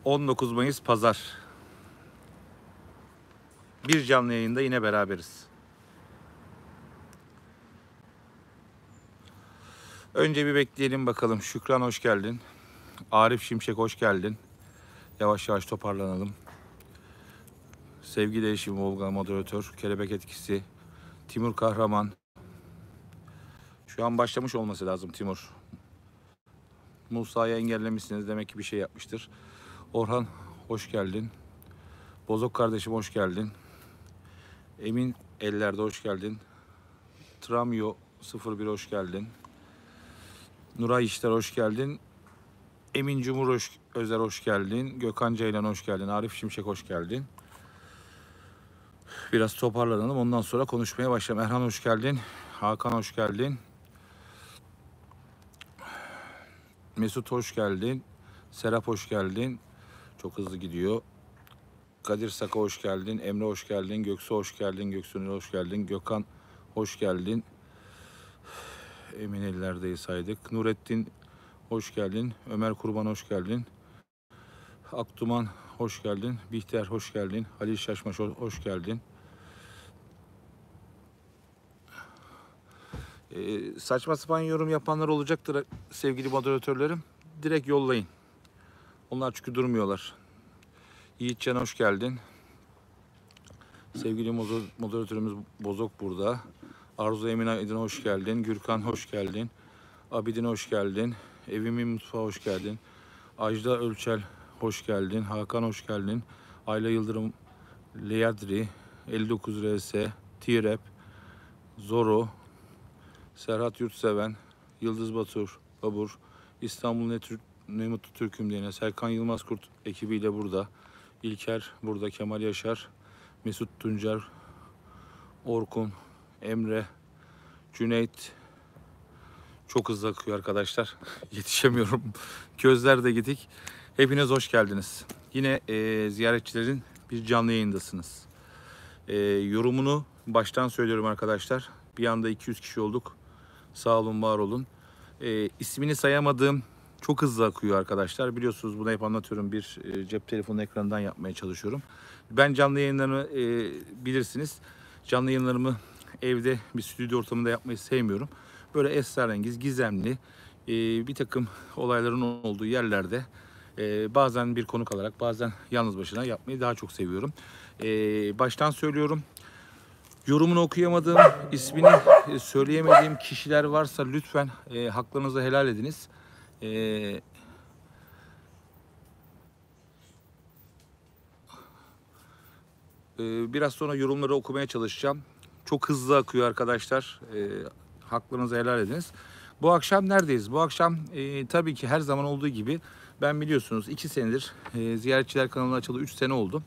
19 Mayıs Pazar. Bir canlı yayında yine beraberiz. Önce bir bekleyelim bakalım. Şükran hoş geldin. Arif Şimşek hoş geldin. Yavaş yavaş toparlanalım. Sevgili eşim Volga moderatör, Kelebek Etkisi, Timur Kahraman. Şu an başlamış olması lazım Timur. Musa'yı engellemişsiniz, demek ki bir şey yapmıştır. Orhan hoş geldin. Bozok kardeşim hoş geldin. Emin Ellerde hoş geldin. Tramyo 01 hoş geldin. Nuray İşler hoş geldin. Emin Cumhur Özer hoş geldin. Gökhan Ceylan hoş geldin. Arif Şimşek hoş geldin. Biraz toparlanalım. Ondan sonra konuşmaya başlayalım. Erhan hoş geldin. Hakan hoş geldin. Mesut hoş geldin. Serap hoş geldin. Çok hızlı gidiyor. Kadir Saka hoş geldin. Emre hoş geldin. Göksu hoş geldin. Göksu'nun hoş geldin. Gökhan hoş geldin. Emin Ellerde'yi saydık. Nurettin hoş geldin. Ömer Kurban hoş geldin. Akduman hoş geldin. Bihter hoş geldin. Halil Şaşmaş hoş geldin. Saçma sapan yorum yapanlar olacaktır sevgili moderatörlerim. Direkt yollayın. Onlar çünkü durmuyorlar. Yiğitcan hoş geldin. Sevgili moderatörümüz Bozok burada. Arzu Emin Aydın hoş geldin. Gürkan hoş geldin. Abidin hoş geldin. Evimin Mutfağı hoş geldin. Ajda Ölçel hoş geldin. Hakan hoş geldin. Ayla Yıldırım Leyadri 59 RS T-Rap Zoro Serhat Yurtseven Yıldız Babur İstanbul Ne Mutlu Türk'üm diyene Serkan Yılmaz Kurt ekibiyle burada. İlker burada, Kemal Yaşar, Mesut Tuncer, Orkun, Emre, Cüneyt. Çok hızlı akıyor arkadaşlar. Yetişemiyorum. Gözler de gidik. Hepiniz hoş geldiniz. Yine ziyaretçilerin bir canlı yayındasınız. Yorumunu baştan söylüyorum arkadaşlar. Bir anda 200 kişi olduk. Sağ olun, var olun. İsmini sayamadığım çok hızlı akıyor arkadaşlar. Biliyorsunuz, bunu hep anlatıyorum. Bir cep telefonu ekranından yapmaya çalışıyorum. Ben canlı yayınlarımı bilirsiniz. Canlı yayınlarımı evde bir stüdyo ortamında yapmayı sevmiyorum. Böyle esrarengiz, gizemli bir takım olayların olduğu yerlerde bazen bir konuk alarak, bazen yalnız başına yapmayı daha çok seviyorum. Baştan söylüyorum. Yorumunu okuyamadığım, ismini söyleyemediğim kişiler varsa lütfen haklarınızı helal ediniz. Biraz sonra yorumları okumaya çalışacağım. Çok hızlı akıyor arkadaşlar. Haklarınızı helal ediniz. Bu akşam neredeyiz? Bu akşam tabii ki her zaman olduğu gibi, ben biliyorsunuz 2 senedir Ziyaretçiler kanalına açılı 3 sene oldu.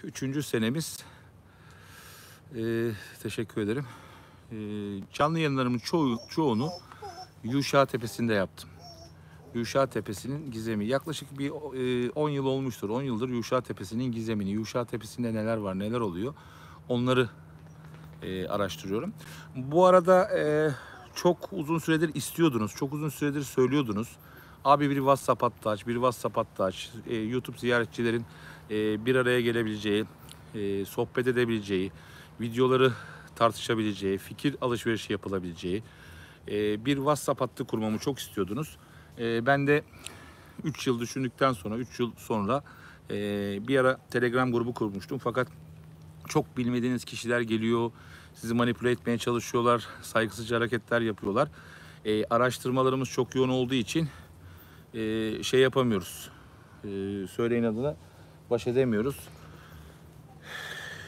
Üçüncü senemiz. Teşekkür ederim. Canlı yayınlarımın çoğunu Yuşa Tepesi'nde yaptım. Yuşa Tepesi'nin gizemi. Yaklaşık bir 10 yıl olmuştur. 10 yıldır Yuşa Tepesi'nin gizemini, Yuşa Tepesi'nde neler var, neler oluyor, onları araştırıyorum. Bu arada çok uzun süredir istiyordunuz, çok uzun süredir söylüyordunuz. Abi bir WhatsApp hattı aç, bir WhatsApp hattı aç. YouTube ziyaretçilerin bir araya gelebileceği, sohbet edebileceği, videoları tartışabileceği, fikir alışverişi yapılabileceği bir WhatsApp hattı kurmamı çok istiyordunuz. Ben de 3 yıl düşündükten sonra, 3 yıl sonra bir ara Telegram grubu kurmuştum. Fakat çok bilmediğiniz kişiler geliyor, sizi manipüle etmeye çalışıyorlar, saygısızca hareketler yapıyorlar. Araştırmalarımız çok yoğun olduğu için şey yapamıyoruz. Söyleyin adına, baş edemiyoruz.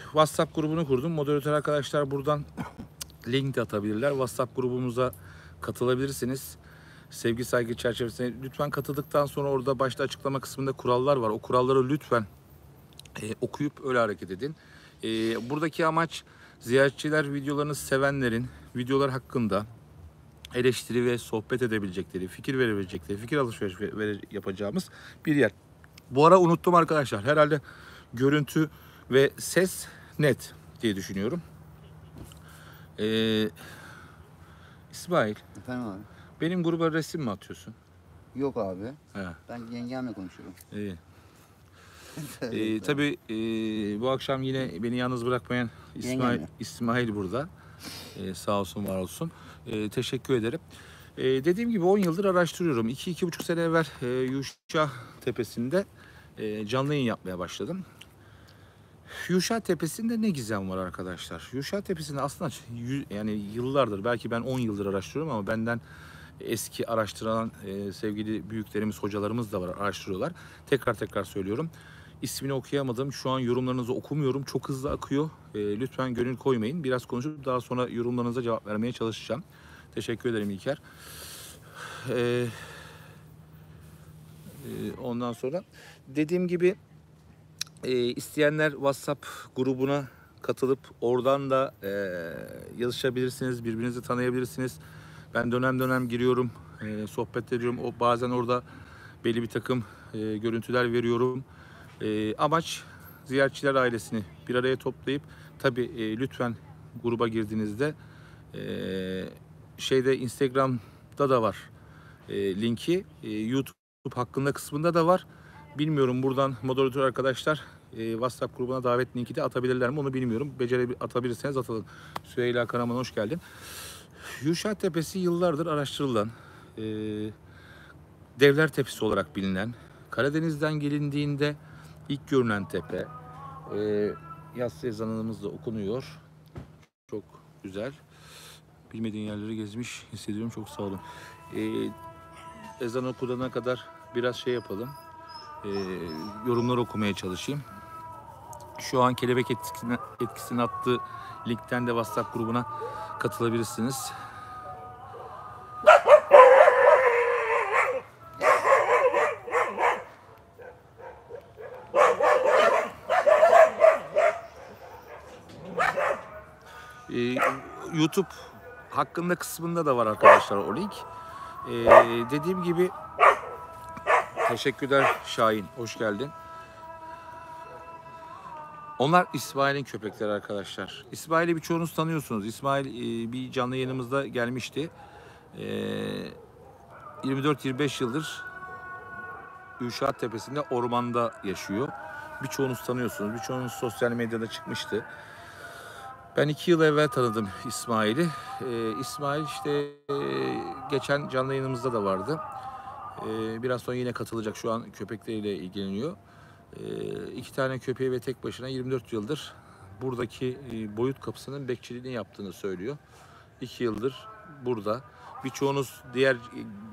WhatsApp grubunu kurdum. Moderatör arkadaşlar buradan link de atabilirler. WhatsApp grubumuza katılabilirsiniz. Sevgi saygı çerçevesinde lütfen katıldıktan sonra orada başta açıklama kısmında kurallar var. O kuralları lütfen okuyup öyle hareket edin. Buradaki amaç, ziyaretçiler videolarını sevenlerin videolar hakkında eleştiri ve sohbet edebilecekleri, fikir verebilecekleri, fikir alışverişi yapacağımız bir yer. Bu ara unuttum arkadaşlar. Herhalde görüntü ve ses net diye düşünüyorum. İsmail, Efendim abi. benim gruba resim mi atıyorsun? Yok abi. He. Ben yengemle konuşuyorum. İyi. Tabii bu akşam yine beni yalnız bırakmayan İsmail burada. Sağ olsun, var olsun. Teşekkür ederim. Dediğim gibi 10 yıldır araştırıyorum. 2-2,5 sene evvel Yuşa Tepesi'nde canlı yayın yapmaya başladım. Yuşa Tepesi'nde ne gizem var arkadaşlar? Yuşa Tepesi'nde aslında yani yıllardır, belki ben 10 yıldır araştırıyorum ama benden eski araştıran sevgili büyüklerimiz, hocalarımız da var, araştırıyorlar. Tekrar söylüyorum. İsmini okuyamadım. Şu an yorumlarınızı okumuyorum. Çok hızlı akıyor. Lütfen gönül koymayın. Biraz konuşup daha sonra yorumlarınıza cevap vermeye çalışacağım. Teşekkür ederim İlker. Ondan sonra dediğim gibi isteyenler WhatsApp grubuna katılıp oradan da yazışabilirsiniz. Birbirinizi tanıyabilirsiniz. Ben dönem dönem giriyorum. Sohbet ediyorum. Bazen orada belli bir takım görüntüler veriyorum. Amaç ziyaretçiler ailesini bir araya toplayıp tabii lütfen gruba girdiğinizde Instagram'da da var linki. YouTube hakkında kısmında da var. Bilmiyorum, buradan moderatör arkadaşlar WhatsApp grubuna davet linki de atabilirler mi onu bilmiyorum. Atabilirseniz atalım. Süheyla Karaman hoş geldin. Yuşa Tepesi yıllardır araştırılan, Devler Tepesi olarak bilinen, Karadeniz'den gelindiğinde ilk görünen tepe. Yatsı ezanımız da okunuyor. Çok güzel. Bilmediğin yerleri gezmiş hissediyorum. Çok sağ olun. Ezan okudana kadar biraz şey yapalım. Yorumlar okumaya çalışayım. Şu an kelebek etkisini attığı linkten de WhatsApp grubuna katılabilirsiniz. YouTube hakkında kısmında da var arkadaşlar o link. Dediğim gibi teşekkürler Şahin, hoş geldin. Onlar İsmail'in köpekleri arkadaşlar. İsmail'i birçoğunuz tanıyorsunuz. İsmail bir canlı yayınımızda gelmişti. 24-25 yıldır Yuşa Tepesi'nde ormanda yaşıyor. Birçoğunuz tanıyorsunuz. Birçoğunuz sosyal medyada çıkmıştı. Ben 2 yıl evvel tanıdım İsmail'i. İsmail işte geçen canlı yayınımızda da vardı. Biraz sonra yine katılacak. Şu an köpekleriyle ilgileniyor. 2 tane köpeği ve tek başına 24 yıldır buradaki boyut kapısının bekçiliğini yaptığını söylüyor. 2 yıldır burada. Birçoğunuz diğer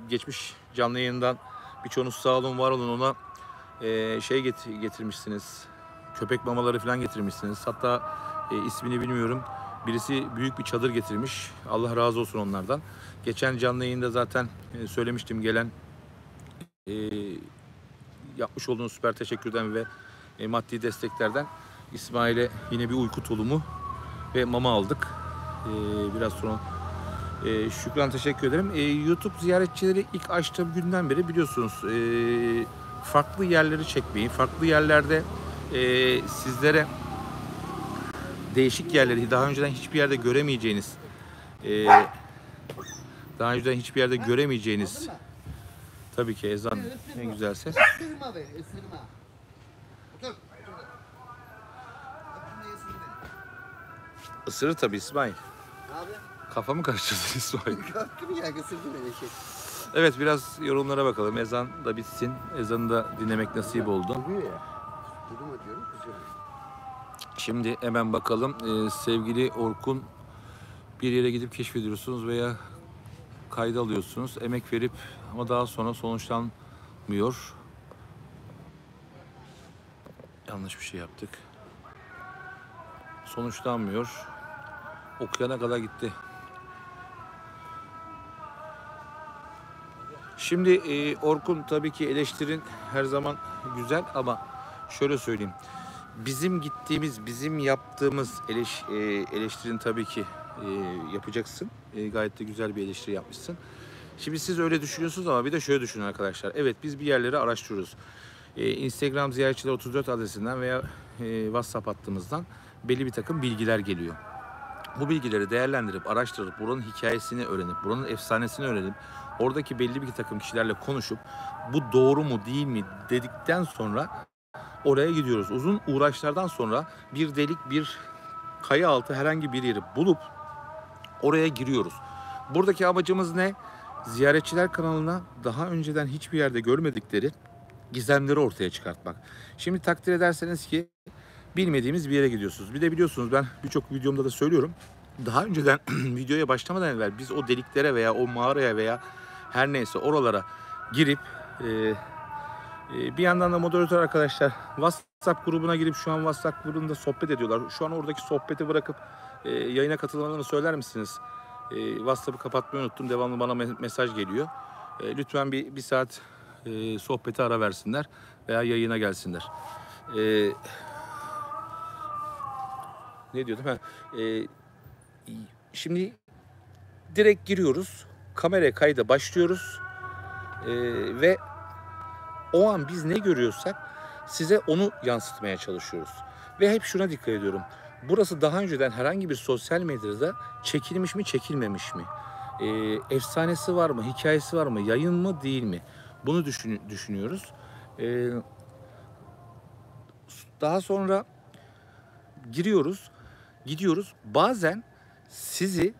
geçmiş canlı yayından birçoğunuz sağ olun, var olun, ona getirmişsiniz. Köpek mamaları falan getirmişsiniz. Hatta ismini bilmiyorum. Birisi büyük bir çadır getirmiş. Allah razı olsun onlardan. Geçen canlı yayında zaten söylemiştim, gelen yapmış olduğunuz süper teşekkürden ve maddi desteklerden İsmail'e yine bir uyku tulumu ve mama aldık. Biraz sonra Şükran, teşekkür ederim. YouTube ziyaretçileri ilk açtığım günden beri biliyorsunuz farklı yerleri çekmeyi, farklı yerlerde sizlere değişik yerleri, daha önceden hiçbir yerde göremeyeceğiniz tabii ki ezan ne güzel ses. Isırma be, ısırma. Otur. Isırır tabii İsmail. Abi. Kafamı karıştırdın İsmail. Gördün ya, ısırdı beni şey. Evet, biraz yorumlara bakalım. Ezan da bitsin. Ezanı da dinlemek nasip oldu. Kızıyor ya. Durma diyorum, kızıyor. Şimdi hemen bakalım. Sevgili Orkun, bir yere gidip keşfediyorsunuz veya kayda alıyorsunuz. Emek verip ama daha sonra sonuçlanmıyor. Yanlış bir şey yaptık. Sonuçlanmıyor. Okuyana kadar gitti. Şimdi Orkun, tabii ki eleştirin her zaman güzel ama şöyle söyleyeyim. Bizim yaptığımız eleştirin tabii ki yapacaksın. Gayet de güzel bir eleştiri yapmışsın. Şimdi siz öyle düşünüyorsunuz ama bir de şöyle düşünün arkadaşlar. Evet, biz bir yerleri araştırıyoruz. Instagram ziyaretçiler 34 adresinden veya WhatsApp hattımızdan belli bir takım bilgiler geliyor. Bu bilgileri değerlendirip, araştırıp, buranın hikayesini öğrenip, buranın efsanesini öğrenip, oradaki belli bir takım kişilerle konuşup bu doğru mu değil mi dedikten sonra oraya gidiyoruz. Uzun uğraşlardan sonra bir delik, bir kaya altı herhangi bir yeri bulup oraya giriyoruz. Buradaki amacımız ne? Ziyaretçiler kanalına daha önceden hiçbir yerde görmedikleri gizemleri ortaya çıkartmak. Şimdi takdir ederseniz ki bilmediğimiz bir yere gidiyorsunuz. Bir de biliyorsunuz ben birçok videomda da söylüyorum. Daha önceden videoya başlamadan evvel biz o deliklere veya o mağaraya veya her neyse oralara girip bir yandan da moderatör arkadaşlar WhatsApp grubuna girip şu an WhatsApp grubunda sohbet ediyorlar. Şu an oradaki sohbeti bırakıp yayına katılmalarını söyler misiniz? WhatsApp'ı kapatmayı unuttum. Devamlı bana mesaj geliyor. Lütfen bir saat sohbete ara versinler veya yayına gelsinler. Ne diyordum? Şimdi direkt giriyoruz. Kameraya kayda başlıyoruz. Ve o an biz ne görüyorsak size onu yansıtmaya çalışıyoruz. Ve hep şuna dikkat ediyorum. Burası daha önceden herhangi bir sosyal medyada çekilmiş mi çekilmemiş mi? Efsanesi var mı, hikayesi var mı, yayın mı değil mi? Bunu düşünüyoruz. Daha sonra giriyoruz, gidiyoruz. Bazen sizi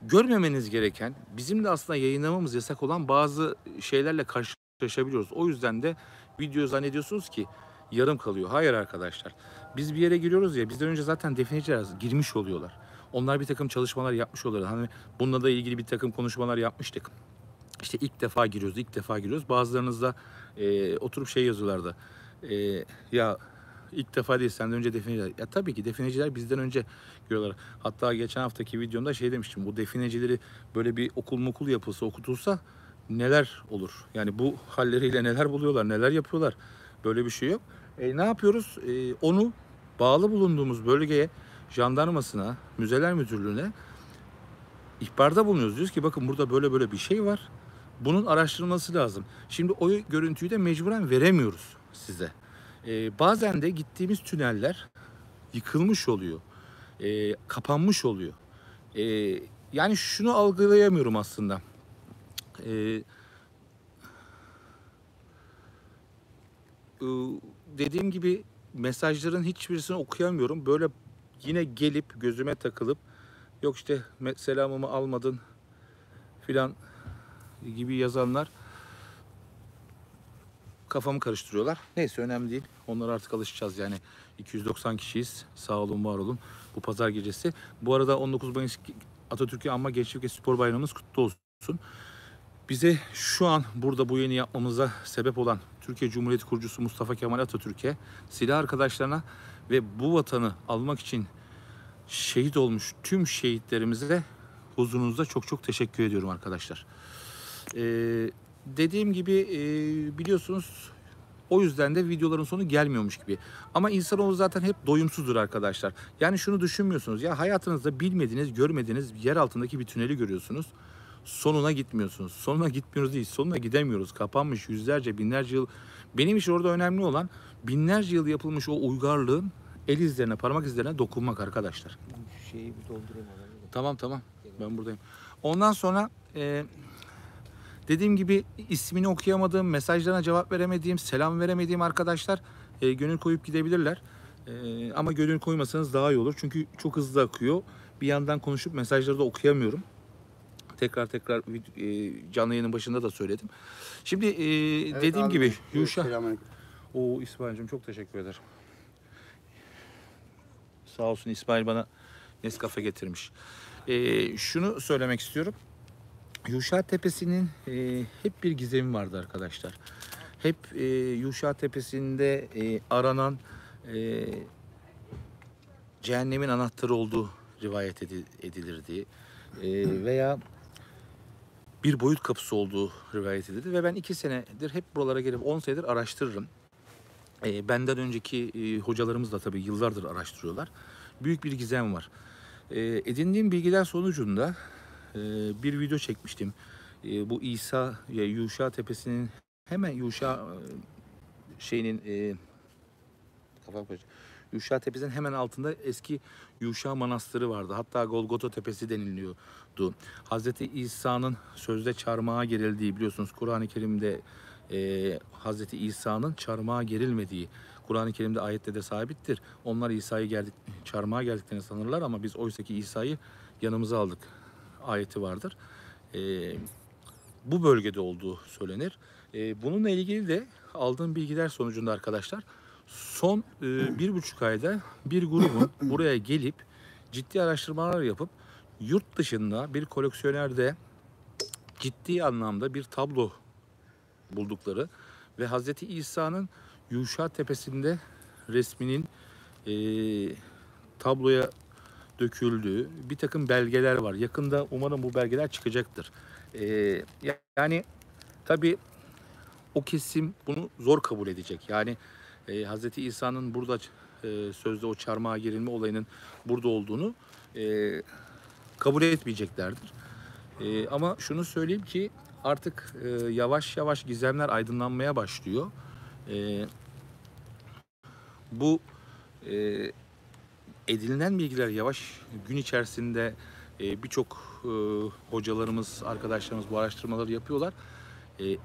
görmemeniz gereken, bizim de aslında yayınlamamız yasak olan bazı şeylerle karşılaşabiliyoruz. O yüzden de video zannediyorsunuz ki yarım kalıyor. Hayır arkadaşlar. Biz bir yere giriyoruz ya, bizden önce zaten defineciler girmiş oluyorlar. Onlar bir takım çalışmalar yapmış oluyorlar. Hani bununla da ilgili bir takım konuşmalar yapmıştık. İşte ilk defa giriyoruz, ilk defa giriyoruz. Bazılarınız da oturup şey yazıyorlardı. Ya ilk defa değil, senden önce defineciler. Ya tabii ki defineciler bizden önce giriyorlar. Hatta geçen haftaki videomda şey demiştim. Bu definecileri böyle bir okul yapılsa, okutulsa neler olur? Yani bu halleriyle neler buluyorlar, neler yapıyorlar? Böyle bir şey yok. Ne yapıyoruz? Onu bağlı bulunduğumuz bölgeye, jandarmasına, müzeler müdürlüğüne ihbarda bulunuyoruz. Diyoruz ki bakın burada böyle böyle bir şey var. Bunun araştırılması lazım. Şimdi o görüntüyü de mecburen veremiyoruz size. Bazen de gittiğimiz tüneller yıkılmış oluyor. Kapanmış oluyor. Yani şunu algılayamıyorum aslında. Dediğim gibi mesajların hiçbirisini okuyamıyorum. Böyle yine gelip gözüme takılıp yok işte selamımı almadın filan gibi yazanlar kafamı karıştırıyorlar. Neyse önemli değil. Onlara artık alışacağız yani. 290 kişiyiz. Sağ olun, var olun. Bu pazar gecesi. Bu arada 19 Mayıs Atatürk'ü Anma Gençlik ve Spor Bayramımız kutlu olsun. Bize şu an burada bu yayını yapmamıza sebep olan Türkiye Cumhuriyeti kurucusu Mustafa Kemal Atatürk'e, silah arkadaşlarına ve bu vatanı almak için şehit olmuş tüm şehitlerimize huzurunuzda çok çok teşekkür ediyorum arkadaşlar. Dediğim gibi biliyorsunuz o yüzden de videoların sonu gelmiyormuş gibi. Ama insanoğlu zaten hep doyumsuzdur arkadaşlar. Yani şunu düşünmüyorsunuz ya, hayatınızda bilmediğiniz, görmediğiniz yer altındaki bir tüneli görüyorsunuz. Sonuna gitmiyorsunuz. Sonuna gitmiyoruz değil, sonuna gidemiyoruz. Kapanmış yüzlerce, binlerce yıl. Benim için orada önemli olan binlerce yıl yapılmış o uygarlığın el izlerine, parmak izlerine dokunmak arkadaşlar. Şeyi bir doldurayım ona. Tamam. Ben buradayım. Ondan sonra dediğim gibi ismini okuyamadığım, mesajlarına cevap veremediğim, selam veremediğim arkadaşlar gönül koyup gidebilirler. Ama gönül koymasanız daha iyi olur. Çünkü çok hızlı akıyor. Bir yandan konuşup mesajları da okuyamıyorum. Tekrar canlı yayının başında da söyledim. Şimdi Evet, dediğim abi, gibi evet, Yuşa. selamünaleyküm. Oo İsmail'cim çok teşekkür ederim. Sağ olsun İsmail bana Nescafe getirmiş. Şunu söylemek istiyorum. Yuşa Tepesi'nin hep bir gizemi vardı arkadaşlar. Hep Yuşa Tepesi'nde aranan cehennemin anahtarı olduğu rivayet edilirdi. Veya bir boyut kapısı olduğu rivayet edildi. Ve ben 2 senedir hep buralara gelip 10 senedir araştırırım. Benden önceki hocalarımız da tabii yıllardır araştırıyorlar. Büyük bir gizem var. Edindiğim bilgiler sonucunda bir video çekmiştim. Bu Yuşa Tepesi'nin hemen Yuşa kafam karıştı. Yuşa Tepesi'nin hemen altında eski Yuşa Manastırı vardı. Hatta Golgota Tepesi deniliyordu. Hazreti İsa'nın sözde çarmıha gerildiği, biliyorsunuz Kur'an-ı Kerim'de Hazreti İsa'nın çarmıha gerilmediği, Kur'an-ı Kerim'de ayette de sabittir. Onlar İsa'yı çarmıha geldiklerini sanırlar ama biz oysaki İsa'yı yanımıza aldık ayeti vardır. Bu bölgede olduğu söylenir. Bununla ilgili de aldığım bilgiler sonucunda arkadaşlar son 1,5 ayda bir grubun buraya gelip ciddi araştırmalar yapıp yurt dışında bir koleksiyonerde ciddi anlamda bir tablo buldukları ve Hazreti İsa'nın Yuşa Tepesi'nde resminin tabloya döküldüğü bir takım belgeler var. Yakında umarım bu belgeler çıkacaktır. Yani tabii o kesim bunu zor kabul edecek. Yani Hazreti İsa'nın burada sözde o çarmıha gerilme olayının burada olduğunu kabul etmeyeceklerdir. Ama şunu söyleyeyim ki artık yavaş yavaş gizemler aydınlanmaya başlıyor. Bu edinilen bilgiler yavaş gün içerisinde birçok hocalarımız, arkadaşlarımız bu araştırmaları yapıyorlar.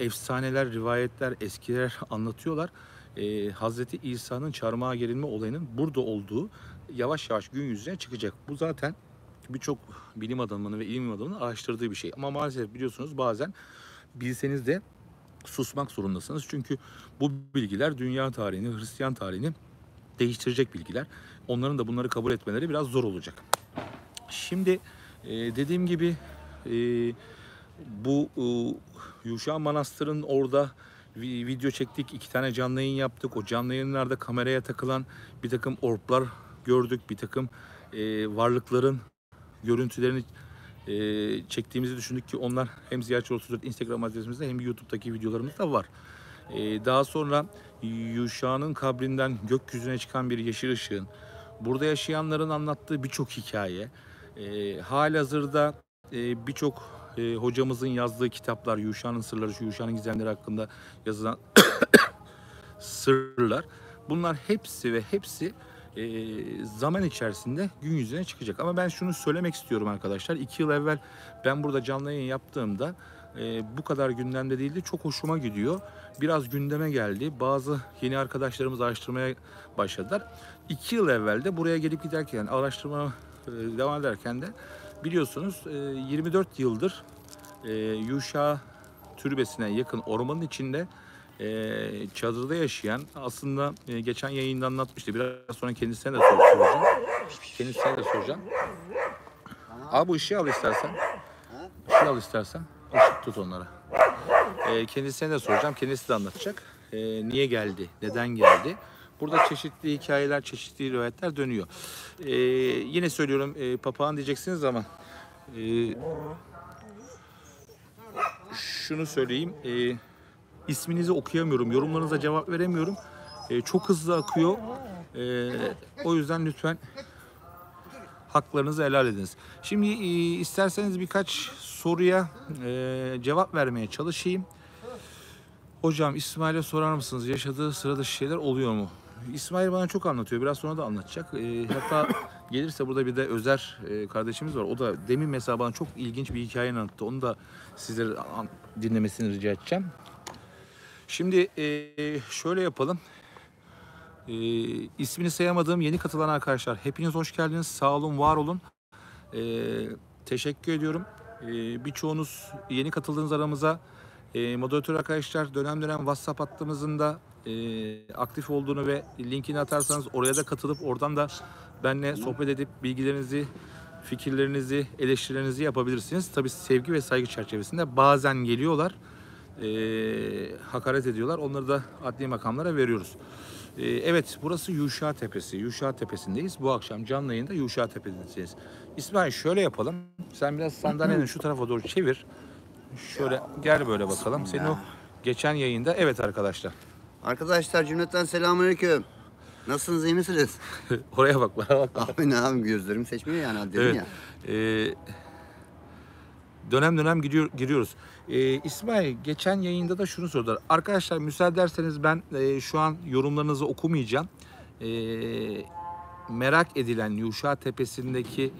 Efsaneler, rivayetler, eskiler anlatıyorlar. Hazreti İsa'nın çarmıha gerilme olayının burada olduğu yavaş yavaş gün yüzüne çıkacak. Bu zaten birçok bilim adamının ve ilim adamının araştırdığı bir şey. Ama maalesef biliyorsunuz bazen bilseniz de susmak zorundasınız. Çünkü bu bilgiler dünya tarihini, Hristiyan tarihini değiştirecek bilgiler. Onların da bunları kabul etmeleri biraz zor olacak. Şimdi dediğim gibi bu Yuşa Manastır'ın orada video çektik. 2 tane canlı yayın yaptık. O canlı yayınlarda kameraya takılan bir takım orblar gördük. Bir takım varlıkların görüntülerini çektiğimizi düşündük ki onlar hem Ziyaretçi 34 Instagram adresimizde hem YouTube'daki videolarımızda var. Daha sonra Yuşa'nın kabrinden gökyüzüne çıkan bir yeşil ışığın, burada yaşayanların anlattığı birçok hikaye, halihazırda birçok hocamızın yazdığı kitaplar, Yuşa'nın sırları, Yuşa'nın gizemleri hakkında yazılan sırlar, bunlar hepsi zaman içerisinde gün yüzüne çıkacak. Ama ben şunu söylemek istiyorum arkadaşlar. 2 yıl evvel ben burada canlı yayın yaptığımda bu kadar gündemde değildi. Çok hoşuma gidiyor. Biraz gündeme geldi. Bazı yeni arkadaşlarımız araştırmaya başladılar. 2 yıl evvel de buraya gelip giderken, araştırma devam ederken de biliyorsunuz 24 yıldır Yuşa türbesine yakın ormanın içinde çadırda yaşayan, aslında geçen yayında anlatmıştı. Biraz sonra kendisine de soracağım. Kendisine de soracağım. Abi bu ışığı al istersen. Işığı al istersen. Işık tut onlara. Kendisine de soracağım. Kendisi de anlatacak. Niye geldi? Neden geldi? Burada çeşitli hikayeler, çeşitli rivayetler dönüyor. Yine söylüyorum papağan diyeceksiniz ama şunu söyleyeyim. İsminizi okuyamıyorum. Yorumlarınıza cevap veremiyorum. Çok hızlı akıyor. O yüzden lütfen haklarınızı helal ediniz. Şimdi isterseniz birkaç soruya cevap vermeye çalışayım. Hocam İsmail'e sorar mısınız? Yaşadığı sıra dışı şeyler oluyor mu? İsmail bana çok anlatıyor. Biraz sonra da anlatacak. Hatta gelirse burada bir de Özer kardeşimiz var. O da demin mesela bana çok ilginç bir hikaye anlattı. Onu da sizlere dinlemesini rica edeceğim. Şimdi şöyle yapalım. İsmini sayamadığım yeni katılan arkadaşlar hepiniz hoş geldiniz. Sağ olun, var olun. Teşekkür ediyorum. Birçoğunuz yeni katıldığınız aramıza. Moderatör arkadaşlar dönem dönem WhatsApp hattımızın da aktif olduğunu ve linkini atarsanız oraya da katılıp oradan da benimle sohbet edip bilgilerinizi, fikirlerinizi, eleştirilerinizi yapabilirsiniz. Tabii sevgi ve saygı çerçevesinde bazen geliyorlar, hakaret ediyorlar. Onları da adli makamlara veriyoruz. Evet, burası Yuşa Tepesi. Yuşa Tepesi'ndeyiz. Bu akşam canlı yayında Yuşa Tepesi'ndeyiz. İsmail şöyle yapalım. Sen biraz sandalyenin şu tarafa doğru çevir. Şöyle gel böyle bakalım. Senin o geçen yayında, evet arkadaşlar. Arkadaşlar cümleten selamünaleyküm. Nasılsınız, iyi misiniz? Oraya bak, bana bak. Abi ne yapayım, gözlerim seçmiyor yani dedim Evet. ya. Dönem dönem giriyoruz. İsmail geçen yayında da şunu sordular. Arkadaşlar müsaade ederseniz ben şu an yorumlarınızı okumayacağım. merak edilen Yuşa Tepesi'ndeki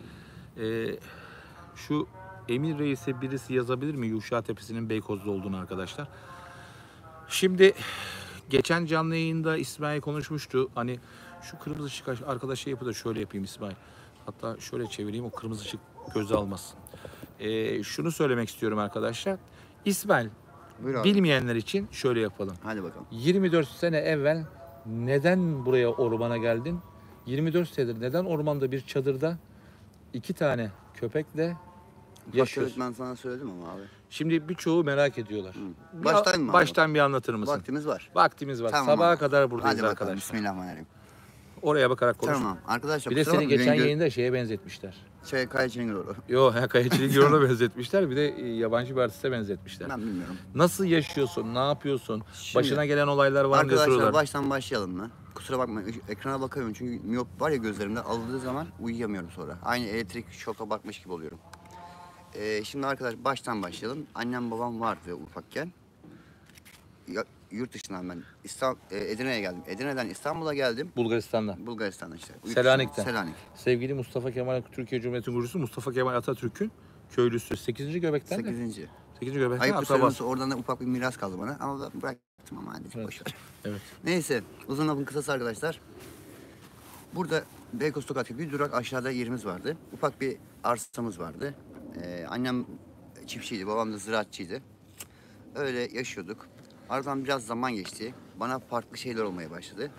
şu Emir Reis'e birisi yazabilir mi Yuşa Tepesi'nin Beykoz'da olduğunu arkadaşlar? Şimdi geçen canlı yayında İsmail konuşmuştu. Hani şu kırmızı ışık arkadaş şey yapı da şöyle yapayım İsmail. Hatta şöyle çevireyim, o kırmızı ışık göze almasın. Şunu söylemek istiyorum arkadaşlar. İsmail, Buyur abi. bilmeyenler için şöyle yapalım. Hadi bakalım. 24 sene evvel neden buraya ormana geldin? 24 senedir neden ormanda bir çadırda 2 tane köpekle yaşıyorsun? Ben sana söyledim ama abi. Şimdi birçoğu merak ediyorlar. Baştan mı abi? Baştan bir anlatır mısın? Vaktimiz var. Vaktimiz var. Tamam Sabaha abi. kadar buradayız Hadi bakalım. arkadaşlar. Bismillahirrahmanirrahim. Oraya bakarak konuş. Tamam. Arkadaşlar Bir de kusura seni bakmayın, geçen benim yayında şeye benzetmişler. Kayıçı'nın doğru. Yo, Kayıçılık yoluna benzetmişler. Bir de yabancı bir artiste benzetmişler. Ben bilmiyorum. Nasıl yaşıyorsun? Ne yapıyorsun? Şimdi, Başına gelen olaylar var mı diye arkadaşlar soruyorlar. baştan başlayalım mı? Kusura bakmayın ekrana bakamıyorum çünkü miyop var ya gözlerimde, aldığı zaman uyuyamıyorum sonra. Aynı elektrik şoka bakmış gibi oluyorum. Şimdi arkadaş baştan başlayalım. Annem babam vardı ufakken. Yurt dışından ben Edirne'ye geldim. Edirne'den İstanbul'a geldim. Bulgaristan'dan. Bulgaristan'dan işte. Selanik'ten. Selanik. Sevgili Mustafa Kemal, Türkiye Cumhuriyeti kurucusu Mustafa Kemal Atatürk'ün köylüsü. 8. Göbek'ten de. 8. 8. Göbek'ten Ayıp akrabası. söylemesi, oradan da ufak bir miras kaldı bana ama ben bıraktım ama hadi Evet. boş ver. Evet. Neyse, uzun lafın kısası arkadaşlar. Burada Beykoz Tokat gibi bir durak aşağıda yerimiz vardı. Ufak bir arsamız vardı. Annem çiftçiydi, babam da ziraatçıydı. Öyle yaşıyorduk. Aradan biraz zaman geçti. Bana farklı şeyler olmaya başladı.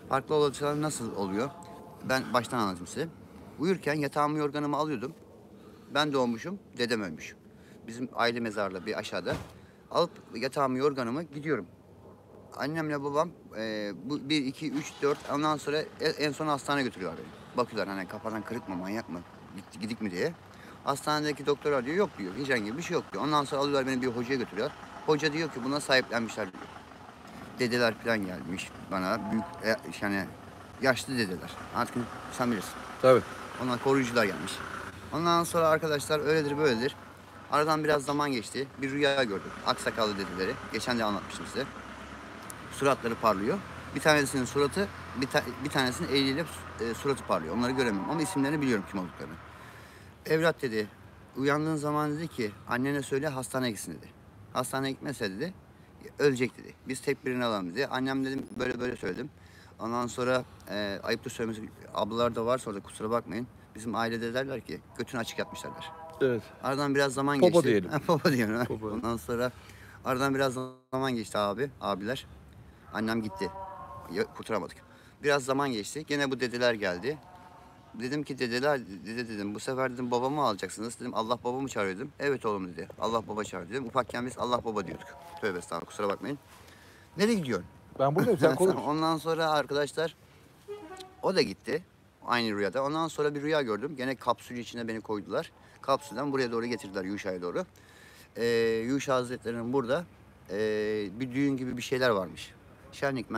Farklı olaylar nasıl oluyor? Ben baştan anlatayım size. Uyurken yatağımı yorganımı alıyordum. Ben doğmuşum, dedem ölmüş. Bizim aile mezarlığı bir aşağıda. Alıp yatağımı yorganımı gidiyorum. Annemle babam bu 1, 2, 3, 4 ondan sonra en son hastaneye götürüyorlar beni. Bakıyorlar hani kafadan kırık mı, manyak mı, gidik mi diye. Hastanedeki doktor diyor yok diyor, hijyen gibi bir şey yok diyor. Ondan sonra alıyorlar beni bir hocaya götürüyorlar. Hoca diyor ki buna sahiplenmişler diyor. Dedeler falan gelmiş bana, büyük yani yaşlı dedeler. Artık sen bilirsin. Tabii. Onlar koruyucular gelmiş. Ondan sonra arkadaşlar öyledir böyledir. Aradan biraz zaman geçti. Bir rüya gördüm. Aksakallı dedeleri. Geçen de anlatmıştım size. Suratları parlıyor. Bir tanesinin suratı, bir tanesinin eliyle suratı parlıyor. Onları göremiyorum ama isimlerini biliyorum kim olduklarını. Evlat dedi, uyandığın zaman dedi ki annene söyle hastaneye gitsin dedi. Hastaneye gitmese dedi, ölecek dedi. Biz tedbirini alalım dedi. Annem dedim böyle söyledim. Ondan sonra ayıptır söylemesi, ablalar da varsa orada kusura bakmayın. Bizim ailede derler ki götünü açık yapmışlardır. Evet. Aradan biraz zaman Popo geçti. diyelim. Popo diyelim. Ha. Popo. Ondan sonra aradan biraz zaman geçti abiler. Annem gitti. Kurtaramadık. Biraz zaman geçti. Gene bu dedeler geldi. Dedim ki dede dedim bu sefer dedim babamı alacaksınız. Dedim Allah babamı çağırıyor dedim. Evet oğlum dedi. Allah baba çağırıyor dedim. Ufakken biz Allah baba diyorduk. Tövbe estağfurullah kusura bakmayın. Nereye gidiyorsun? Ben buradayım, sen konuş. Ondan sonra arkadaşlar o da gitti. Aynı rüyada. Ondan sonra bir rüya gördüm. Gene kapsülün içine beni koydular. Kapsülden buraya doğru getirdiler Yuşa'ya doğru. Yuşa Hazretleri'nin burada bir düğün gibi bir şeyler varmış. Şenlik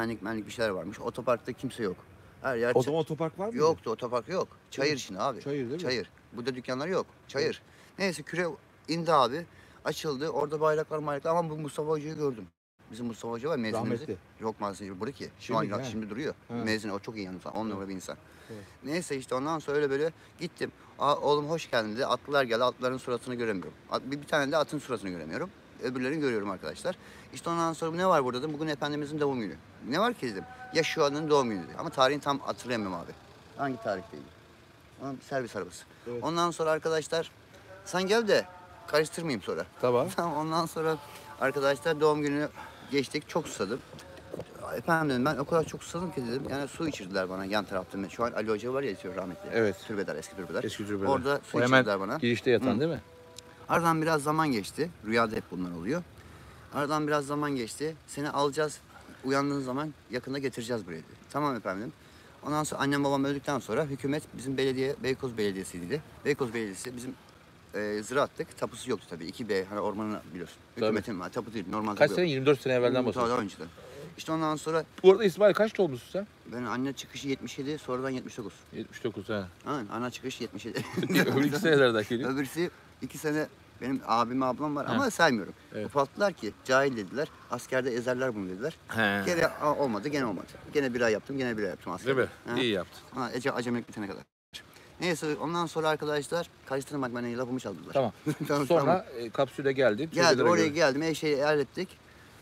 bir şeyler varmış. Otoparkta kimse yok. Her yer O zaman otopark var mı? yoktu, otopark yok. Çayır şimdi abi. Çayır değil mi? Çayır. Burada dükkanlar yok. Çayır. Neyse küre indi abi. Açıldı. Orada bayraklar ama bu Mustafa Hoca'yı gördüm. Bizim Mustafa Hoca var mezunumuz. Rahmetli. Yok maalesef burada ki. Şimdi, he. Şimdi duruyor. He. Mezun o çok iyi yalnız. 10 numara bir insan. Evet. Neyse işte ondan sonra öyle böyle gittim. Oğlum hoş geldin dedi. Atlılar geldi. Atlıların suratını göremiyorum. Bir tane de atın suratını göremiyorum. Öbürlerini görüyorum arkadaşlar. İşte ondan sonra ne var burada dedim. Bugün Efendimizin doğum günü. Ne var ki dedim. Yaşua'nın doğum günü dedi. Ama tarihini tam hatırlayamıyorum abi. Hangi tarihteydi? Servis arabası. Evet. Ondan sonra arkadaşlar sen gel de karıştırmayayım sonra. Tamam. Ondan sonra arkadaşlar doğum günü geçtik. Çok susadım. Efendim dedim ben o kadar çok susadım ki dedim. Yani su içirdiler bana yan tarafta. Şu an Ali Hoca var ya yatıyor rahmetli. Evet. Türbeder, eski türbeder. Eski türbeler. Orada su O hemen içirdiler bana. girişte yatan Hı. değil mi? Aradan biraz zaman geçti. Rüyada hep bunlar oluyor. Aradan biraz zaman geçti. Seni alacağız. Uyandığın zaman yakında getireceğiz buraya dedi. Tamam efendim. Ondan sonra annem babam öldükten sonra hükümet bizim belediye Beykoz Belediyesi'ydi. Beykoz Belediyesi bizim ziraattık. Tapusu yoktu tabii. 2B hani ormanı biliyorsun. Tabii. Hükümetin tapu değil. Normal Kaç tapu sene? yok. 24 sene evvelden Daha bahsediyorsun. önceden. İşte ondan sonra Bu arada İsmail kaç doğmuşsun sen? ben anne çıkışı 77, sonradan 79. 79 ha. Aynen ana çıkış 77. Öbür 2 senelerden geliyor. Öbürsü 2 sene Benim abim ablam var ama saymıyorum. Evet. Ufalttılar ki cahil dediler. Askerde ezerler bunu dediler. He. Gene olmadı, gene olmadı. Gene bir ay yaptım, gene bir ay yaptım askerde. Değil mi? Ha. İyi yaptın. Ha, acemelik bitene kadar. Neyse ondan sonra arkadaşlar karıştırmak beni lafımı çaldılar. Tamam. Tamam. Sonra kapsüle geldin. Geldi Çevreleri oraya gördün. geldim, her şeyi hallettik.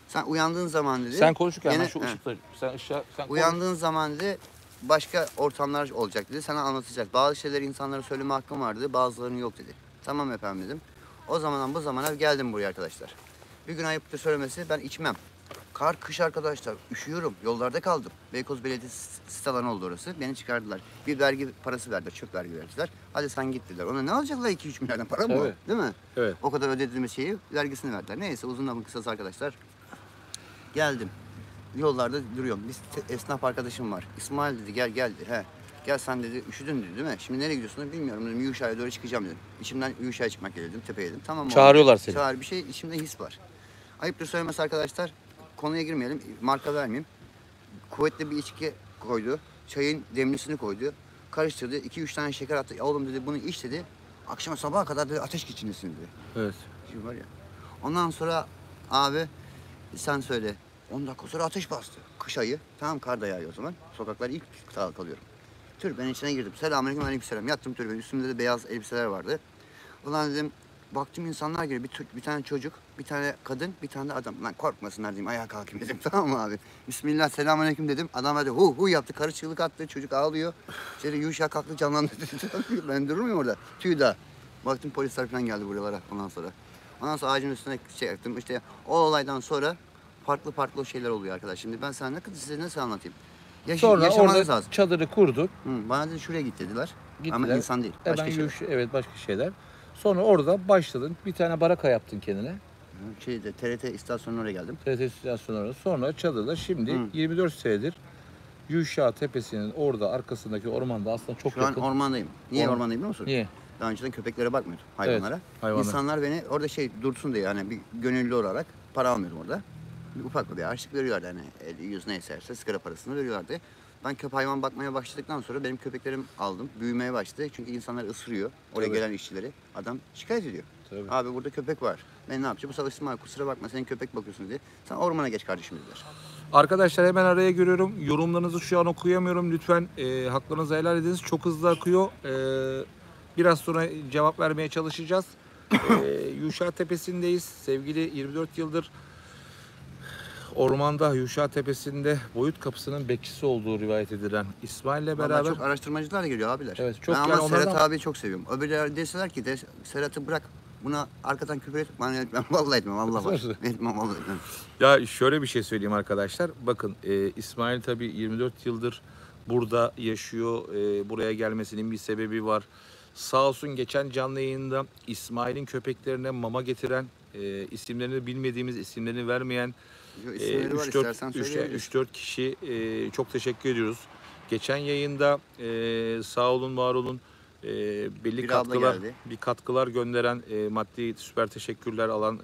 Sen uyandığın zaman dedi. Sen konuşurken ben gene- şu he. ışıkla, sen ışığa, sen konuş. Uyandığın zaman dedi başka ortamlar olacak dedi. Sana anlatacak. Bazı şeyleri insanlara söyleme hakkım var dedi. Bazılarının yok dedi. Tamam efendim dedim. O zamandan bu zamana geldim buraya arkadaşlar. Bir gün ayıptır söylemesi ben içmem. Kar kış arkadaşlar. Üşüyorum. Yollarda kaldım. Beykoz Belediyesi sit alanı oldu orası. Beni çıkardılar. Bir vergi parası verdiler. Çöp vergi verdiler. Hadi sen git dediler. Ona ne alacaklar 2-3 milyardan para mı? o? Evet. Değil mi? Evet. O kadar ödediğimiz şeyi vergisini verdiler. Neyse uzun lafın kısası arkadaşlar. Geldim. Yollarda duruyorum. Bir esnaf arkadaşım var. İsmail dedi gel dedi. He. Gel sen dedi üşüdün dedi değil mi? Şimdi nereye gidiyorsun bilmiyorum dedim. Yuşa'ya doğru çıkacağım dedim. İçimden Yuşa'ya çıkmak geliyor dedim. Tepeye dedim. Tamam mı? Çağırıyorlar seni. Çağır bir şey içimde his var. Ayıptır söylemesi arkadaşlar. Konuya girmeyelim. Marka vermeyeyim. Kuvvetli bir içki koydu. Çayın demlisini koydu. Karıştırdı. 2-3 tane şeker attı. Ya oğlum dedi bunu iç dedi. Akşama sabaha kadar dedi ateş geçindesin dedi. Evet. Şimdi var ya. Ondan sonra abi sen söyle. 10 dakika sonra ateş bastı. Kış ayı. Tamam kar da yağıyor o zaman. Sokaklar ilk kalıyorum. Türbenin içine girdim. Selamünaleyküm aleykümselam. Yattım türbenin. Üstümde de beyaz elbiseler vardı. Ulan dedim baktım insanlar geliyor. Bir tane çocuk, bir tane kadın, bir tane de adam. Lan korkmasınlar dedim. Ayağa kalkayım dedim. Tamam mı abi? Bismillah selamünaleyküm dedim. Adam hadi hu yaptı. Karı çığlık attı. Çocuk ağlıyor. İşte yuşak kalktı canlandı. Ben durur muyum orada? Tüy daha. Baktım polisler falan geldi buralara ondan sonra. Ondan sonra ağacın üstüne şey yaptım. İşte o olaydan sonra farklı şeyler oluyor arkadaş. Şimdi ben sana size nasıl anlatayım? Sonra Yaşamanız orada lazım. çadırı kurdun. Hı, bana dedi şuraya git dediler. Gittiler. Ama insan değil. Başka Hemen şey. evet başka şeyler. Sonra orada başladın. Bir tane baraka yaptın kendine. Şeyde TRT istasyonuna oraya geldim. TRT istasyonu sonra çadırda şimdi Hı. 24 senedir Yuşa Tepesi'nin orada arkasındaki ormanda aslında çok Şu an yakın. ormandayım. Niye Orman. ormandayım biliyor musun? Niye? Daha önceden köpeklere bakmıyordum. Hayvanlara. hayvanlar. İnsanlar beni orada dursun diye hani bir gönüllü olarak para almıyordum orada. Bir ufak bir harçlık veriyorlardı hani 50-100 neyse sigara parasını veriyorlardı. Ben hayvan bakmaya başladıktan sonra benim köpeklerim aldım. Büyümeye başladı. Çünkü insanlar ısırıyor. Oraya Tabii. gelen işçileri. Adam şikayet ediyor. Tabii. Abi burada köpek var. Ben ne yapacağım? Bu sefer İsmail kusura bakma senin köpek bakıyorsun diye. Sen ormana geç kardeşim dediler. Arkadaşlar hemen araya giriyorum. Yorumlarınızı şu an okuyamıyorum. Lütfen haklarınızı helal ediniz. Çok hızlı akıyor. Biraz sonra cevap vermeye çalışacağız. Yuşa Tepesi'ndeyiz. Sevgili 24 yıldır ormanda Yuşa Tepesi'nde boyut kapısının bekçisi olduğu rivayet edilen İsmail'le Vallahi beraber çok araştırmacılar da geliyor abiler. Evet, çok ben yani ama Serhat onlardan- abiyi çok seviyorum. Öbürleri deseler ki Serhat'ı bırak buna arkadan küfür et. Ben etmem. Vallahi etmem. Allah var. Nasıl? Etmem vallahi etmem. Ya şöyle bir şey söyleyeyim arkadaşlar. Bakın İsmail tabii 24 yıldır burada yaşıyor. Buraya gelmesinin bir sebebi var. Sağ olsun geçen canlı yayında İsmail'in köpeklerine mama getiren, isimlerini bilmediğimiz, isimlerini vermeyen Yo, isimleri var istersen söyleyebiliriz. 3-4 kişi çok teşekkür ediyoruz. Geçen yayında sağ olun, var olun. Belli Bir abla katkılar, geldi. bir katkılar gönderen, maddi süper teşekkürler alan,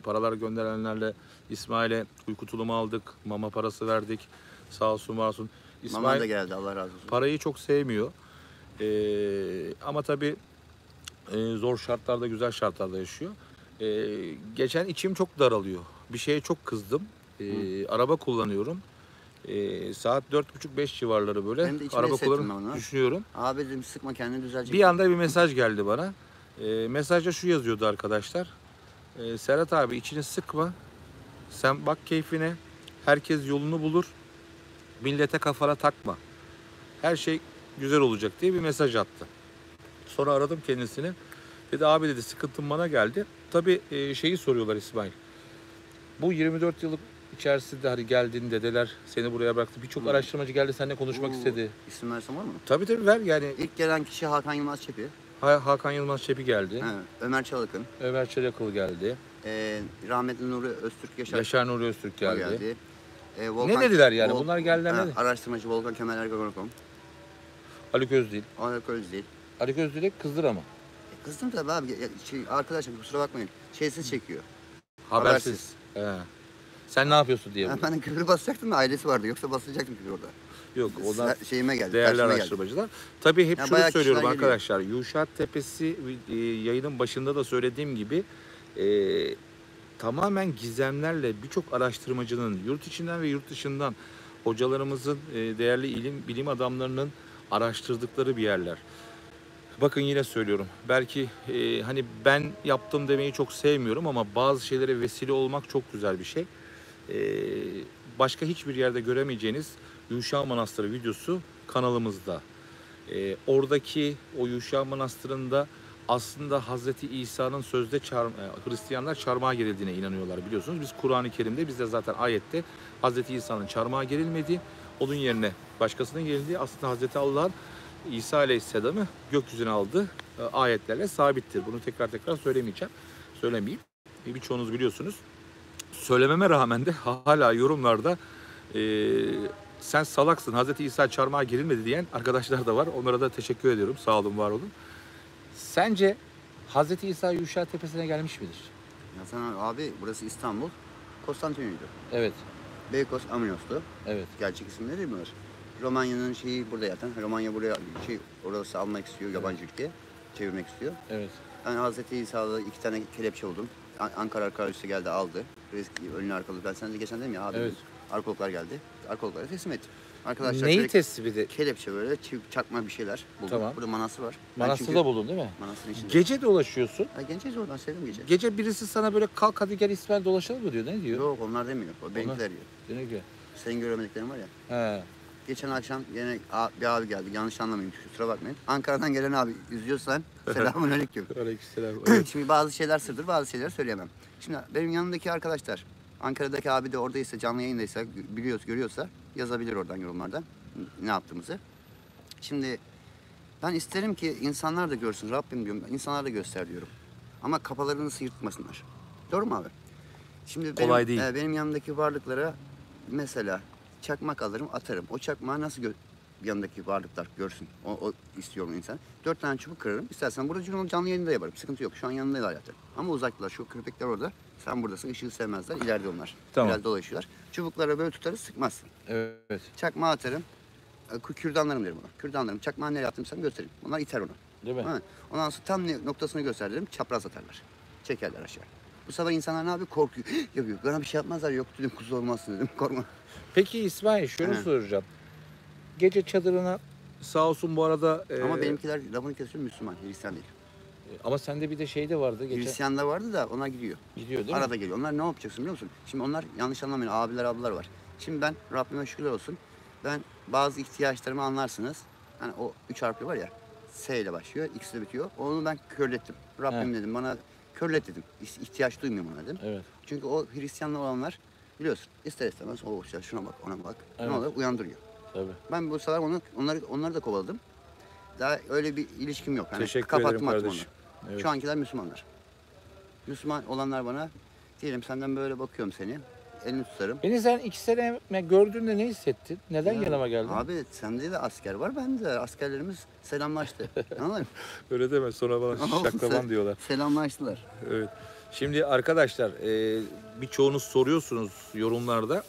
paralar gönderenlerle İsmail'e uyku tulumu aldık, mama parası verdik. Sağ olsun, var olsun. Mama İsmail da geldi Allah razı olsun. parayı çok sevmiyor. Ama tabii zor şartlarda, güzel şartlarda yaşıyor. Geçen içim çok daralıyor. Bir şeye çok kızdım. Araba kullanıyorum. Saat 4.30-5 civarları böyle Benim de içime araba hissettim kullanıp ben onu. düşünüyorum. Abi dedim sıkma kendini düzelecek. Bir anda bir mesaj geldi bana. Mesajda şu yazıyordu arkadaşlar. Serhat abi içini sıkma. Sen bak keyfine. Herkes yolunu bulur. Millete kafana takma. Her şey güzel olacak diye bir mesaj attı. Sonra aradım kendisini. Dedi abi dedi sıkıntım bana geldi. Tabii şeyi soruyorlar İsmail. Bu 24 yıllık içerisinde hani geldin dedeler seni buraya bıraktı. Birçok araştırmacı geldi seninle konuşmak istedi. İsim versem var mı? Tabii ver yani. İlk gelen kişi Hakan Yılmaz Çepi. Hakan Yılmaz Çepi geldi. He, Ömer Çalıkın. Ömer Çelakıl geldi. Rahmetli Nuri Öztürk Yaşar Nuri Öztürk o geldi. Volkan, Ne dediler yani? Bunlar geldiler ne dedi? Araştırmacı Volkan Kemal Ergonokom. Ali Közdil. Onlar öyle değil. Ali Közdil'e kızdır ama. Kızdım tabii abi. Arkadaşım kusura bakmayın. Şeysiz çekiyor. Habersiz. He. Sen ne yapıyorsun diye. Ben küfür basacaktım da ailesi vardı. Yoksa basacaktım küfür orada. Yok onlar Şeyime geldi. değerli karşıma geldi. araştırmacılar. Tabii hep Ya şunu bayağı söylüyorum kişiler geliyor. arkadaşlar. Yuşat Tepesi yayının başında da söylediğim gibi e, tamamen gizemlerle birçok araştırmacının yurt içinden ve yurt dışından hocalarımızın, değerli bilim adamlarının araştırdıkları bir yerler. Bakın yine söylüyorum. Belki hani ben yaptım demeyi çok sevmiyorum ama bazı şeylere vesile olmak çok güzel bir şey. E, Başka hiçbir yerde göremeyeceğiniz Yuşa Manastırı videosu kanalımızda. Oradaki o Yuşa Manastırı'nda aslında Hazreti İsa'nın sözde Hristiyanlar çarmıha gerildiğine inanıyorlar biliyorsunuz. Biz Kur'an-ı Kerim'de bizde zaten ayette Hazreti İsa'nın çarmıha gerilmediği, onun yerine başkasının gerildiği aslında Hazreti Allah'ın İsa Aleyhisselam'ı gökyüzüne aldığı ayetlerle sabittir. Bunu tekrar söylemeyeyim. Birçoğunuz biliyorsunuz. Söylememe rağmen de hala yorumlarda sen salaksın, Hazreti İsa çarmıha gerilmedi diyen arkadaşlar da var. Onlara da teşekkür ediyorum. Sağ olun, var olun. Sence Hazreti İsa Yuşa Tepesi'ne gelmiş midir? Hasan abi burası İstanbul. Konstantiniyye'ydi. Evet, Beykoz Aminos'tu. evet. Gerçek isimleri değil mi bunlar? Romanya'nın şeyi burada zaten. Romanya buraya orası almak istiyor, yabancı ülke. Çevirmek istiyor. Evet. Ben Hazreti İsa'da 2 tane kelepçe buldum. Ankara Arkeolojisi geldi aldı. Önlü arkalı. Ben sana geçen dedim ya abi. Evet. Arkeologlar geldi. Arkeologlara teslim ettim. Arkadaşlar Neyi şöyle teslim edin? kelepçe böyle çakma bir şeyler buldum. Tamam. Burada manastır var. Ben çünkü Manastırda buldun değil mi? manastırın içinde. Gece dolaşıyorsun. Gençeyiz oradan sevdim gece. Gece birisi sana böyle kalk hadi gel İsmail dolaşalım mı diyor. Ne diyor? Yok onlar demiyor. O benimkiler diyor. Diyor ne diyor? Senin göremediklerin var ya. He. Geçen akşam yine bir abi geldi. Yanlış anlamayın kusura bakmayın. Ankara'dan gelen abi izliyorsan selamünaleyküm. Aleykümselam. Şimdi bazı şeyler sırdır, bazı şeyleri söyleyemem. Şimdi benim yanımdaki arkadaşlar, Ankara'daki abi de oradaysa, canlı yayındaysa, görüyorsa yazabilir oradan yorumlardan ne yaptığımızı. Şimdi ben isterim ki insanlar da görsün, Rabbim diyorum, insanlar da göster diyorum. Ama kafalarını sıyırtmasınlar. Doğru mu abi? Şimdi Kolay değil. benim yanımdaki varlıklara mesela çakmak alırım, atarım. O çakmağı nasıl yanındaki varlıklar görsün. O istiyorum insan. 4 tane çubuk kırarım. İstersen burada canlı yayında yaparım. Sıkıntı yok. Şu an yanındalar zaten. Ama uzaklar. Şu köpekler orada. Sen buradasın. Işığı sevmezler. İleride onlar. Tamam. Biraz dolaşıyorlar. Çubuklara böyle tutarız. Sıkmazsın. Evet. Çakmağı atarım. Kürdanlarım derim ona. Kürdanlarım. Çakmağı nereye attımsam göstereyim. Onlar iter onu. Değil mi? Ha. Ondan sonra tam noktasını gösteririm. Çapraz atarlar. Çekerler aşağı. Bu sefer insanlar ne yapıyor? Korkuyor. Yok bana bir şey yapmazlar. Yok dedim kuzu olmazsın dedim. Korkma. Peki İsmail şunu He. soracağım. Gece çadırına sağ olsun bu arada... Ama benimkiler lafını kesiyor Müslüman. Hristiyan değil. Ama sende bir de şey de vardı. Hristiyan da vardı da onlar gidiyor. Gidiyor değil mi? Arada geliyor. Onlar ne yapacaksın biliyor musun? Şimdi onlar yanlış anlamayın. Abiler ablalar var. Şimdi ben Rabbime şükürler olsun. Ben bazı ihtiyaçlarımı anlarsınız. Hani o 3 harfli var ya. S ile başlıyor. X ile bitiyor. Onu ben körlettim. Rabbim dedim bana körlet dedim. İhtiyaç duymuyorum ona dedim. Evet. Çünkü o Hristiyanlı olanlar biliyorsun ister istemez o şuna bak ona bak. Evet. Ne olur uyandırıyor. Tabii. Ben bu sefer onları da kovaladım. Daha öyle bir ilişkim yok. Yani Teşekkür kapattım ederim attım kardeşim. onu. Evet. Şu ankiler Müslümanlar. Müslüman olanlar bana diyelim senden böyle bakıyorum seni. Elini tutarım. Beni sen 2 sene gördüğünde ne hissettin? Neden Ya, yanıma geldin? Abi sende de asker var bende de. Askerlerimiz selamlaştı. Anladın mı? Öyle deme sonra bana şaklaban diyorlar. Selamlaştılar. Evet. Şimdi arkadaşlar birçoğunuz soruyorsunuz yorumlarda.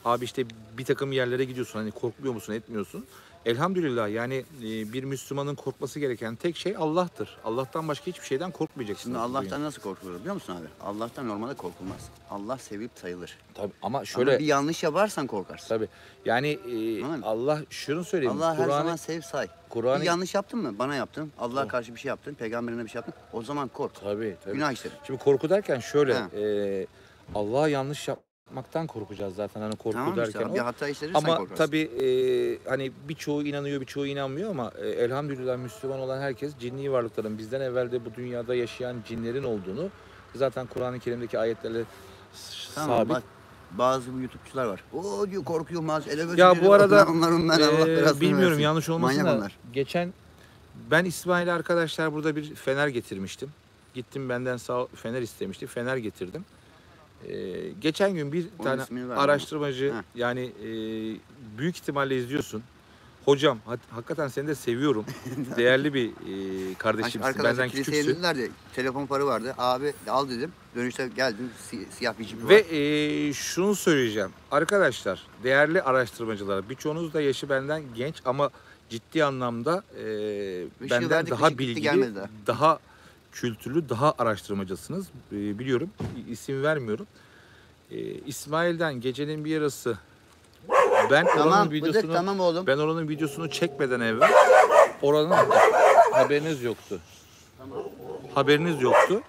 Abi işte bir takım yerlere gidiyorsun hani korkmuyor musun etmiyorsun. Elhamdülillah yani bir Müslümanın korkması gereken tek şey Allah'tır. Allah'tan başka hiçbir şeyden korkmayacaksın. Şimdi Allah'tan nasıl korkulur biliyor musun abi? Allah'tan normalde korkulmaz. Allah sevip sayılır. Tabii ama Ama şöyle bir yanlış yaparsan korkarsın. tabii yani Anladın mı? Allah şunu söyleyeyim. Allah her Kur'an-ı- zaman sev say. Kur'an-ı- Bir yanlış yaptın mı? Bana yaptın. Allah'a karşı bir şey yaptın. Peygamberine bir şey yaptın. O zaman kork. Tabii. Günah işledin. Şimdi korku derken şöyle Ha. Allah'a yanlış yapmaktan korkacağız zaten hani korku Tamam derken işte. o. Bir hata işlediysen Ama korkarsın. tabii hani birçoğu inanıyor, birçoğu inanmıyor ama elhamdülillah Müslüman olan herkes cinni varlıkların bizden evvel de bu dünyada yaşayan cinlerin olduğunu zaten Kur'an-ı Kerim'deki ayetlerle Tamam sabit. bak bazı bu YouTube'cular var. O diyor korkuyormaz. Ele Ya bu arada onların ben Allah belasını bilmiyorum versin. yanlış olmasın Manyak da onlar. geçen ben İsmail'e arkadaşlar burada bir fener getirmiştim. Gittim benden fener istemişti. Fener getirdim. Geçen gün bir Onun tane ismini verme araştırmacı ama. Heh. yani büyük ihtimalle izliyorsun. Hocam hakikaten seni de seviyorum. Değerli bir kardeşimsin. Arkadaşlar Benden kiliseye küçüksün. indiler de telefon para vardı. Abi al dedim. Dönüşte geldim siyah bir cipi var. Ve şunu söyleyeceğim. Arkadaşlar, değerli araştırmacılar, birçoğunuz da yaşı benden genç ama ciddi anlamda benden verdik, daha gitti, bilgili, gelmedi daha. daha kültürlü, daha araştırmacısınız. Biliyorum, isim vermiyorum. İsmail'den gecenin bir yarısı ben Tamam oranın Bıdık, videosunu tamam oğlum. ben oranın videosunu çekmeden evvel oranın haberiniz yoktu. Haberiniz yoktu.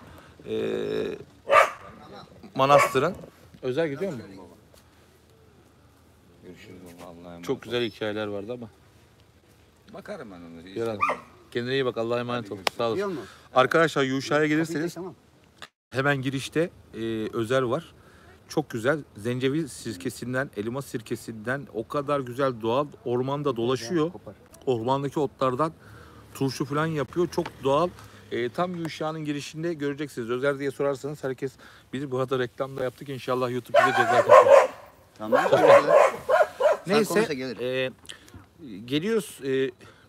Manastırın özel gidiyor mu? Görüşürüz Allah'a emanet. Çok güzel hikayeler vardı ama. Bakarım ben onu. Yaran. Kendine iyi bak. Allah'a emanet ol. Sağ Biliyor olasın. musun? Arkadaşlar Yuşa'ya Kapıyı gelirseniz tamam. hemen girişte özel var. Çok güzel. Zencefil sirkesinden, elma sirkesinden o kadar güzel doğal ormanda dolaşıyor. Kopar. Ormandaki otlardan turşu falan yapıyor. Çok doğal. Tam Yuşa'nın girişinde göreceksiniz. Özel diye sorarsanız herkes bilir. Bu arada reklam da yaptık. İnşallah YouTube bize ceza takıyor. Tamam. Sen Neyse konuşsa gelirim. geliyoruz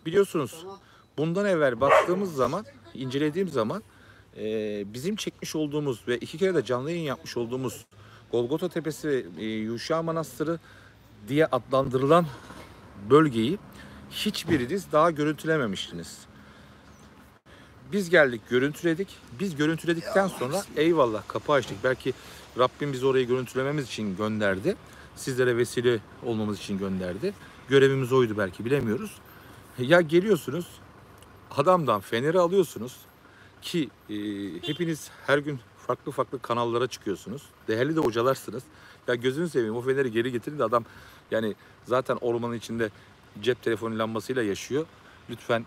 biliyorsunuz bundan evvel baktığımız zaman incelediğim zaman bizim çekmiş olduğumuz ve 2 kere de canlı yayın yapmış olduğumuz Golgota Tepesi Yuşa Manastırı diye adlandırılan bölgeyi hiçbiriniz daha görüntülememiştiniz. Biz geldik görüntüledik. Biz görüntüledikten sonra eyvallah kapı açtık. Belki Rabbim bizi orayı görüntülememiz için gönderdi. Sizlere vesile olmamız için gönderdi. Görevimiz oydu belki bilemiyoruz. Ya geliyorsunuz adamdan feneri alıyorsunuz ki hepiniz her gün farklı farklı kanallara çıkıyorsunuz. Değerli de hocalarsınız. Ya gözünü seveyim o feneri geri getirin de adam yani zaten ormanın içinde cep telefonu lambasıyla yaşıyor. Lütfen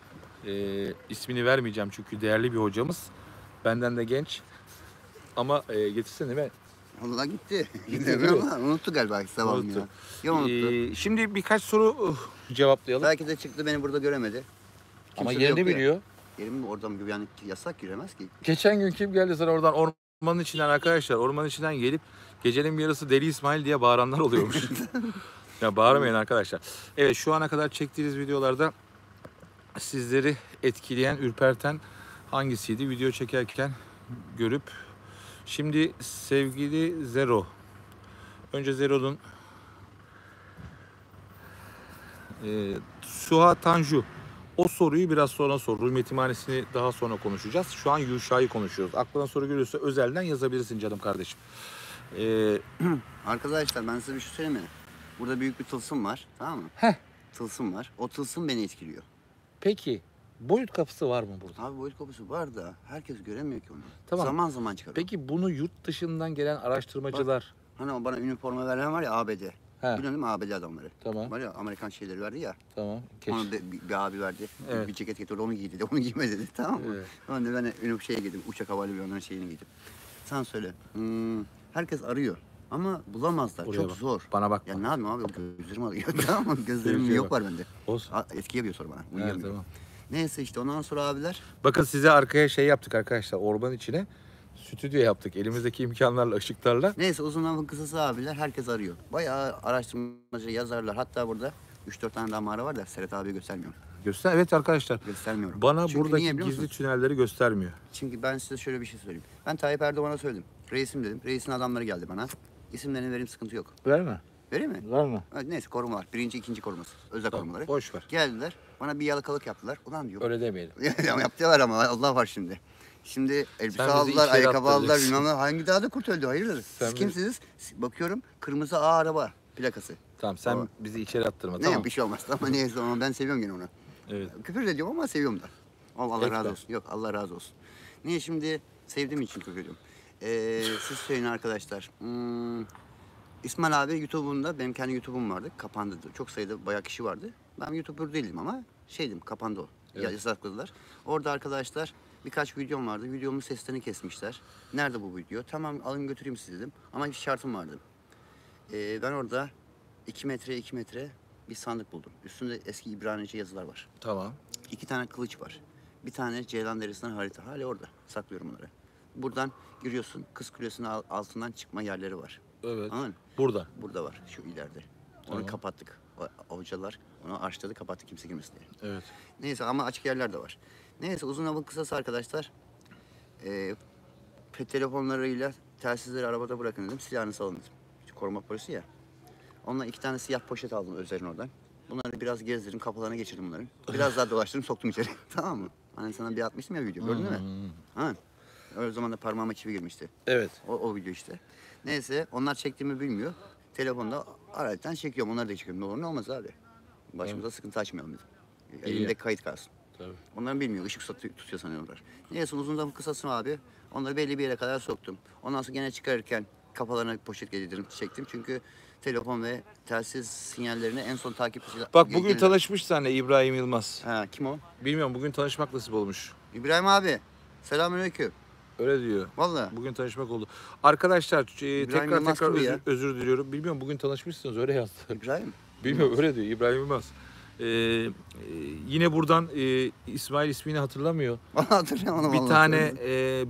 ismini vermeyeceğim çünkü değerli bir hocamız. Benden de genç. Ama getirsene değil mi? Allah gitti. Gitti, Gitti değil mi? ama unuttu galiba sabahım Unuttu. ya. Ya unuttu. Şimdi birkaç soru cevaplayalım. Belki de çıktı beni burada göremedi. Ama Kimse de yerini yok ya. biliyor. Yerim oradan yani yasak giremez ki. Geçen gün kim geldi sana oradan ormanın içinden arkadaşlar ormanın içinden gelip gecenin bir yarısı Deli İsmail diye bağıranlar oluyormuş. Ya bağırmayın arkadaşlar. Evet şu ana kadar çektiğiniz videolarda sizleri etkileyen, ürperten hangisiydi? Video çekerken görüp. Şimdi sevgili Zero. Önce Zero'nun Suha Tanju. O soruyu biraz sonra sor. Rum yetimhanesini daha sonra konuşacağız. Şu an Yuşa'yı konuşuyoruz. Aklına soru geliyorsa özelden yazabilirsin canım kardeşim. Arkadaşlar ben size bir şey söyleyeyim mi? Burada büyük bir tılsım var. Tamam mı? Heh. Tılsım var. O tılsım beni etkiliyor. Peki boyut kapısı var mı burada? Abi boyut kapısı var da herkes göremiyor ki onu. Tamam. Zaman zaman çıkarıyor. Peki bunu yurt dışından gelen araştırmacılar... Hani o bana üniforma veren var ya ABD. He, Biliyorsun değil mi ABD adamları? tamam, Var ya Amerikan şeyleri verdi ya. tamam. Keş. Onu bir abi verdi. Evet. Bir ceket getirdi onu giy dedi. Onu giyme dedi. Tamam mı? Evet. Ben de şeye giydim. Uçak havalimanının şeyini giydim. Sen söyle. Herkes arıyor. Ama bulamazlar. Oraya Çok bak. zor. Bana bak. Ya ne yapayım abi? Gözlerim alıyor. Tamam mı? Gözlerim Sevgiye yok bak. var bende. Olsun. Etki yapıyor sonra bana. Evet, Uyuyamıyorum. tamam. Neyse işte ondan sonra abiler. Bakın size arkaya şey yaptık arkadaşlar. Orman içine stüdyo yaptık. Elimizdeki imkanlarla, ışıklarla. Neyse uzun lafın kısası abiler herkes arıyor. Bayağı araştırmacı yazarlar. Hatta burada 3-4 tane daha mağara var da Serhat abi göstermiyorum. Göster. Evet arkadaşlar. Göstermiyorum. Bana Çünkü niye buradaki biliyor gizli musun? tünelleri göstermiyor. Çünkü ben size şöyle bir şey söyleyeyim. Ben Tayyip Erdoğan'a söyledim. Reisim dedim. Reisin adamları geldi bana. İsimlerini vereyim sıkıntı yok. Verme. Vereyim mi? Verme. Evet, neyse koruma var. Birinci, ikinci koruması. Özel korumaları. Boş ver. Geldiler. Bana bir yalakalık yaptılar. Ulan diyor. Öyle demeyelim. Yaptılar ama Allah var şimdi. Şimdi elbise Sen bizi aldılar, içeri ayakkabı aldılar. attıracaksın. Bilmem ne. Hangi dağda kurt öldü? Hayırdır? Sen Siz kimsiniz? Bakıyorum kırmızı A araba plakası. Tamam sen Tamam. bizi içeri attırma Ne tamam. bir şey olmaz. Ama neyse ama ben seviyorum gene onu. Evet. Küfür de ediyorum ama seviyorum da. Allah Ekber. razı olsun. Yok Allah razı olsun. Niye şimdi sevdiğim için küfür ediyorum. Siz söyleyin arkadaşlar. İsmail abi YouTube'unda benim kendi YouTube'um vardı. Kapandı. Çok sayıda bayağı kişi vardı. Ben YouTuber değildim ama şeydim kapandı o. Evet. Yasakladılar. Orada arkadaşlar birkaç videom vardı. Videomun seslerini kesmişler. Nerede bu video? Tamam alın götüreyim sizi dedim. Ama bir şartım vardı. Ben orada 2 metre 2 metre bir sandık buldum. Üstünde eski İbranice yazılar var. Tamam. 2 tane kılıç var. Bir tane Ceylan Derisi'nden harita. Hala orada. Saklıyorum onları. Buradan giriyorsun. Kız Kulesi'nin altından çıkma yerleri var. Evet. Anladın mı? Burada. Burada var. Şu ileride. Onu Tamam. kapattık. O hocalar onu arşladı, kapattı kimse girmesin diye. Evet. Neyse ama açık yerler de var. Neyse uzun lafın kısası arkadaşlar. Telefonlarıyla telsizleri arabada bırakın dedim. Silahınızı alın dedim. Koruma polisi ya. Ondan 2 tane siyah poşet aldım Özer'in oradan. Bunları biraz gezdirdim, kapılarına geçirdim bunları. Biraz daha dolaştırdım, soktum içeri. Tamam mı? Hani sana bir atmıştım ya video, gördün mü? Ha. Öyle zaman da parmağıma çivi girmişti. Evet. O video işte. Neyse onlar çektiğimi bilmiyor. Telefonda araçtan çekiyorum. Onları da çekiyorum. Ne olur ne olmaz abi. Başımıza sıkıntı açmayalım dedim. Elimde kayıt kalsın. Tabii. Onlar bilmiyor. Işık tutuyor sanıyorlar. Neyse uzun lafın kısası abi. Onları belli bir yere kadar soktum. Ondan sonra gene çıkarırken kafalarına poşet getirdim, çektim. Çünkü telefon ve telsiz sinyallerini en son takipçiler... Bak bugün tanışmış seninle İbrahim Yılmaz. Ha, kim o? Bilmiyorum, bugün tanışmak nasip olmuş. İbrahim abi. Selamünaleyküm. Öyle diyor. Vallahi. Bugün tanışmak oldu. Arkadaşlar tekrar Yılmaz tekrar kim ya? özür diliyorum. Bilmiyorum, bugün tanışmışsınız, öyle yazdı. İbrahim. Bilmiyorum, öyle diyor İbrahim Yılmaz. Yine buradan İsmail ismini hatırlamıyor. Hatırlıyorum onu Bir vallahi. tane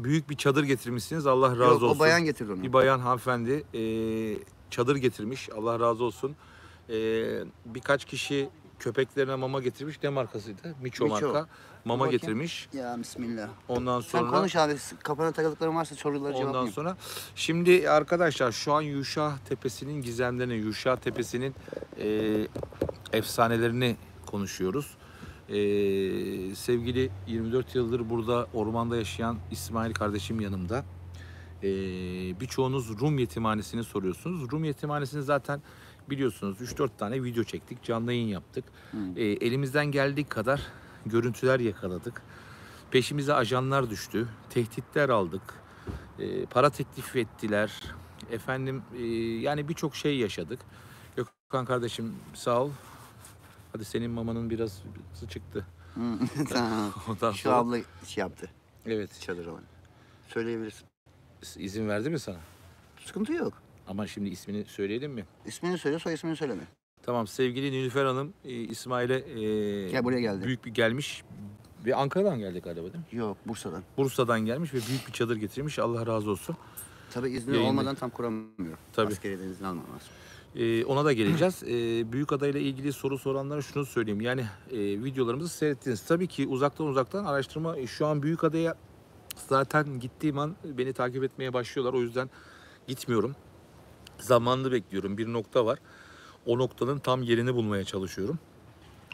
büyük bir çadır getirmişsiniz. Allah razı Yok, olsun. o bayan getirdi onu. Bir bayan hanımefendi çadır getirmiş. Allah razı olsun. Birkaç kişi köpeklerine mama getirmiş. Ne markasıydı? Miço Miço. marka. Mama Bakayım. getirmiş. Ya bismillah. Ondan Sen sonra konuş abi. Kafana takıldıkların varsa soruları ondan cevaplayayım. sonra şimdi arkadaşlar şu an Yuşa Tepesi'nin gizemlerini, Yuşa Tepesi'nin efsanelerini konuşuyoruz. Sevgili 24 yıldır burada ormanda yaşayan İsmail kardeşim yanımda. Birçoğunuz Rum Yetimhanesi'ni soruyorsunuz. Rum Yetimhanesi'ni zaten biliyorsunuz 3-4 tane video çektik, canlı yayın yaptık. Elimizden geldiği kadar görüntüler yakaladık. Peşimize ajanlar düştü, tehditler aldık, para teklif ettiler. Efendim yani birçok şey yaşadık. Gökhan kardeşim sağ ol. Hadi senin mamanın biraz çıktı. Tamam. Ondan Şu sonra abla şey yaptı. evet, Çadır alanı. Söyleyebilirsin. izin verdi mi sana? Sıkıntı yok. Ama şimdi ismini söyleyelim mi? İsmini söyle, soy ismini söyleme. Tamam, sevgili Nilüfer Hanım İsmail'e Gel buraya geldi. büyük bir gelmiş ve Ankara'dan geldi galiba değil mi? Yok, Bursa'dan. Bursa'dan gelmiş ve büyük bir çadır getirmiş. Allah razı olsun. Tabii izni Yayında. olmadan tam kuramıyorum. Tabii. Askeriyeden izin almam lazım. Ona da geleceğiz. Büyükada ile ilgili soru soranlara şunu söyleyeyim. Yani videolarımızı seyrettiniz. Tabii ki uzaktan araştırma. Şu an Büyükada'ya zaten gittiğim an beni takip etmeye başlıyorlar. O yüzden gitmiyorum. Zamanını bekliyorum. Bir nokta var. O noktanın tam yerini bulmaya çalışıyorum.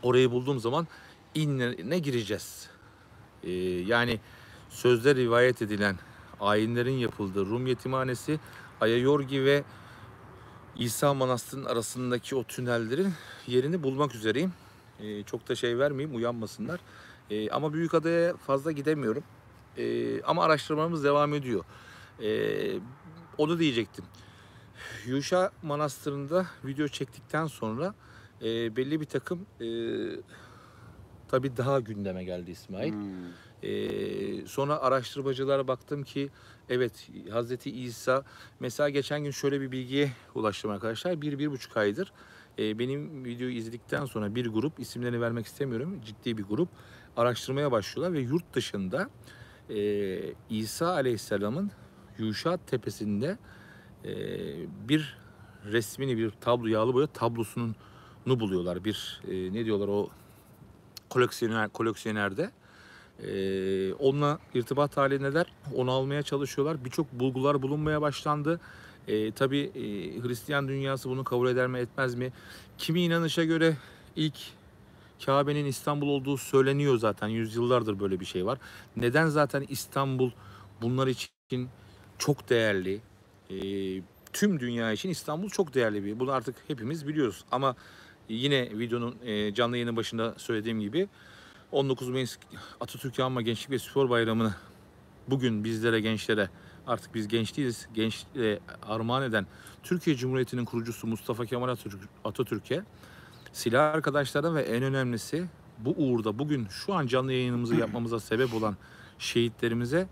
Orayı bulduğum zaman inlerine gireceğiz. Yani sözde rivayet edilen ayinlerin yapıldığı Rum Yetimhanesi, Ayayorgi ve İsa Manastırı'nın arasındaki o tünellerin yerini bulmak üzereyim. Çok da şey vermeyeyim, uyanmasınlar. Ama Büyükada'ya fazla gidemiyorum. Ama araştırmamız devam ediyor. Onu diyecektim. Yuşa Manastırı'nda video çektikten sonra belli bir takım tabii daha gündeme geldi İsmail. Sonra araştırmacılara baktım ki evet, Hazreti İsa mesela geçen gün şöyle bir bilgiye ulaştım arkadaşlar. 1-1,5 aydır benim videoyu izledikten sonra bir grup, isimlerini vermek istemiyorum, ciddi bir grup araştırmaya başlıyorlar ve yurt dışında İsa Aleyhisselam'ın Yuşa Tepesi'nde bir resmini, bir tablo, yağlı boya tablosunu buluyorlar. Bir ne diyorlar o koleksiyonerde. Onunla irtibat halindeler. Onu almaya çalışıyorlar. Birçok bulgular bulunmaya başlandı. Tabii Hristiyan dünyası bunu kabul eder mi etmez mi? Kimi inanışa göre ilk Kabe'nin İstanbul olduğu söyleniyor zaten. Yüzyıllardır böyle bir şey var. Neden zaten İstanbul bunlar için çok değerli? Tüm dünya için İstanbul çok değerli bir. Bunu artık hepimiz biliyoruz. Ama yine videonun canlı yayının başında söylediğim gibi 19 Mayıs Atatürk Anma Gençlik ve Spor Bayramı'nı bugün bizlere, gençlere, artık biz genç değiliz, gençliğe armağan eden Türkiye Cumhuriyeti'nin kurucusu Mustafa Kemal Atatürk'e, silah arkadaşlarına ve en önemlisi bu uğurda bugün şu an canlı yayınımızı yapmamıza sebep olan şehitlerimize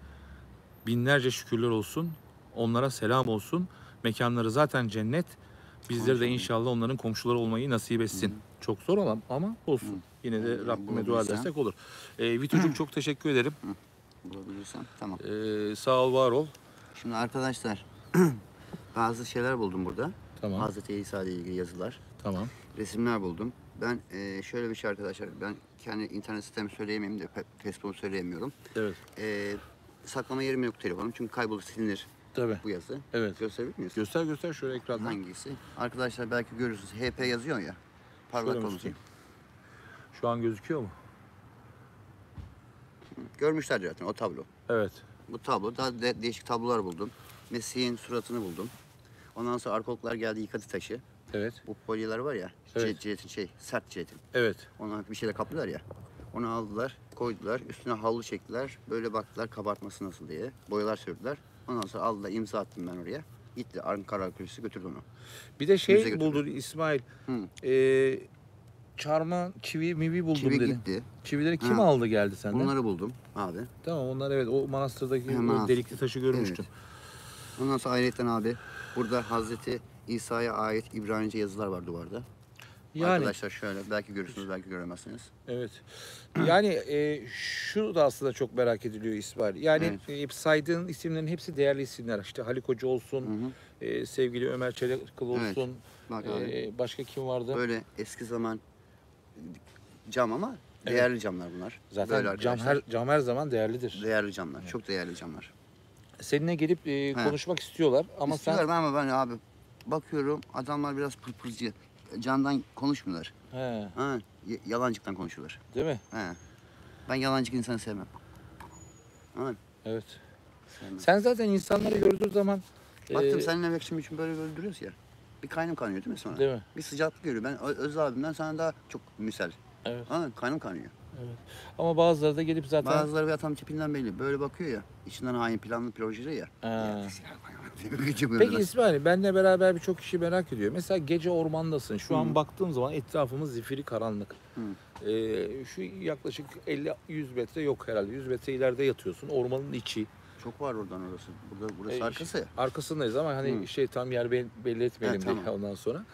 binlerce şükürler olsun. Onlara selam olsun. Mekanları zaten cennet. Bizleri de inşallah onların komşuları olmayı nasip etsin. Çok zor ama olsun. Yine de Rabbime dua edersek olur. Vito'cum çok teşekkür ederim. Bulabilirsem tamam. Sağ ol, var ol. Şimdi arkadaşlar bazı şeyler buldum burada. Tamam. Hazreti İsa ile ilgili yazılar. Tamam. Resimler buldum. Ben şöyle bir şey arkadaşlar. Ben kendi internet sitemi söyleyemeyeyim de Facebook'u söyleyemiyorum. Evet. Saklama yerim yok telefonum. Çünkü kaybolur, silinir Tabii. bu yazı. Evet. Gösterebilir miyiz? Göster şöyle ekrandan. Hangisi? Arkadaşlar belki görürsünüz. HP yazıyor ya. Parlak Şöyle mi olsun. tutayım? Şu an gözüküyor mu? Görmüşler zaten o tablo. Evet. Bu tablo. Daha değişik tablolar buldum. Mesih'in suratını buldum. Ondan sonra arkeologlar geldi, yıkadı taşı. Evet. Bu polyeler var ya. Evet. Ciletin sert ciletin. Evet. Onlar bir şeyle kaplıyorlar ya. Onu aldılar, koydular. Üstüne havlu çektiler. Böyle baktılar kabartması nasıl diye. Boyalar sürdüler. Ondan sonra aldılar, imza attım ben oraya. Gitti Ankara arkeolojisi götürdü onu. Bir de Müze şey götürdü. buldu İsmail. Hı. Çarmıha çivi mivi buldum Çivi dedi. gitti. Çivileri kim Ha. aldı geldi senden? Onları buldum abi. Tamam onlar evet o manastırdaki He, o manastır. delikli taşı görmüştüm. Ondan sonra ayrıca abi burada Hazreti İsa'ya ait İbranice yazılar var duvarda. Yani Arkadaşlar şöyle belki görürsünüz belki göremezsiniz. evet. Yani şu da aslında çok merak ediliyor İsmail. Yani saydığın isimlerin hepsi değerli isimler. İşte Haluk Hoca olsun, Hı hı. sevgili Ömer Çelikıl Evet. olsun. Bak abi. Başka kim vardı? Böyle eski zaman cam ama değerli camlar bunlar. Böyle Zaten arkadaşlar. cam her zaman değerlidir. Değerli camlar. Çok değerli camlar. Seninle gelip konuşmak istiyorlar ama İstiyorlar ama ben abi bakıyorum adamlar biraz pırpırcı. Candan konuşmuyorlar. He, Ha, yalancıktan konuşuyorlar. değil mi? He. Ben yalancık insanı sevmem. Ha, Evet. sevmem. Sen zaten insanları gördüğün zaman Baktım seninle iletişim için böyle duruyoruz ya. Bir kaynım kanıyor değil mi sonra? değil mi? Bir sıcaklık görüyor. Ben Öz abimden sana daha çok misal. Evet. Ha, kaynım kanıyor. Ama bazıları da gelip zaten Bazıları bir adam tipinden belli. Böyle bakıyor ya. İçinden hain planlı projeli ya. Ha. Gıcık Peki oluyorlar. İsmail, benle beraber birçok kişi merak ediyor. Mesela gece ormandasın. Şu Hı. an baktığım zaman etrafımız zifiri karanlık. Hı. Şu yaklaşık 50-100 metre yok herhalde. 100 metre ileride yatıyorsun. Ormanın içi. Çok var oradan orası. Burası E, arkası ya. Arkasındayız ama hani tam yer belli etmeyelim He, diye tamam. ondan sonra.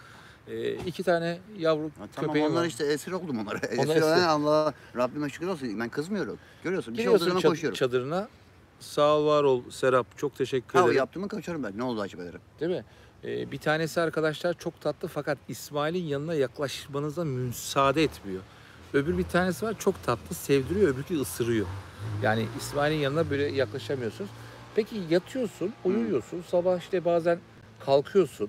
2 tane yavru Ha, tamam köpeğim onlar var. işte esir oldum onlara. Onlar Esir olan esir. Allah Rabbime şükür olsun. Ben kızmıyorum. Görüyorsun bir şey olduğu Giriyorsun zaman koşuyorum. çadırına. Sağ ol, var ol Serap. Çok teşekkür Ha o ederim. yaptığımı kaçarım ben. Ne oldu acaba derim. Değil mi? Bir tanesi arkadaşlar çok tatlı fakat İsmail'in yanına yaklaşmanıza müsaade etmiyor. Öbür bir tanesi var çok tatlı sevdiriyor, öbürkü ısırıyor. Yani İsmail'in yanına böyle yaklaşamıyorsunuz. Peki yatıyorsun, uyuyorsun, sabah işte bazen kalkıyorsun.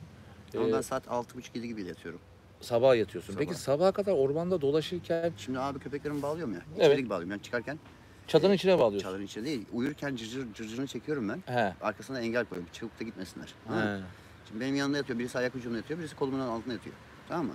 Ama Ee, ben saat 6.30-7 gibi yatıyorum. Sabah yatıyorsun. Peki Sabah. sabaha kadar ormanda dolaşırken Şimdi abi köpeklerimi bağlıyorum ya. Evet. İçeri bağlıyorum. Yani çıkarken çadırın içine bağlıyorsun. çadırın içine değil. Uyurken cırcırını çekiyorum ben. He. Arkasına engel koyuyorum. Çıkıp da gitmesinler. Ha. He. Şimdi benim yanımda yatıyor. Birisi ayak ucunda yatıyor. Birisi kolumun altında yatıyor. Tamam mı?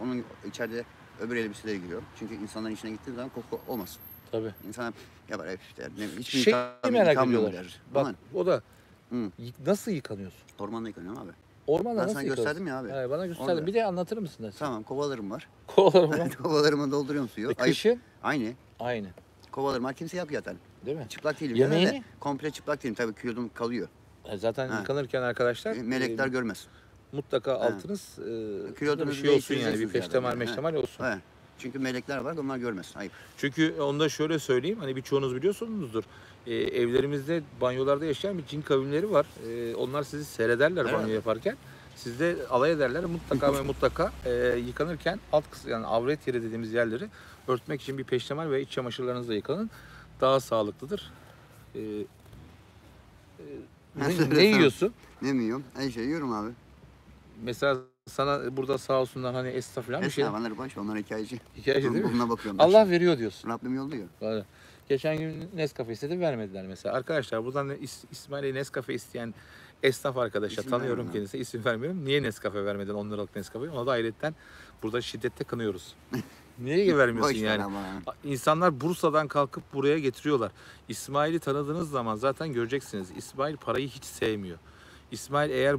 Onun içeride öbür elbiselere giriyor. Çünkü insanların içine gittiği zaman koku olmasın. Tabii. İnsan yapar hep işte. Hiçbir Şey merak yıkanmıyor ediyorlar. der. Bak Aman, o da Hı. nasıl yıkanıyorsun? ormanda yıkanıyorum abi. Ormanda Ben nasıl sana yıkanıyorsun? gösterdim ya abi. He, bana gösterdin. Orada. Bir de anlatır mısın da? Tamam kovalarım var. Kovalarım. Kovalarıma dolduruyorum suyu. Ayıp. Kışın Aynı. aynı. Kovalarım var. Kimse yapıyor zaten. Değil mi? Çıplak değilim. Yemeğini? De, komple çıplak değilim. Tabii kilodum kalıyor. Zaten Ha. yıkanırken arkadaşlar Melekler görmez. mutlaka altınız bir Kilodunuzu şey olsun yani bir değiştireceksiniz peştemal zaten. meştemal olsun. He. Çünkü melekler var. Onlar görmez. Ayıp. Çünkü onu da şöyle söyleyeyim hani birçoğunuz biliyorsunuzdur. Evlerimizde banyolarda yaşayan bir cin kavimleri var. Onlar sizi seyrederler Evet. banyo yaparken. Siz de alay ederler mutlaka ve mutlaka yıkanırken alt kısmı yani avret yeri dediğimiz yerleri örtmek için bir peştemal ve iç çamaşırlarınızla yıkanın. Daha sağlıklıdır. Ne yiyorsun? Ne mi yiyorum? Her şeyi yiyorum abi. Mesela sana burada sağ olsunlar hani esnaf falan bir şey. Esnafanları boş. Onlar hikayeci. Hikayeci değil mi? Bununla bakıyorum. ben Allah veriyor diyorsun. şimdi. Rabbim yolluyor. Böyle. Geçen gün Nescafe istedi vermediler mesela. Arkadaşlar buradan İsmail'e Nescafe isteyen esnaf arkadaşa İsim tanıyorum vermem. kendisi. İsim vermiyorum. Niye Nescafe vermedin 10 liralık Nescafe'yi? Ona da ayrıca burada şiddetle kınıyoruz. Niye vermiyorsun Boş ver yani? ama. İnsanlar Bursa'dan kalkıp buraya getiriyorlar. İsmail'i tanıdığınız zaman zaten göreceksiniz. İsmail parayı hiç sevmiyor. İsmail eğer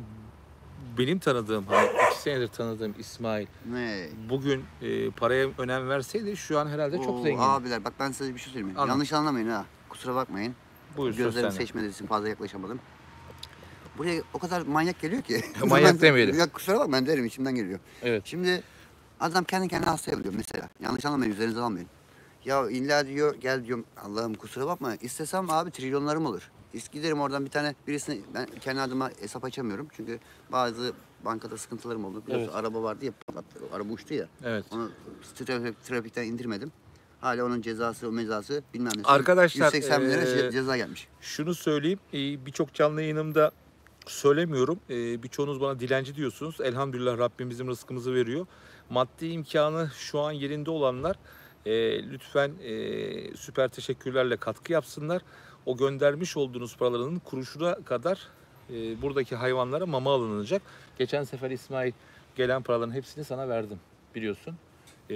benim tanıdığım, hani 2 senedir tanıdığım İsmail Ne? bugün paraya önem verseydi şu an herhalde çok Oo, zengin. Abiler bak ben size bir şey söyleyeyim. Anlat. Yanlış anlamayın ha. Kusura bakmayın. Buyur söz Gözlerim sende. seçmediği için fazla yaklaşamadım. Buraya o kadar manyak geliyor ki. Manyak demeyelim. Ya kusura bak ben derim içimden geliyor. Evet. Şimdi adam kendi kendine hasta yapıyor mesela. Yanlış anlamayın üzerinize almayın. Ya illa diyor gel diyorum Allah'ım kusura bakma. İstesem abi trilyonlarım olur. Giderim oradan bir tane birisini, ben kendi adıma hesap açamıyorum. Çünkü bazı bankada sıkıntılarım oldu. Biliyorsun Evet. araba vardı ya, patlattı. Araba uçtu ya. Evet. Onu trafikten indirmedim. Hala onun cezası, o mezası bilmem ne. Arkadaşlar, 180 bin lira ceza gelmiş. Şunu söyleyeyim, birçok canlı yayınımda söylemiyorum. Birçoğunuz bana dilenci diyorsunuz. Elhamdülillah Rabbim bizim rızkımızı veriyor. Maddi imkanı şu an yerinde olanlar lütfen süper teşekkürlerle katkı yapsınlar. O göndermiş olduğunuz paraların kuruşuna kadar buradaki hayvanlara mama alınacak. Geçen sefer İsmail gelen paraların hepsini sana verdim biliyorsun.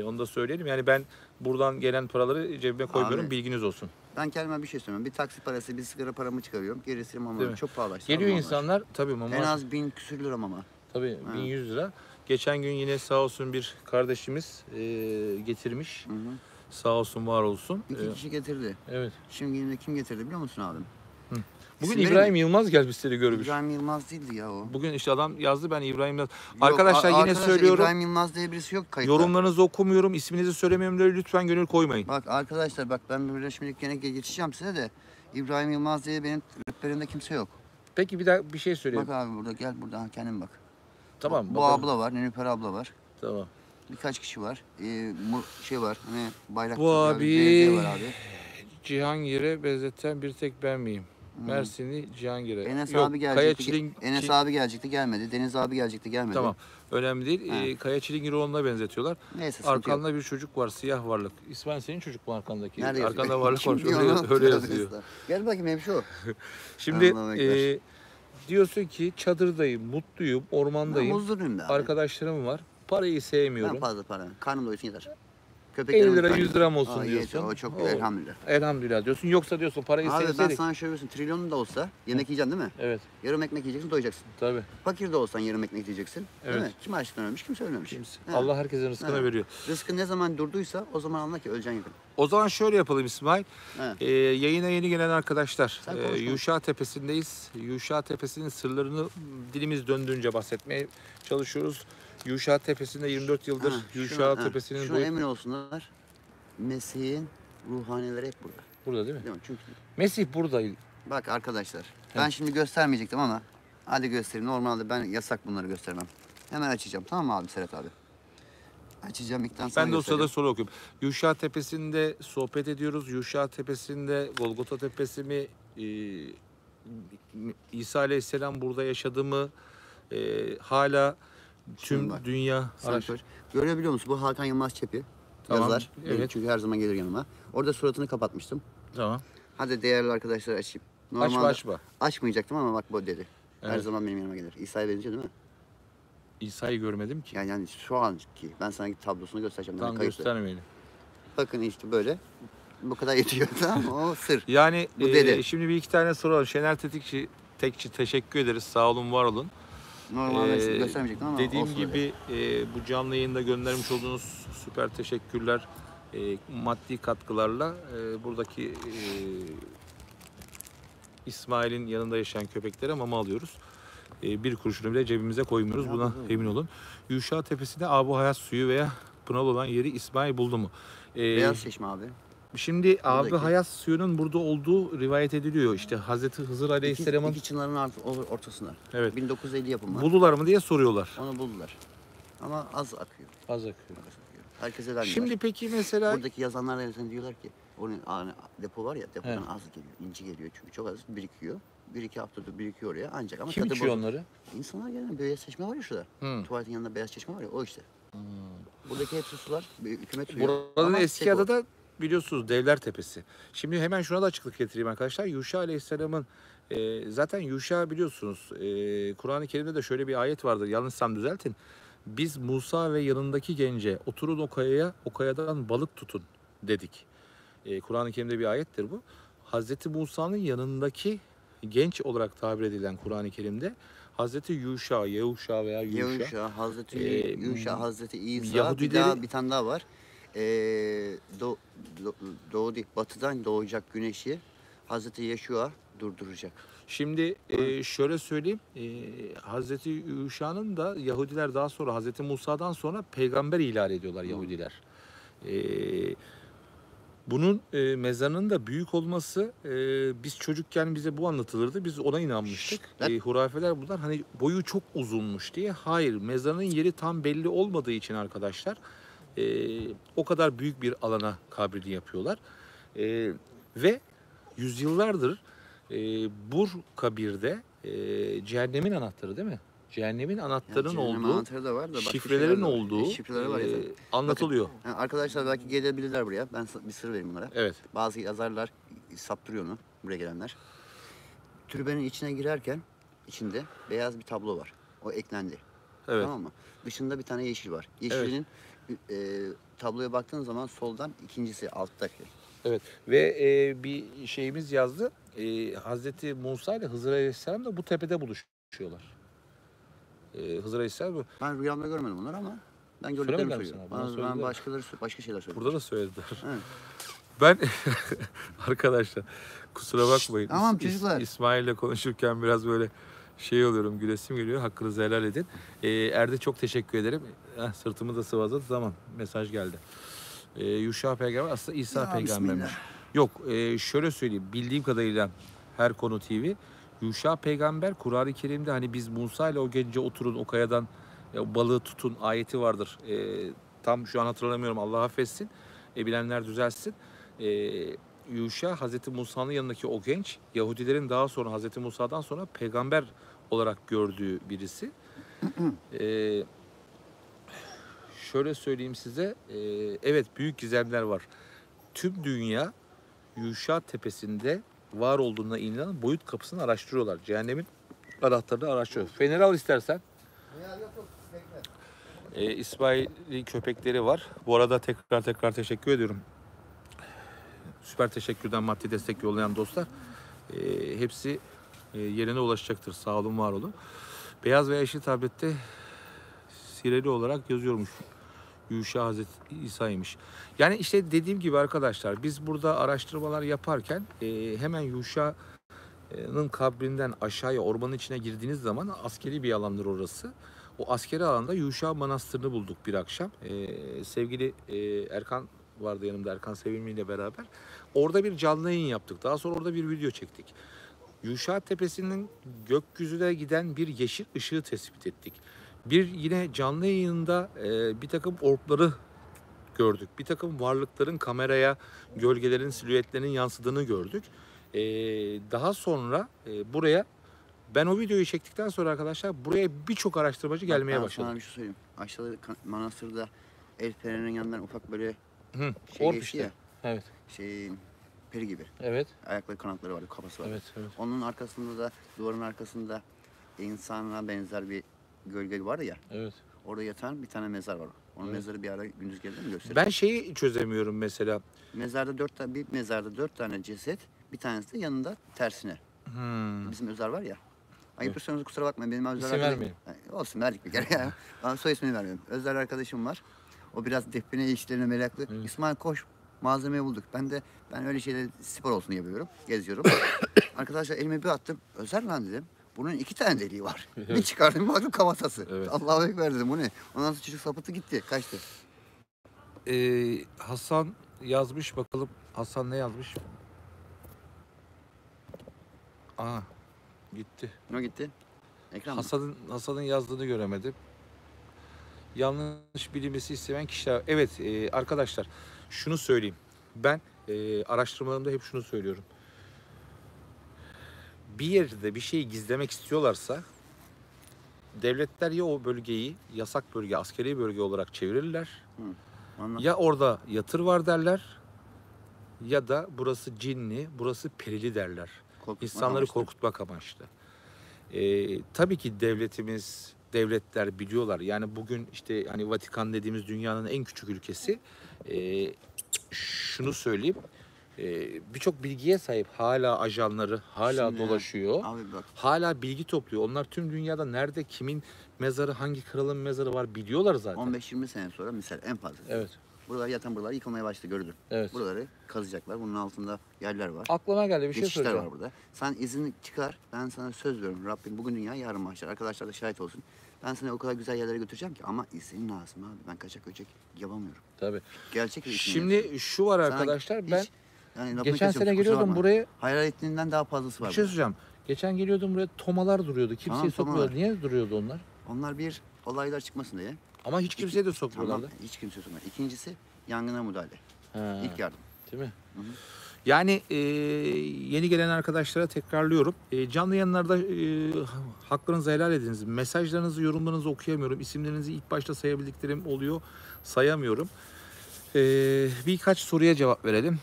Onu da söyleyelim. Yani ben buradan gelen paraları cebime koymuyorum. Abi, Bilginiz olsun. ben kendime bir şey söylüyorum. Bir taksi parası, bir sigara paramı çıkarıyorum. Gerisini Değil mama. mi? Çok pahalaştı. Geliyor mamalar. insanlar tabii mama. En az 1000 küsür lira mama. Tabii Ha. 1100 lira. Geçen gün yine sağ olsun bir kardeşimiz getirmiş. Hı hı. Sağ olsun var olsun. 2 kişi getirdi. Evet. Şimdi yine kim getirdi biliyor musun abim? Bugün İsim İbrahim vereyim mi? Yılmaz gelmiş seni görmüş. İbrahim Yılmaz değildi ya o. Bugün işte adam yazdı ben İbrahim Yılmaz. Yok, Arkadaşlar yine arkadaşlar, söylüyorum. İbrahim Yılmaz diye birisi yok kayıtta. Yorumlarınızı okumuyorum. İsminizi söylemiyorum diye lütfen gönül koymayın. Bak arkadaşlar, bak ben böyle şimdilik gene geçeceğim size de. İbrahim Yılmaz diye benim rehberimde kimse yok. Peki bir daha bir şey söyleyeyim. Bak abi burada, gel buradan kendin bak. Tamam. Bu bakalım. abla var, Nilüfer abla var. Tamam. Birkaç kişi var. Şey var, hani bayrak Bu abi var abi. Cihangir'e benzeten bir tek ben miyim? Mersin'i Cihangir'e. Enes Yok, abi Kaya gelecekti. Çilin- Enes abi gelecekti, gelmedi. Deniz abi gelecekti, gelmedi. Tamam. Önemli değil. Ha. Kaya Çilingiroğlu'na benzetiyorlar. Neyse, sıkıntı yok. Arkanda bir çocuk var, siyah varlık. İsmail senin çocuk mu arkandaki? Nerede yazıyor? Arkanda varlık Kim var. diyor Öyle, onu? öyle yazıyor. Gel bakayım hemşi o. Şimdi Allah'a ekber. diyorsun ki çadırdayım, mutluyum, Ben ormandayım. huzurluyum be abi. Arkadaşlarım var. Parayı sevmiyorum. Ben fazla para. Karnım doysun yeter. 50 lira 100 liram olsun Aa, diyorsun. yeter, o çok Oo. elhamdülillah. Elhamdülillah diyorsun. Yoksa diyorsun parayı Abi ben sevseydik. sana şöyle diyorsun, trilyonun da olsa yemek yiyeceksin değil mi? Evet, Yarım ekmek yiyeceksin, doyacaksın. tabii. Fakir de olsan yarım ekmek yiyeceksin. Evet. Değil mi? Kim açlıktan ölmüş, kimse ölmemiş. Kimse. Ha. Allah herkesin rızkını Ha. veriyor. Rızkın ne zaman durduysa o zaman anla ki öleceksin yakın. O zaman şöyle yapalım İsmail. Ha. Yayına yeni gelen arkadaşlar, Sen konuş, konuş. Yuşa Tepesi'ndeyiz. Yuşa Tepesi'nin sırlarını dilimiz döndüğünce bahsetmeye çalışıyoruz. Yuşa Tepesi'nde 24 yıldır Ha, Yuşa şuna- Tepesi'nin şuna boyu... emin olsunlar. Mesih'in ruhanileri hep burada. Burada değil mi? Değil mi? Çünkü Mesih burada. bak arkadaşlar, ben şimdi göstermeyecektim ama hadi göstereyim. Normalde ben yasak bunları göstermem. Hemen açacağım, tamam mı abi Serhat abi? Açacağım, ilkten sana Ben de o sırada göstereceğim. soru okuyorum. Yuşa Tepesi'nde sohbet ediyoruz. Yuşa Tepesi'nde Golgota Tepesi mi? İsa Aleyhisselam burada yaşadı mı? Hala tüm Şimdi bak, dünya Sen sor. Görebiliyor musun? Bu Hakan Yılmaz Çepi. Tamam, Yazar. evet. Çünkü her zaman gelir yanıma. Orada suratını kapatmıştım. Tamam. Hadi değerli arkadaşlar açayım. Açma. Açmayacaktım ama bak bu dedi. Her Evet. zaman benim yanıma gelir. İsa'ya benziyor değil mi? İsa'yı görmedim ki. Yani şu anki. Ben sana tablosunu göstereceğim. Tam Kayıtlı. göstermeyelim. Bakın işte böyle. Bu kadar yetiyor, tamam mı? O sır. Yani Bu deli. şimdi bir iki tane soru var. Şener Tekçi teşekkür ederiz. Sağ olun, var olun. Normalde size Ee, göstermeyecektim ama Dediğim olsun öyle. gibi bu canlı yayında göndermiş olduğunuz süper teşekkürler, maddi katkılarla buradaki İsmail'in yanında yaşayan köpeklere mama alıyoruz. Bir kuruşunu bile cebimize koymuyoruz. Buna emin olun. Yuşa Tepesi'nde Abu Hayat suyu veya pınar olan yeri İsmail buldu mu? Beyaz Çeşme abi. Şimdi Abi Buradaki. Hayat suyunun burada olduğu rivayet ediliyor. İşte Hazreti Hızır Aleyhisselam'ın İki çınarın ortasında. evet 1950 yapımı. buldular mı diye soruyorlar. Onu buldular. Ama az akıyor. Az akıyor. Herkese vermiyorlar. Şimdi peki mesela Buradaki yazanlar da sen diyorlar ki onun depo var ya, depodan Evet. az geliyor, inci geliyor çünkü çok az birikiyor. Bir iki haftadır birikiyor oraya ancak ama kim tadı içiyor bozuk. onları? İnsanlar gelen beyaz çeşme var ya şurada. Hı. Tuvaletin yanında beyaz çeşme var ya, o işte. Buradaki hepsi sular hükümet suyu. Buranın Ama eski tek o. adı da biliyorsunuz Devler Tepesi. Şimdi hemen şuna da açıklık getireyim arkadaşlar. Yuşa Aleyhisselam'ın zaten Yuşa biliyorsunuz Kur'an-ı Kerim'de de şöyle bir ayet vardır. Yanlışsam düzeltin. Biz Musa ve yanındaki gence oturun o kayaya, o kayadan balık tutun dedik. Kur'an-ı Kerim'de bir ayettir bu. Hazreti Musa'nın yanındaki genç olarak tabir edilen Kur'an-ı Kerim'de Hazreti Yuşa, Yehuşa veya Yuşa. Yuşa, Hazreti Ee, Yuşa, Hazreti İsa, Yahudileri- bir tane daha var. Doğu değil, batıdan doğacak güneşi Hazreti Yeşua durduracak. Şimdi şöyle söyleyeyim, Hazreti Yuşa'nın da Yahudiler daha sonra Hazreti Musa'dan sonra peygamber ilan ediyorlar Yahudiler. Bunun mezarının da büyük olması, biz çocukken bize bu anlatılırdı. Biz ona inanmıştık. Hurafeler bunlar, hani boyu çok uzunmuş diye. Hayır, mezarının yeri tam belli olmadığı için arkadaşlar o kadar büyük bir alana kabrini yapıyorlar. Ve yüzyıllardır bu kabirde cehennemin anahtarı, değil mi? Cehennemin anahtarının cehennem olduğu, anahtarı da var da başka şifrelerin şeyler de var. olduğu Şifreleri var zaten. anlatılıyor. Yani arkadaşlar belki gelebilirler buraya. Ben bir sır vereyim bunlara. Evet. Bazı yazarlar saptırıyor onu, buraya gelenler. Türbenin içine girerken içinde beyaz bir tablo var. O eklendi. Evet. Tamam mı? Dışında bir tane yeşil var. Yeşilin tabloya baktığın zaman soldan ikincisi alttaki. Evet. Ve bir şeyimiz yazdı. Hazreti Musa ile Hızır Aleyhisselam da bu tepede buluşuyorlar. Hızır Aleyhisselam bu. Ben rüyamda görmedim bunları ama ben Söylemediler gördüklerimi mi söylüyorum. sana? Bana Ben söylediler. başka şeyler söylüyorum. Burada da söylediler. Evet. Ben arkadaşlar kusura bakmayın. Tamam çocuklar. İsmail'le konuşurken biraz böyle şey oluyorum, gülesim geliyor. Hakkınızı helal edin. Erde çok teşekkür ederim. Sırtımı da sıvazladı. Tamam, mesaj geldi. Yuşa peygamber aslında İsa Ya, peygambermiş. bismillah. Yok, şöyle söyleyeyim. Bildiğim kadarıyla Her Konu TV, Yuşa peygamber Kur'an-ı Kerim'de hani biz Musa ile o gece oturun o kayadan balığı tutun ayeti vardır. Tam şu an hatırlamıyorum, Allah affetsin. Bilenler düzelsin. Yuşa Hazreti Musa'nın yanındaki o genç, Yahudilerin daha sonra Hazreti Musa'dan sonra peygamber olarak gördüğü birisi. Şöyle söyleyeyim size, evet büyük gizemler var. Tüm dünya Yuşa tepesinde var olduğuna inanılan boyut kapısını araştırıyorlar. Cehennemin anahtarını araştırıyor. Feneri al istersen. İsmail'in köpekleri var. Bu arada tekrar teşekkür ediyorum. Süper teşekkürden maddi destek yollayan dostlar. Hepsi yerine ulaşacaktır. Sağ olun, var olun. Beyaz ve yeşil tablette sireli olarak yazıyormuş. Yuşa Hazreti İsa'ymış. Yani işte dediğim gibi arkadaşlar, biz burada araştırmalar yaparken hemen Yuşa'nın kabrinden aşağıya ormanın içine girdiğiniz zaman askeri bir alandır orası. O askeri alanda Yuşa Manastırı'nı bulduk bir akşam. Sevgili Erkan vardı yanımda, Erkan Sevimli ile beraber. Orada bir canlı yayın yaptık. Daha sonra orada bir video çektik. Yuşa Tepesi'nin gökyüzüne giden bir yeşil ışığı tespit ettik. Bir yine canlı yayında bir takım orkları gördük. Bir takım varlıkların kameraya gölgelerin, silüetlerinin yansıdığını gördük. Daha sonra buraya, ben o videoyu çektikten sonra arkadaşlar buraya birçok araştırmacı gelmeye Ben başladı. sana bir şey söyleyeyim. Aşağıda manastırda El Fener'in yanından ufak böyle Hı, şey ork geçti işte. ya. Evet. Peri gibi. Evet. Ayakları kanatları vardı, kafası vardı. Evet. Onun arkasında da duvarın arkasında insana benzer bir gölge var ya. Evet. Orada yatan bir tane mezar var. Onun mezarı bir ara gündüz geldi mi göstereyim. Ben şeyi çözemiyorum mesela. Bir mezarda 4 tane ceset, bir tanesi de yanında tersine. Bizim Özer var ya. Ayıptır sorunuz, kusura bakmayın. Benim Özer İsim vermeyin. Olsun, verdik bir kere ya. Ben soy ismini vermiyorum. Özer arkadaşım var. O biraz define işlerine meraklı. Evet. İsmail koş, malzemeyi bulduk. Ben öyle şeyler spor olsun yapıyorum. Geziyorum. Arkadaşlar elime bir attım. Özer lan dedim. Bunun 2 tane deliği var. Bir çıkardım, baktım kafatası. Evet. Allah'a ekber dedim, bu ne? Ondan sonra çocuk sapıttı gitti. Kaçtı. Hasan yazmış, bakalım Hasan ne yazmış? Aa, gitti. Ne gitti? Ekran mı? Hasan'ın yazdığını göremedim. Yanlış bilinmesi isteyen kişiler. Evet arkadaşlar, şunu söyleyeyim. Ben araştırmalarımda hep şunu söylüyorum. Bir yerde bir şeyi gizlemek istiyorlarsa devletler ya o bölgeyi yasak bölge, askeri bölge olarak çevirirler. Anlat. Ya orada yatır var derler, ya da burası cinli, burası perili derler. Korkutmak İnsanları amaçlı. korkutmak amaçlı. Tabii ki devletler biliyorlar. Yani bugün işte hani Vatikan dediğimiz dünyanın en küçük ülkesi. Şunu söyleyeyim. Birçok bilgiye sahip, hala ajanları hala Şimdi dolaşıyor. Abi bak, Hala bilgi topluyor. Onlar tüm dünyada nerede kimin mezarı, hangi kralın mezarı var biliyorlar zaten. 15-20 sene sonra misal en fazla. Evet. Buralar yıkılmaya başladı, görüldü. Evet. Buraları kazacaklar. Bunun altında yerler var. Aklıma geldi bir şey Geçişler söyleyeceğim. var burada. Sen izin çıkar. Ben sana söz veriyorum. Rabbim bugün dünya yarın mahşer. Arkadaşlar da şahit olsun. Ben seni o kadar güzel yerlere götüreceğim ki ama senin lazım abi. Ben kaçak göçek yapamıyorum. Tabii. Gerçek bir işim Şimdi şu var Sana arkadaşlar, hiç- ben yani lafını geçen kesiyorum, sene kusura geliyordum bakma. buraya, Hayal ettiğinden daha fazlası var. bir şey burada. söyleyeceğim. Geçen geliyordum buraya, tomalar duruyordu. Kimseyi Tamam, sokmuyordu. tomalar. Niye duruyordu onlar? Onlar bir olaylar çıkmasın diye. Ama hiç kimseyi de sokmuyorlardı. Tamam, hiç kimse sokmuyor. İkincisi yangına müdahale. Ha, İlk yardım. değil mi? Hı hı. Yani yeni gelen arkadaşlara tekrarlıyorum. Canlı yayınlarda haklarınızı helal ediniz. Mesajlarınızı, yorumlarınızı okuyamıyorum. İsimlerinizi ilk başta sayabildiklerim oluyor. Sayamıyorum. Birkaç soruya cevap verelim.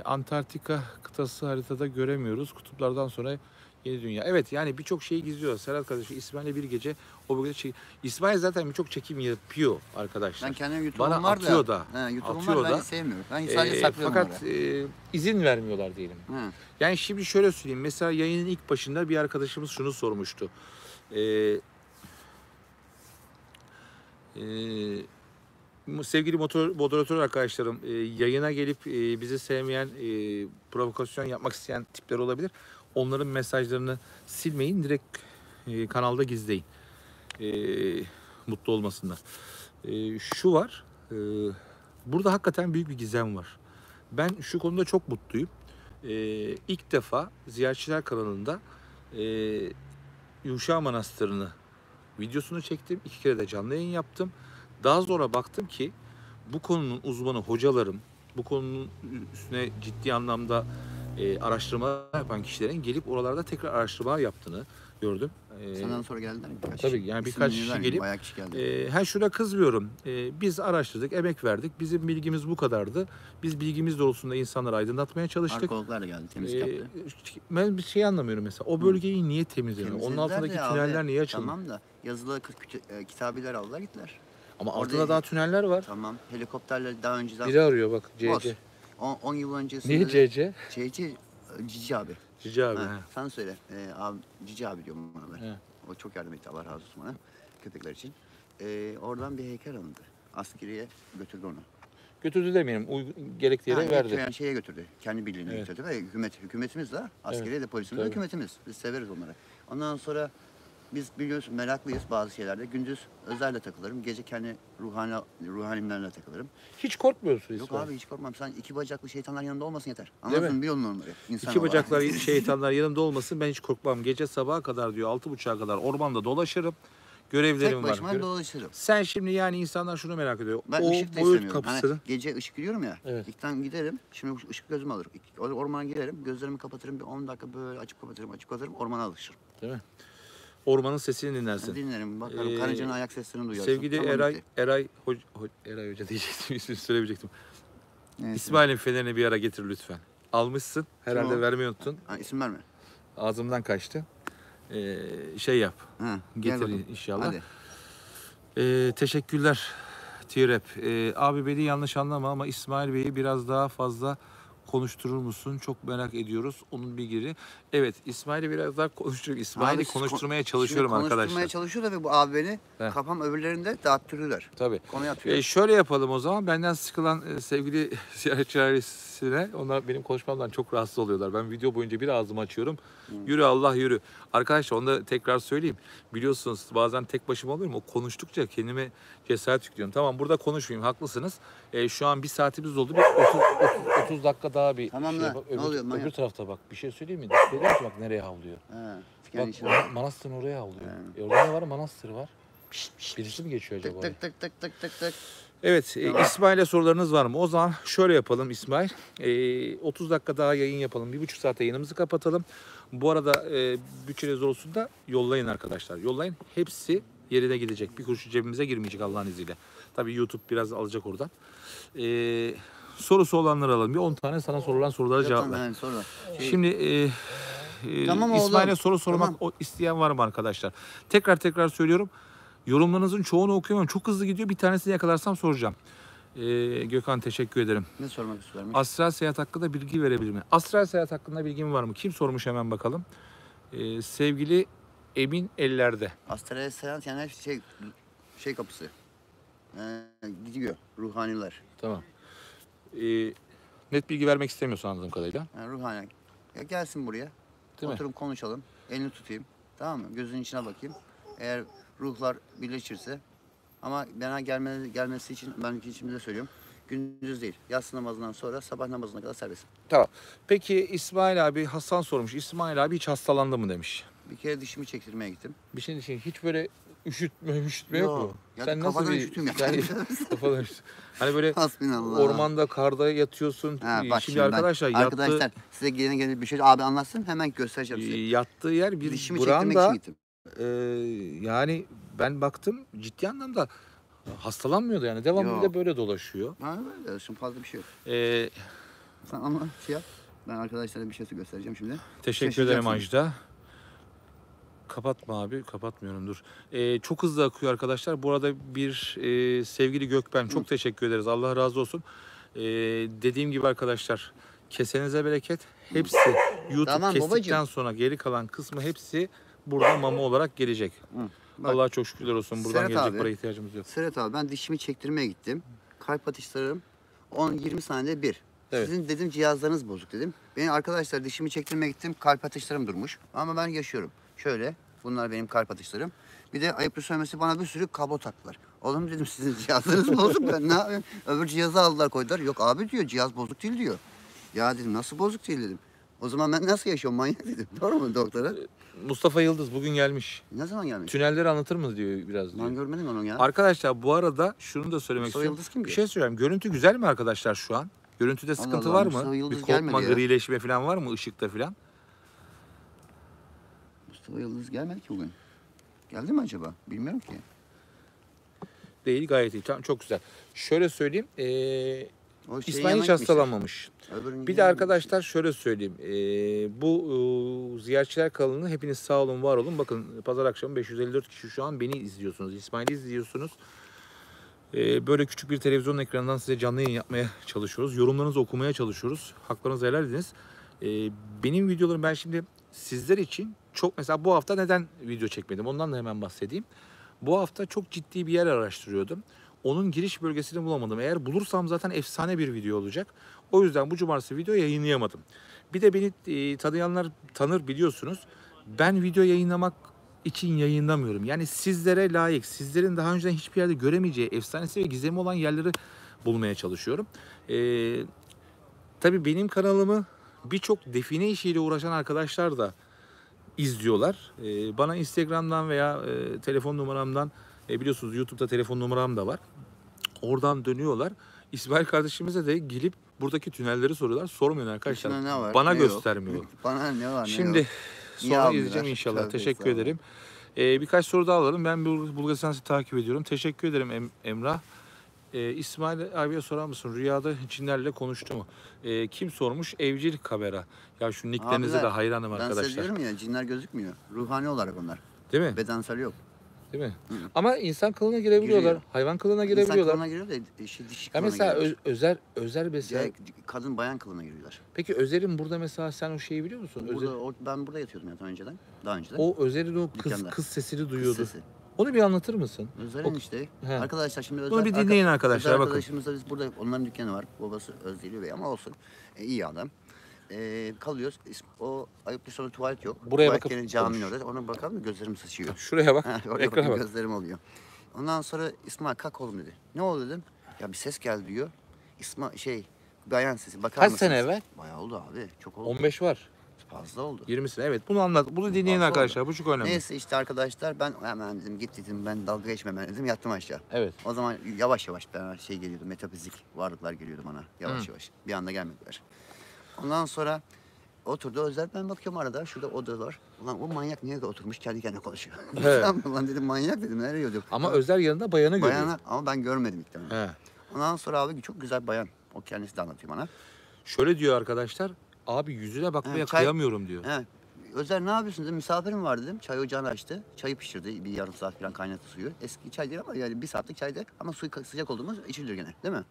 Antarktika kıtası haritada göremiyoruz. Kutuplardan sonra yeni dünya. Evet, yani birçok şeyi gizliyor. Serhat kardeşi İsmail'le bir gece o bölgede İsmail zaten birçok çekim yapıyor arkadaşlar. Ben kendim Bana YouTube'um var atıyor da. da, YouTube'um atıyor var, ben da. sevmiyorum. Ben sadece saklıyorum Fakat oraya. izin vermiyorlar diyelim. Hı. Yani şimdi şöyle söyleyeyim. Mesela yayının ilk başında bir arkadaşımız şunu sormuştu. Sevgili moderatör arkadaşlarım, yayına gelip bizi sevmeyen, provokasyon yapmak isteyen tipler olabilir. Onların mesajlarını silmeyin. Direkt kanalda gizleyin. Mutlu olmasınlar. Şu var. Burada hakikaten büyük bir gizem var. Ben şu konuda çok mutluyum. İlk defa Ziyaretçiler kanalında Yuşa Manastırı'nı videosunu çektim. 2 kere de canlı yayın yaptım. Daha sonra baktım ki bu konunun uzmanı hocalarım, bu konunun üstüne ciddi anlamda araştırma yapan kişilerin gelip oralarda tekrar araştırma yaptığını gördüm. Senden sonra geldiler mi birkaç Tabii, kişi? yani birkaç İsimlerini kişi vermeyeyim, gelip bayağı kişi geldi. şurada kızmıyorum. Biz araştırdık, emek verdik. Bizim bilgimiz bu kadardı. Biz bilgimiz doğrultusunda insanları aydınlatmaya çalıştık. Arkeologlar da geldi, temizlik yaptı. Ben bir şey anlamıyorum mesela. O bölgeyi niye temizleniyor? Onun Temizlediler altındaki de abi, tüneller niye açıldı? Tamam da yazılı kitabeler aldılar gittiler. Ama Orada altında daha tüneller var. Tamam, helikopterle daha önceden... Biri arıyor bak, Boz. CC. 10 yıl öncesinde... Niye CC? Cici abi. Cici abi. Ha, Ha. sen söyle. Abi, Cici abi diyorum bana ben. He. O çok yardım etti, Allah razı olsun bana. Köpekler için. Oradan bir heykel alındı. Askeriye götürdü onu. Götürdü demeyelim. Gerektiği yere verdi. Yani şeye götürdü. Kendi birliğine Evet. götürdü ve hükümetimiz de askeriye de polisimiz de Tabii. hükümetimiz. Biz severiz onları. Ondan sonra biz biliyorsun meraklıyız bazı şeylerde. Gündüz Özer'le takılırım. Gece kendi ruhanimlerle takılırım. Hiç korkmuyorsun Yok İsmail. abi hiç korkmam. Sen iki bacaklı şeytanlar yanında olmasın yeter. mi? Anladın mı? Bir yolun onları. İnsan İki olarak. bacaklar şeytanlar yanımda olmasın, ben hiç korkmam. Gece sabaha kadar diyor, 6.30'a kadar ormanda dolaşırım. Görevlerim Tek var. başıma dolaşırım. Sen şimdi yani insanlar şunu merak ediyor. Ben o ışık da boyut istemiyorum. kapısını. Hani gece ışık gidiyorum ya. Evet. İlkten giderim. Şimdi ışık gözümü alır. Ormana girerim. Gözlerimi kapatırım. Bir 10 dakika böyle açıp kapatırım. Ormana alışırım. Değil mi? Ormanın sesini dinlersin. Dinlerim. Bakarım. Ee, Karıncanın ayak seslerini duyarsın. Sevgili Tamam, Eray, bitti. Eray Hoca diyecektim, ismini söylemeyecektim. Neyse. İsmail'in fenerini bir ara getir lütfen. Almışsın, herhalde o? vermeyi unuttun. Ha, isim verme. Ağzımdan kaçtı. Şey yap, Ha, gel getir bakalım. inşallah. Hadi. Teşekkürler T-Rap. Abi beni yanlış anlama ama İsmail Bey'i biraz daha fazla konuşturur musun? Çok merak ediyoruz onun bilgileri. Evet, İsmail'i biraz daha konuşturuyor. İsmail'i Abi, konuşturmaya şimdi çalışıyorum arkadaşlar. Konuşturmaya çalışıyor da ve bu abi beni He. kafam öbürlerinde dağıttırıyorlar. Tabii. Konuya atıyor. Şöyle yapalım o zaman. Benden sıkılan sevgili ziyaretçi ailesine, onlar benim konuşmamdan çok rahatsız oluyorlar. Ben video boyunca bir ağzımı açıyorum. Yürü Allah yürü. Arkadaşlar onu da tekrar söyleyeyim. Biliyorsunuz bazen tek başıma oluyorum. O konuştukça kendime cesaret yüklüyorum. Tamam, burada konuşmayayım, haklısınız. Şu an bir saatimiz oldu. Bir 30 dakika daha bir Tamam şey lan, yapalım. ne oluyor, Öbür manyak? tarafta bak, bir şey söyleyeyim mi? Dikkat ediyor musun? Bak nereye havlıyor. Ha, Bak işi var. manastırın oraya havlıyor. Orada ne var? Manastır var. Birisi mi geçiyor acaba? Tık tık tık tık tık tık. Evet, İsmail'e sorularınız var mı? O zaman şöyle yapalım İsmail. 30 dakika daha yayın yapalım. 1,5 saate yayınımızı kapatalım. Bu arada bütçeniz olsun da yollayın arkadaşlar. Yollayın. Hepsi yerine gidecek. Bir kuruş cebimize girmeyecek Allah'ın izniyle. Tabii YouTube biraz alacak oradan. Sorusu olanları alalım. Bir 10 tane sana sorulan sorulara cevap ver. Yani sonra. Şimdi Tamam oğlum. İsmail'e soru sormak Tamam. isteyen var mı arkadaşlar? Tekrar söylüyorum. Yorumlarınızın çoğunu okuyamıyorum. Çok hızlı gidiyor. Bir tanesini yakalarsam soracağım. Gökhan teşekkür ederim. Ne sormak istiyorum? Astral seyahat hakkında bilgi verebilir mi? Astral seyahat hakkında bilgin var mı? Kim sormuş, hemen bakalım. Sevgili Emin Ellerde. Astral'e seyahat yani şey kapısı. Gidiyor ruhaniler. Tamam. Net bilgi vermek istemiyorsun anladığım kadarıyla. Yani ruhani. Ya gelsin buraya. Değil mi? Oturup konuşalım. Elini tutayım. Tamam mı? Gözünün içine bakayım. Eğer ruhlar birleşirse. Ama bana gelmesi için ben içimde söylüyorum. Gündüz değil. Yatsı namazından sonra sabah namazına kadar serbest. Tamam. Peki İsmail abi, Hasan sormuş. İsmail abi hiç hastalandı mı demiş. Bir kere dişimi çektirmeye gittim. Bir şey diyeyim. Hiç böyle üşütme yok mu? Ya Sen nasıl kafadan bir... üşütüm ya. Sen kafadan üşütüm. Hani böyle Hasbinallah. ormanda, karda yatıyorsun. Ha, bak Şimdi arkadaşlar arkadaşlar size gelene bir şey abi anlatsın hemen göstereceğim size. yattığı yer bir Dişimi çektirmek için branda. gittim. Yani ben baktım ciddi anlamda hastalanmıyordu yani. Devamlı Yok. bir de böyle dolaşıyor. Ha böyle şimdi fazla bir şey yok. Ee, Sen ama şey yap. Ben arkadaşlara bir şey göstereceğim şimdi. Teşekkür ederim Şaşıracaksınız. Ajda. Kapatma abi, kapatmıyorum dur. Çok hızlı akıyor arkadaşlar. Bu arada sevgili Gökben çok teşekkür ederiz. Allah razı olsun. Dediğim gibi arkadaşlar kesenize bereket. Hepsi YouTube Tamam, kestikten babacığım. sonra geri kalan kısmı hepsi burada mama olarak gelecek. Bak. Allah'a çok şükürler olsun. Buradan Serhat gelecek abi. paraya ihtiyacımız yok. Serhat abi ben dişimi çektirmeye gittim. Kalp atışlarım 10-20 saniyede bir. Evet. Sizin dedim cihazlarınız bozuk dedim. Benim arkadaşlar dişimi çektirmeye gittim. Kalp atışlarım durmuş. Ama ben yaşıyorum. Şöyle bunlar benim kalp atışlarım. Bir de ayıplı söylemesi bana bir sürü kablo taktılar. Oğlum dedim sizin cihazlarınız bozuk ben ne yapayım? Öbür cihazı aldılar koydular. Yok abi diyor cihaz bozuk değil diyor. Ya dedim nasıl bozuk değil dedim. O zaman ben nasıl yaşıyorum manyak dedim. Doğru mu doktora? Mustafa Yıldız bugün gelmiş. Ne zaman gelmiş? Tünelleri anlatır mı diyor biraz diyor. Ben görmedim onu ya. Arkadaşlar bu arada şunu da söylemek Mustafa istiyorum. Yıldız kim Bir ki? şey söyleyeyim. Görüntü güzel mi arkadaşlar şu an? Görüntüde sıkıntı Allah, var mı? Mustafa Yıldız Bir kopma, gelmedi ya. grileşme falan var mı ışıkta falan? Mustafa Yıldız gelmedi ki bugün. Geldi mi acaba? Bilmiyorum ki. Değil, gayet iyi. Tamam, çok güzel. Şöyle söyleyeyim. O şey İsmail yanına hiç gitmişler. hastalanmamış. Öbürünün Bir de yanına arkadaşlar şöyle söyleyeyim. Bu ziyaretçiler kanalını hepiniz sağ olun, var olun. Bakın pazar akşamı 554 kişi şu an beni izliyorsunuz. İsmail'i izliyorsunuz. Böyle küçük bir televizyon ekranından size canlı yayın yapmaya çalışıyoruz. Yorumlarınızı okumaya çalışıyoruz. Haklarınızı helal ediniz. Benim videolarım ben şimdi sizler için çok mesela bu hafta neden video çekmedim ondan da hemen bahsedeyim. Bu hafta çok ciddi bir yer araştırıyordum. Onun giriş bölgesini bulamadım. Eğer bulursam zaten efsane bir video olacak. O yüzden bu cumartesi video yayınlayamadım. Bir de beni tanıyanlar tanır biliyorsunuz. Ben video yayınlamak için yayınlamıyorum. Yani sizlere layık, sizlerin daha önceden hiçbir yerde göremeyeceği efsanesi ve gizemi olan yerleri bulmaya çalışıyorum. Tabii benim kanalımı birçok define işiyle uğraşan arkadaşlar da izliyorlar. Bana Instagram'dan veya telefon numaramdan biliyorsunuz YouTube'da telefon numaram da var. Oradan dönüyorlar. İsmail kardeşimize de gelip buradaki tünelleri soruyorlar. Sormayın arkadaşlar. İçinde ne var, Bana ne yok? göstermiyor. Bana ne var ne Şimdi yok? Niye sonra almıyorlar? izleyeceğim inşallah. Tövbe Teşekkür estağfurullah. ederim. Birkaç soru daha alalım. Ben Bulgaristan'ı takip ediyorum. Teşekkür ederim Emrah. İsmail abiye sorar mısın? Rüyada cinlerle konuştu mu? Kim sormuş? Evcil Kabera. Ya şu nicklerinize de Abiler, hayranım Ben size arkadaşlar. diyorum ya cinler gözükmüyor. Ruhani olarak onlar. Değil mi? Bedensel yok. Değil mi? Ama insan kılığına girebiliyorlar. Giriyor. Hayvan kılığına İnsan girebiliyorlar. kılığına giriyor da dişi Ya kılığına mesela giriyorlar. Özer mesela. Kadın bayan kılığına giriyorlar. Peki Özer'in burada mesela sen o şeyi biliyor musun? Ben burada yatıyordum ya önceden. Daha önceden. O Özer'in o Dükkanda. kız sesini Kız duyuyordu. sesi. Onu bir anlatır mısın? Özer'in O- işte. He. Arkadaşlar şimdi Özer... Bunu bir dinleyin arkadaşlar, Özer bakın. arkadaşımızla biz burada onların dükkanı var. Babası Özdeli Bey ama olsun. İyi adam. Kalıyoruz. O ayıplı sonra tuvalet yok. Buraya Tuvalet bakıp gene caminin orada. Ona bakalım mı gözlerim sıçıyor. Şuraya bak. Ha, oraya Ekrana bakayım, bak. gözlerim oluyor. Ondan sonra İsmail kalk oğlum dedi. Ne oldu dedim. Ya bir ses geldi diyor. Bayan sesi. Bakar Kaç mısınız? sene evvel? Bayağı oldu abi. Çok oldu. 15 var. Fazla oldu. 20'sine evet. Bunu anlat. Bunu dinleyin Fazla arkadaşlar. oldu. Bu çok önemli. Neyse işte arkadaşlar ben hemen dedim git dedim ben dalga geçmem dedim yattım aşağı. Evet. O zaman yavaş yavaş bana geliyordu metafizik varlıklar geliyordu bana yavaş yavaş. Bir anda gelmediler. Ondan sonra oturdu Özer ben bakıyorum arada şurada oda var. Ulan o manyak nerede oturmuş kendi kendine konuşuyor. Evet. Ulan dedim manyak dedim nereye gidiyor? Ama Özer yanında bayanı görüyor. Bayana ama ben görmedim ilk defa. He. Ondan sonra abi çok güzel bayan. O kendisi de anlatıyor bana. Şöyle diyor arkadaşlar. Abi yüzüne bakmaya He, çay- kıyamıyorum diyor. He. Özer ne yapıyorsun dedim. Misafirim var dedim. Çay ocağını açtı. Çayı pişirdi. Bir yarım saat falan kaynattı suyu. Eski çay değil ama yani bir saatlik çaydı. Ama suyu sıcak olduğumuz içilir gene. Değil mi?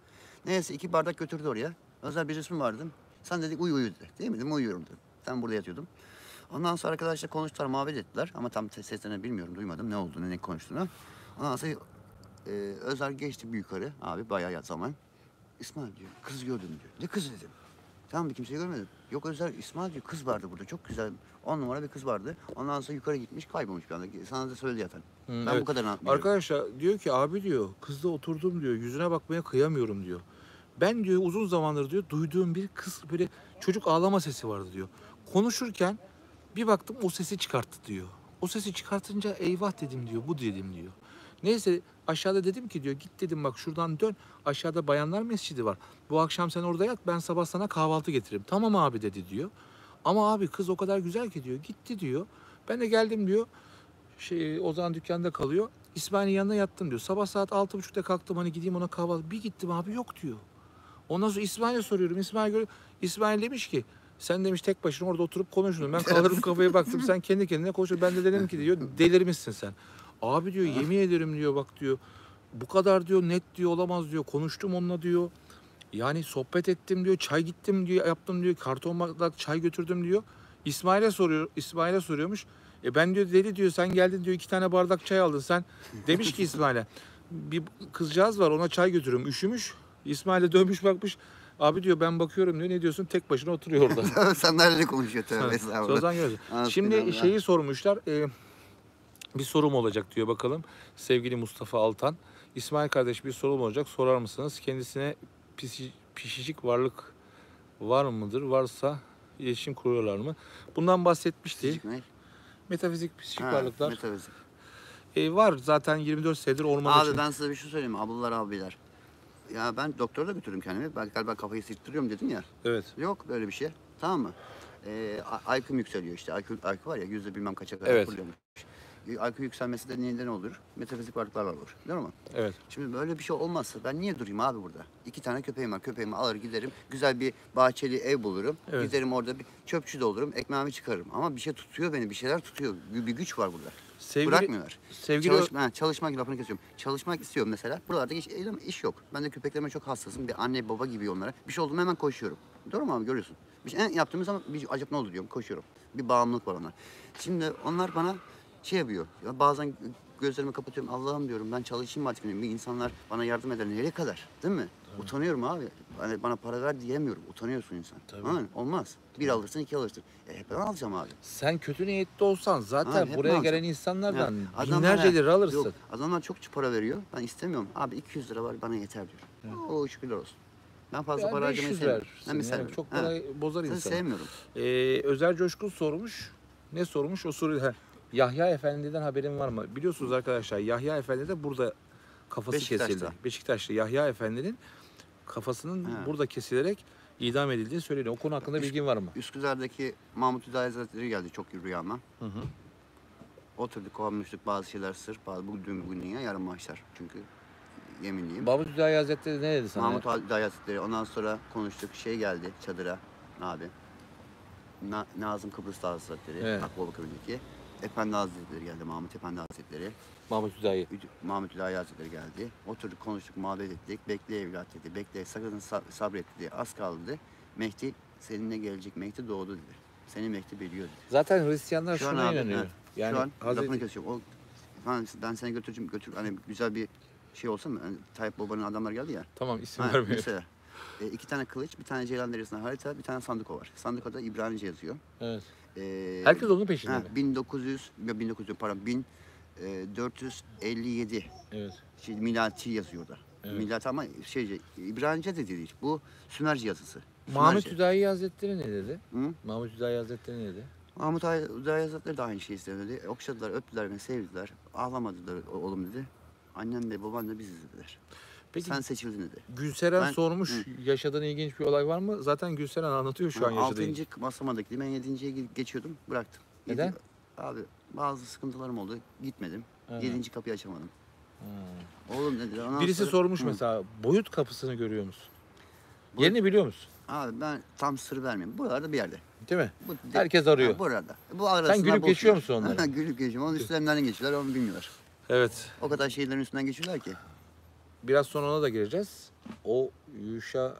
Neyse 2 bardak götürdü oraya. Özer bir resmi var dedim. Sen dedi uyu dedi. Değil mi dedim uyuyorum dedim. Sen burada yatıyordum. Ondan sonra arkadaşlar konuştular, muhabbet ettiler. Ama tam seslerini bilmiyorum, duymadım ne olduğunu, ne konuştuğunu. Ondan sonra Özer geçti bir yukarı abi bayağı zaman. İsmail diyor, kız gördüm diyor. Ne kızı dedim. Tamam mı? Kimseyi görmedim. Yok Özer, İsmail diyor, kız vardı burada. Çok güzel. 10 numara bir kız vardı. Ondan sonra yukarı gitmiş, kaybolmuş bir anda. Sana da söyledi zaten. Ben evet. bu kadarını biliyorum. Arkadaşlar diyor ki abi diyor kızla oturdum diyor yüzüne bakmaya kıyamıyorum diyor. Ben diyor uzun zamandır diyor duyduğum bir kız böyle çocuk ağlama sesi vardı diyor. Konuşurken bir baktım o sesi çıkarttı diyor. O sesi çıkartınca eyvah dedim diyor bu dedim diyor. Neyse aşağıda dedim ki diyor git dedim bak şuradan dön aşağıda bayanlar mescidi var. Bu akşam sen orada yat ben sabah sana kahvaltı getiririm. Tamam abi dedi diyor. Ama abi kız o kadar güzel ki diyor gitti diyor. Ben de geldim diyor. O zaman dükkanda kalıyor. İsmail'in yanına yattım diyor. Sabah saat 6.30'da kalktım hani gideyim ona kahvaltı. Bir gittim abi yok diyor. Ondan sonra İsmail'e soruyorum. İsmail demiş ki sen demiş tek başına orada oturup konuştun. Ben kaldırdım kafaya baktım sen kendi kendine konuşuyorsun. Ben de dedim ki diyor delirmişsin sen. Abi diyor yemin ederim diyor bak diyor. Bu kadar diyor net diyor olamaz diyor. Konuştum onunla diyor. Yani sohbet ettim diyor. Çay gittim diyor yaptım diyor. Karton bardak çay götürdüm diyor. İsmail'e soruyormuş. Ben diyor deli diyor sen geldin diyor 2 tane bardak çay aldın sen. Demiş ki İsmail'e bir kızcağız var ona çay götürüyorum üşümüş. İsmail'e dönmüş bakmış. Abi diyor ben bakıyorum diyor ne diyorsun tek başına oturuyor orada. Sen nerede konuşuyor tövbe estağfurullah. Sozan görüyorsun. Şimdi şeyi sormuşlar. Bir sorum olacak diyor bakalım. Sevgili Mustafa Altan. İsmail kardeş bir sorum olacak sorar mısınız? Kendisine pişicik varlık var mıdır? Varsa iletişim kuruyorlar mı? Bundan bahsetmişti. Fizik ne? Metafizik psikik Ha, varlıklar. metafizik. Var zaten 24 senedir orman Abi ben size bir şey söyleyeyim mi? Ablalar abiler. Ya ben doktora da götürdüm kendimi. Ben galiba kafayı sırttırıyorum dedim ya. Evet. Yok böyle bir şey. Tamam mı? IQ'm yükseliyor işte. IQ var ya yüzde bilmem kaça kadar Evet. fırlıyormuş. IQ yükselmesi de neden olur? Metafizik varlıklarla olur. Değil mi? Evet. Şimdi böyle bir şey olmazsa ben niye durayım abi burada? 2 tane köpeğim var. Köpeğimi alır giderim. Güzel bir bahçeli ev bulurum. Evet. Giderim orada bir çöpçü de olurum. Ekmeğimi çıkarırım. Ama bir şey tutuyor beni. Bir şeyler tutuyor. Bir güç var burada. Bırakmıyorlar. Çalışmak lafını kesiyorum. Çalışmak istiyorum mesela. Buralarda iş yok. Ben de köpeklerime çok hassasım. Bir anne baba gibi onlara. Bir şey oldu mu hemen koşuyorum. Doğru mu abi görüyorsun? Bir şey yaptığımız zaman bir acaba ne oldu diyorum. Koşuyorum. Bir bağımlılık var onlar. Şimdi onlar bana şey yapıyor. Ya bazen gözlerimi kapatıyorum. Allah'ım diyorum ben çalışayım artık. Bir insanlar bana yardım eder. Nereye kadar? Değil mi? Tabii. Utanıyorum abi. Hani bana para ver diyemiyorum. Utanıyorsun insan. Tabii. Olmaz. Bir alırsın, 2 alırsın. Hep ben alacağım abi. Sen kötü niyetli olsan zaten Hep buraya ben gelen alacağım. insanlardan Ya, binlerce lira alırsın. Yok, adamlar çok para veriyor. Ben istemiyorum. Abi 200 lira var bana yeter diyor. O şükürler olsun. Ben fazla Yani para harcamayı 500 sevmiyorum. versin. Ben Yani sevmiyorum. çok para bozar Sen insanı. sevmiyorum. Özer Coşkun sormuş. Ne sormuş? O soruyu Yahya Efendi'den haberin var mı? Biliyorsunuz arkadaşlar Yahya Efendi de burada kafası Beşiktaş'ta. kesildi. Beşiktaş'ta Yahya Efendi'nin kafasının burada kesilerek idam edildiği söyleniyor. O konu hakkında bilgin var mı? Üsküdar'daki Mahmut Hüdayi Hazretleri geldi çok rüyama. Oturduk konuştuk bazı şeyler sır. Bugün dünya yarın mahşer. Çünkü yeminliyim. Mahmut Hüdayi Hazretleri ne dedi sana? Mahmut Hüdayi Hazretleri ondan sonra konuştuk. Geldi çadıra abi. Nazım Kıbrıs Hazretleri. Evet. Akbaba köyündeki. Efendi Hazretleri geldi. Mahmut Efendi Hazretleri. Mahmut Hüdayi. Mahmut Hüdayi Hazretleri geldi. Oturduk konuştuk muhabbet ettik. Bekle evlat dedi. Bekle sakın sabret dedi. Az kaldı dedi. Mehdi seninle gelecek. Mehdi doğdu dedi. Seni Mehdi biliyor dedi. Zaten Hristiyanlar Şu an şuna abi, inanıyor. evet. Yani Şu an lafını Hazreti... kesiyorum. O, ben seni götüreceğim. Hani güzel bir şey olsa mı? Hani Tayyip Baba'nın adamlar geldi ya. Tamam isim Ha, vermiyor. mesela 2 tane kılıç, bir tane Ceylan Deresi'nden harita, bir tane sanduka var. Sanduka İbranice yazıyor. Evet. Ee, Herkes onun peşinde mi? 1900 pardon 1457 Evet. milati yazıyor da. Evet. Milat ama İbranice de değil. Bu Sümerce yazısı. Mahmut Sümerce. Hüdayi Hazretleri ne dedi? Hı? Mahmut Hüdayi Hazretleri ne dedi? Mahmut Hüdayi Hazretleri de aynı şeyi istedi. Okşadılar, öptüler beni, sevdiler. Ağlamadılar oğlum dedi. Annem de baban da biziz dediler. Peki Sen seçildin dedi. Gülseren Ben- sormuş yaşadığın ilginç bir olay var mı? Zaten Gülseren anlatıyor şu an yaşadığı. 6. basamadaki ben 7.ye geçiyordum, bıraktım. Neden? Abi bazı sıkıntılarım oldu, gitmedim. Ha. 7. kapıyı açamadım. Ha. Oğlum dediler. ondan Birisi sonra- sormuş Hı. mesela boyut kapısını görüyor musun? Boyut- Yerini biliyor musun? Abi ben tam sır vermeyeyim. Buralarda bir yerde. Değil mi? Bu Herkes arıyor. Ha, burada. Bu arasında Sen gülüp geçiyor musun boşluyor. onları? Gülüp geçiyorum. Onun üstlerinden geçiyorlar, onu bilmiyorlar. Evet. O kadar şeylerin üstünden geçiyorlar ki. Biraz sonra ona da gireceğiz. O Yuşa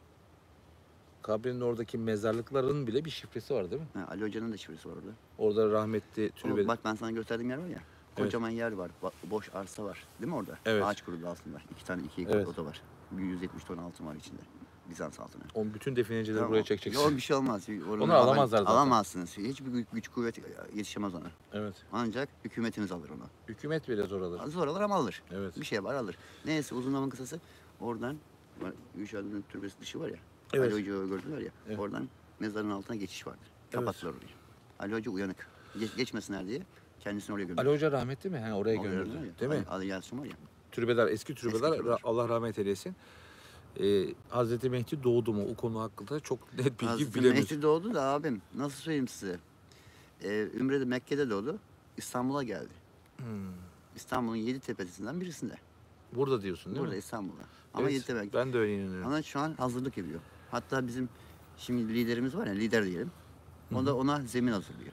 kabrinin oradaki mezarlıkların bile bir şifresi var değil mi? Ha, Ali Hoca'nın da şifresi var orada. Orada rahmetli Oğlum, türbede. bak ben sana gösterdiğim yer var ya. Kocaman yer var. Boş arsa var. Değil mi orada? Evet. Ağaç kurulu aslında. 2 tane 2 Evet. oda var. 170 ton altın var içinde. Bizans altını. O bütün definecileri Tamam. buraya çekeceksin. Yok bir şey olmaz. Onu alamazlar zaten. Alamazsınız. Hiçbir güç kuvvet yetişemez ona. Evet. Ancak hükümetimiz alır onu. Hükümet bile zor alır. Zor alır ama alır. Evet. Bir şey var alır. Neyse uzun lafın kısası oradan Yuşa'nın türbesi dışı var ya. Evet. Ali Hoca'yı gördüler ya. Evet. Oradan mezarın altına geçiş vardı. Kapattılar orayı. Ali Hoca uyanık. Geçmesinler diye kendisini oraya gömdü. Ali Hoca rahmetli mi? Oraya Oraya gömüldü. gömdüler ya. Değil mi? Ali Yasin var ya. Türbeler, eski türbeler, türbeler. Allah rahmet eylesin. Hazreti Mehdi doğdu mu? O konu hakkında çok net bilgi Hazreti bilemiyoruz. Mehdi doğdu da abim. Nasıl söyleyeyim size? Ümre'de Mekke'de doğdu. İstanbul'a geldi. İstanbul'un 7 tepesinden birisinde. Burada diyorsun değil Burada mi? İstanbul'da. Ama Evet, 7 tepe. ben de öyle inanıyorum. Ama şu an hazırlık yapıyor. Hatta bizim şimdi liderimiz var ya, lider diyelim. O da ona zemin hazırlıyor.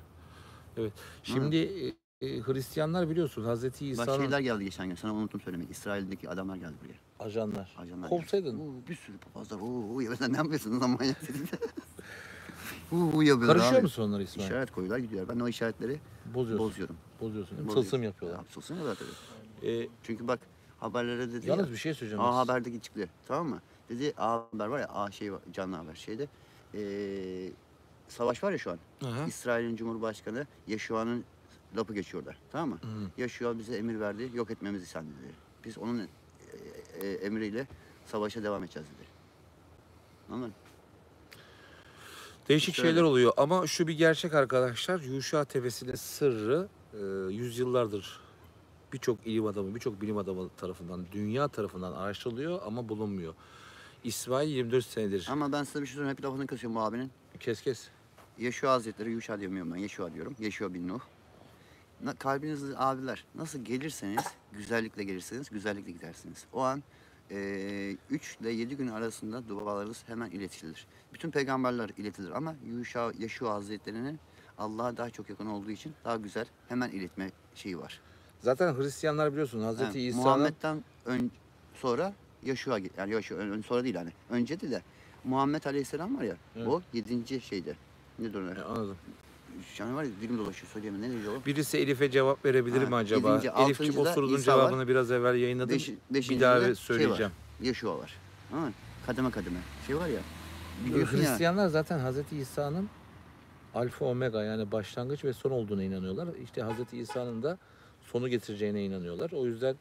Evet. Şimdi Hristiyanlar biliyorsun Hazreti Bak İsa'nın şeyler geldi geçen gün. Sana unuttum söylemek. İsrail'deki adamlar geldi buraya. ajanlar. Ajanlar Kovsaydın. geldi. Bir sürü papazlar. Ya sen ne yapıyorsun lan manyak dedin. Yapıyorlar Karışıyor abi. musun onlara İsmail? İşaret koyuyorlar gidiyorlar. Ben o işaretleri Bozuyorsun. bozuyorum. Bozuyorsun. değil mi? Bozuyorum. Tılsım yapıyorlar. Tılsım yapıyorlar tabii. E, Çünkü bak haberlere dedi yalnız ya. bir şey söyleyeceğim. A Haber'deki çıktı. Tamam mı? Dedi A Haber var ya, A şey var, canlı haber şeyde. Savaş var ya şu an. Aha. İsrail'in Cumhurbaşkanı Yeşua'nın lafı geçiyor orada. Tamam mı? Yeşua bize emir verdi, yok etmemizi istendi dedi. Biz onun emriyle savaşa devam edeceğiz dedi. Anladın mı? Değişik Şöyle. şeyler oluyor ama şu bir gerçek arkadaşlar. Yuşa Tepesi'nin sırrı yüzyıllardır birçok ilim adamı, birçok bilim adamı tarafından, dünya tarafından araştırılıyor ama bulunmuyor. İsmail 24 senedir. Ama ben size bir şey söyleyeyim. Hep lafını kısıyorum bu abinin. Kes. Yeşua Hazretleri, Yuşa diyemiyorum ben. Yeşua diyorum. Yeşua bin Nuh. Kalbinizde abiler nasıl gelirseniz, güzellikle gelirseniz, güzellikle gidersiniz. O an 3 ile 7 gün arasında dualarınız hemen iletilir. Bütün peygamberler iletilir ama Yeşua Hazretleri'nin Allah'a daha çok yakın olduğu için daha güzel hemen iletme şeyi var. Zaten Hristiyanlar biliyorsun Hazreti Yani İsa'nın Muhammed'den sonra Yeşua, yani Yeşua sonra değil hani. Önce de Muhammed Aleyhisselam var ya, Evet. o 7. şeyde. Ne diyorlar? anladım. Yani var ya, dilim dolaşıyor söyleyemem. Ne diyor o? Birisi Elif'e cevap verebilir Ha, mi acaba? yedinci, Elif'ciğim o altıncıda sorunun İsa var. cevabını biraz evvel yayınladım. Bir daha söyleyeceğim. Yeşua var. Ama kademe kademe. Şey var ya. Biliyorsun ya. Hristiyanlar zaten Hazreti İsa'nın alfa omega yani başlangıç ve son olduğuna inanıyorlar. İşte Hazreti İsa'nın da sonu getireceğine inanıyorlar. O yüzden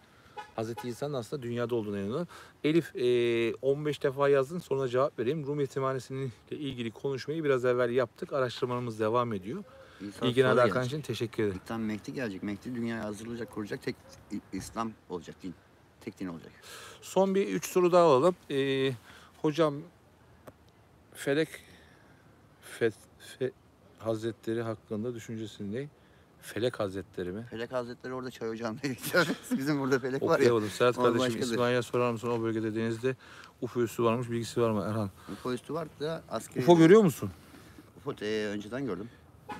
Hazreti İsa'nın aslında dünyada olduğuna inanıyorlar. Elif 15 defa yazdın sonra cevap vereyim. Rum yetimhanesiyle ilgili konuşmayı biraz evvel yaptık. Araştırmamız devam ediyor. İsa İlgine sonra alakan gelecek. için teşekkür ederim. Bir tane Mehdi gelecek. Mehdi dünyayı hazırlayacak, kuracak. Tek İslam olacak din. Tek din olacak. Son bir 3 soru daha alalım. Hocam Felek Hazretleri hakkında düşüncesi ne? Felek Hazretleri mi? Felek Hazretleri orada çay ocağında geçiyor. Bizim burada felek var ya. Okuyamadım. Serhat o kardeşim başkadır. İsmail'e sorar mısın o bölgede denizde UFO üssü varmış bilgisi var mı Erhan? UFO üstü var da askeri. UFO görüyor musun? UFO önceden gördüm.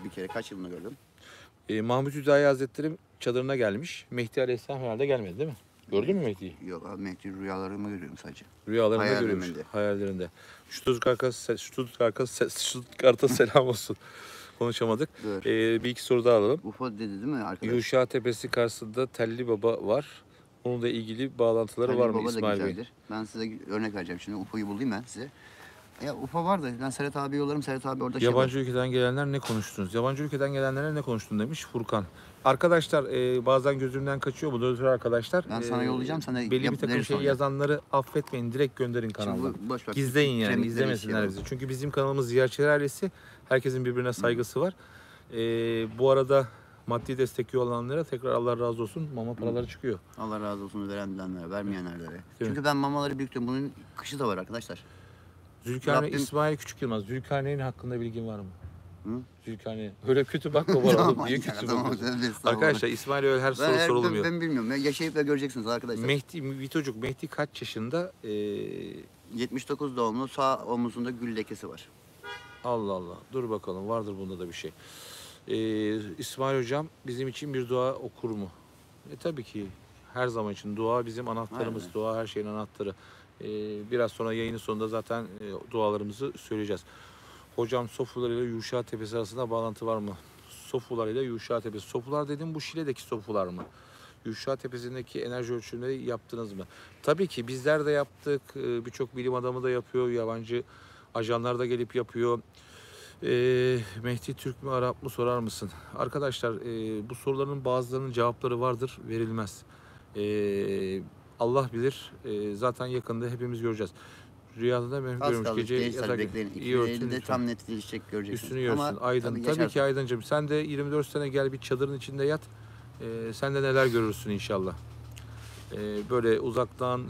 Bir kere kaç yılında gördüm. Mahmut Hüdayi Hazretleri çadırına gelmiş. Mehdi Aleyhisselam herhalde gelmedi değil mi? Gördün mü Mehdi'yi? Yok abi, Mehdi rüyalarımı görüyorum sadece. Rüyalarında Hayallerinde. görüyormuş. Hayallerinde. Stuttgart'a selam olsun. Konuşamadık. Dur. Bir iki soru daha alalım. UFO dedi değil mi arkadaş? Yuşa Tepesi karşısında Telli Baba var. Onunla ilgili bağlantıları Halil var mı Baba da İsmail Bey? güzeldir. Ben size örnek vereceğim şimdi. UFO'yu bulayım ben size. Ya UFO var da ben Serhat abi yollarım. Serhat abi orada Yabancı ülkeden gelenler ne konuştunuz? Yabancı ülkeden gelenlere ne konuştun demiş Furkan. Arkadaşlar bazen gözümden kaçıyor bu moderatör arkadaşlar. Ben sana yollayacağım, sen de belli bir yap- takım neresi şey olacak? yazanları affetmeyin. Direkt gönderin kanaldan. Şimdi boş ver. Gizleyin yani Kemikleri izlemesinler şey bizi. Çünkü bizim kanalımız Ziyaretçiler Ailesi. Herkesin birbirine saygısı var. Bu arada maddi destek olanlara tekrar Allah razı olsun. Mama paraları çıkıyor. Allah razı olsun veren bilenlere, vermeyenlere. mi? Çünkü ben mamaları biriktiriyorum. Bunun kışı da var arkadaşlar. Zülkarneyn Rabbim- İsmail Küçük Yılmaz. Zülkarneyn hakkında bilgin var mı? Hı? Zülkarneyn. Öyle kötü bakma bana oğlum. Niye kötü bakıyorsun? Arkadaşlar İsmail öyle her soru sorulmuyor. Ben bilmiyorum. Yaşayıp da göreceksiniz arkadaşlar. Vitocuk Mehdi kaç yaşında? 79 doğumlu, sağ omuzunda gül lekesi var. Allah Allah. Dur bakalım vardır bunda da bir şey. İsmail hocam bizim için bir dua okur mu? Tabii ki her zaman için dua bizim anahtarımız. Aynen. Dua her şeyin anahtarı. Biraz sonra yayının sonunda zaten dualarımızı söyleyeceğiz. Hocam Sofular ile Yuşa Tepesi arasında bağlantı var mı? Sofular ile Yuşa Tepesi. Sofular dedim bu Şile'deki Sofular mı? Yuşa Tepesi'ndeki enerji ölçümleri yaptınız mı? Tabii ki bizler de yaptık. Birçok bilim adamı da yapıyor. Yabancı ajanlar da gelip yapıyor. Mehdi Türk mü Arap mı sorar mısın? Arkadaşlar bu soruların bazılarının cevapları vardır, verilmez. Allah bilir. Zaten yakında hepimiz göreceğiz. Rüyada da ben Az görmüş. kaldı. Gece Gençler yatarken bekleyin. iyi örtün 2050'de lütfen. tam netleşecek göreceksiniz. Üstünü görsün. Aydın. Tabii geçersin. ki Aydıncığım. Sen de 24 sene gel bir çadırın içinde yat. Sen de neler görürsün inşallah. Böyle uzaktan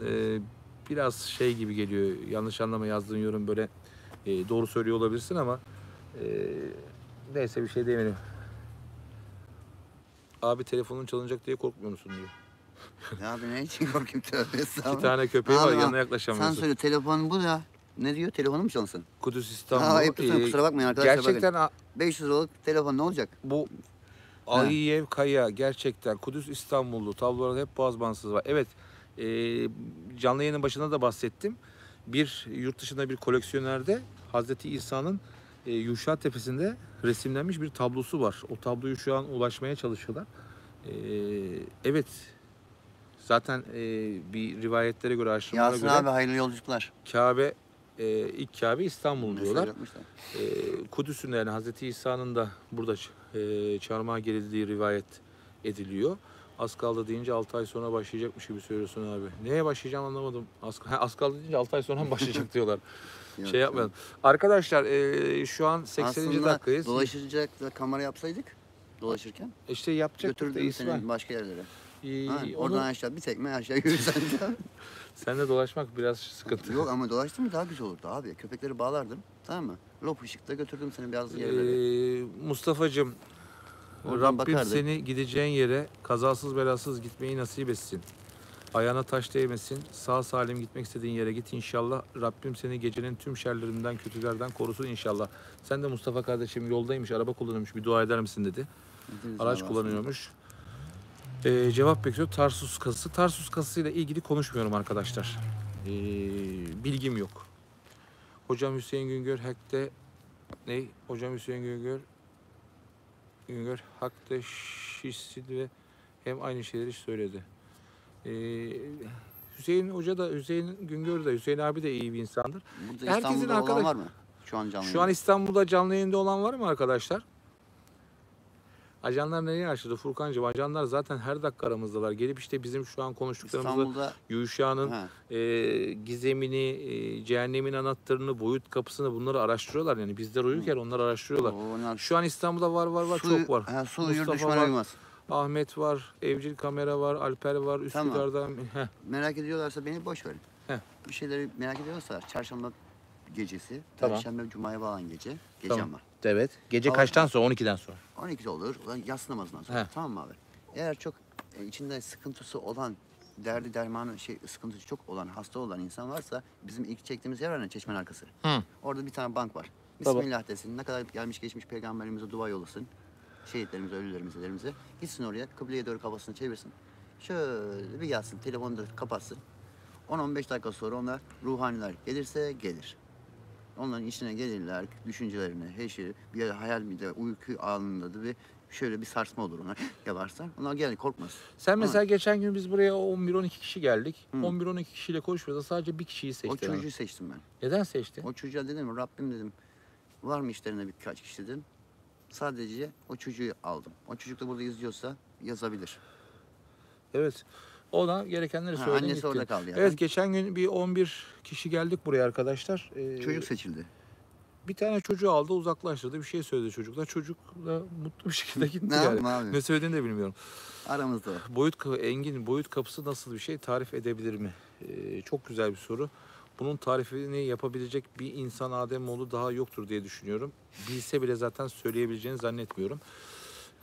biraz şey gibi geliyor. Yanlış anlama, yazdığın yorum böyle doğru söylüyor olabilirsin ama neyse bir şey demeyelim. Abi telefonun çalınacak diye korkmuyor musun diyor. Ya abi ne için korkayım, tövbe estağfurullah. İki tane köpeği var, Abi, yanına Sen yaklaşamıyorsun. söyle, telefon bu ya. Ne diyor? Telefonu mu çalsın? Kudüs Ha, İstanbul. ayıp lütfen, kusura bakmayın arkadaşlar. Gerçekten Bakın. 500 liralık telefon ne olacak? bu Aliyev Kaya gerçekten Kudüs İstanbullu tablolarda hep Boğazbansız var. Evet, canlı yayının başında da bahsettim. Bir yurt dışında bir koleksiyonerde Hazreti İsa'nın Yuşa Tepesi'nde resimlenmiş bir tablosu var. O tabloyu şu an ulaşmaya çalışıyorlar. Evet, zaten bir rivayetlere göre, araştırmalara Yasin göre abi hayırlı yolculuklar. Kabe, ilk Kabe İstanbul Mesaj diyorlar. yapmışlar. Kudüs'ün de yani Hazreti İsa'nın da burada çarmıha gerildiği rivayet ediliyor. Az kaldı deyince 6 ay sonra başlayacakmış gibi söylüyorsun abi. Neye başlayacağım anlamadım. Az kaldı deyince 6 ay sonra mı başlayacak diyorlar. Yok, Şey yapmayalım. Arkadaşlar şu an 80. Aslında dakikayız. dolaşacak da kamera yapsaydık dolaşırken. İşte yapacaktık da Götürdüm İsmail. seni başka yerlere. Ha, Onu- oradan aşağı bir tekme aşağı yürüsen de. Seninle dolaşmak biraz sıkıntı. Yok ama dolaştım mı daha güzel olurdu abi. Köpekleri bağlardım, tamam mı? Lop ışıkta götürdüm seni biraz yerlere. Mustafa'cığım, Oradan Rabbim bakardık. seni gideceğin yere kazasız belasız gitmeyi nasip etsin. Ayağına taş değmesin. Sağ salim gitmek istediğin yere git inşallah. Rabbim seni gecenin tüm şerlerinden, kötülerden korusun inşallah. Sen de Mustafa kardeşim yoldaymış, araba kullanıyormuş. Bir dua eder misin dedi. Gideriz Araç abi kullanıyormuş. Cevap bekliyor. Tarsus kasası. Tarsus kasasıyla ilgili konuşmuyorum arkadaşlar. Bilgim yok. Hocam Hüseyin Güngör Hak'te ne? Hocam Hüseyin Güngör Hak'te şişsin ve hem aynı şeyleri söyledi. Hüseyin Hoca da, Hüseyin Güngör de, Hüseyin abi de iyi bir insandır. Burada Herkesin İstanbul'da olan arkadaş- var mı? Şu an canlı Şu an İstanbul'da canlı yayında olan var mı arkadaşlar? Ajanlar nereye açtı Furkancığım? Ajanlar zaten her dakika aramızdalar. Gelip işte bizim şu an konuştuklarımızı, İstanbul'da Yuşa'nın ha, gizemini, cehennemin anahtarını, boyut kapısını bunları araştırıyorlar. Yani bizler uyurken onlar araştırıyorlar. onlar Şu an İstanbul'da var su, çok var. Ha, su uyur Mustafa düşmana var, uymaz. Ahmet var, Evcil Kamera var, Alper var, Üsküdar'da. Heh, Merak ediyorlarsa beni boş verin. Heh. Bir şeyleri merak ediyorsa çarşamba gecesi, Tamam. perşembe cumaya bağlan gecem Tamam. var. Evet. Gece Hava- kaçtan sonra? 12'den sonra. 12'de olur, ulan yatsı namazından sonra. He. Tamam mı abi? Eğer çok içinde sıkıntısı olan, derdi dermanı sıkıntısı çok olan, hasta olan insan varsa bizim ilk çektiğimiz yer var ya, Çeşmenin arkası. Hı. Orada bir tane bank var. Tamam. Bismillah desin. Ne kadar gelmiş geçmiş peygamberimize dua yollasın. Şehitlerimize, ölülerimize. Gitsin oraya, kıbleye doğru kafasını çevirsin. Şöyle bir yatsın, telefonu da kapatsın. 10-15 dakika sonra onlar ruhaniler gelirse gelir. Onların içine gelirler, düşüncelerini, her şeyi, bir hayal bir de uyku anındadır ve şöyle bir sarsma olur ona. Yaparsan onlar gelir, korkmaz. Sen mesela geçen gün biz buraya 11-12 kişi geldik. Hı. 11-12 kişiyle konuşmuyoruz da sadece bir kişiyi O seçtin. çocuğu seçtim ben. Neden seçtin? O çocuğa dedim, Rabbim dedim, var mı işlerinde birkaç kişi dedim. Sadece o çocuğu aldım. O çocuk da burada izliyorsa yazabilir. Evet. Ona gerekenleri Ha, söyledin. annesi gittin. orada kaldı yani. Evet, geçen gün bir 11 kişi geldik buraya arkadaşlar. Çocuk seçildi. Bir tane çocuğu aldı, uzaklaştırdı. Bir şey söyledi çocukla. Çocuk da mutlu bir şekilde gitti Ne yani. yapayım abi? Ne söylediğini de bilmiyorum. Aramızda o. Engin, boyut kapısı nasıl bir şey? Tarif edebilir mi? Çok güzel bir soru. Bunun tarifini yapabilecek bir insan Ademoğlu daha yoktur diye düşünüyorum. Bilse bile zaten söyleyebileceğini zannetmiyorum.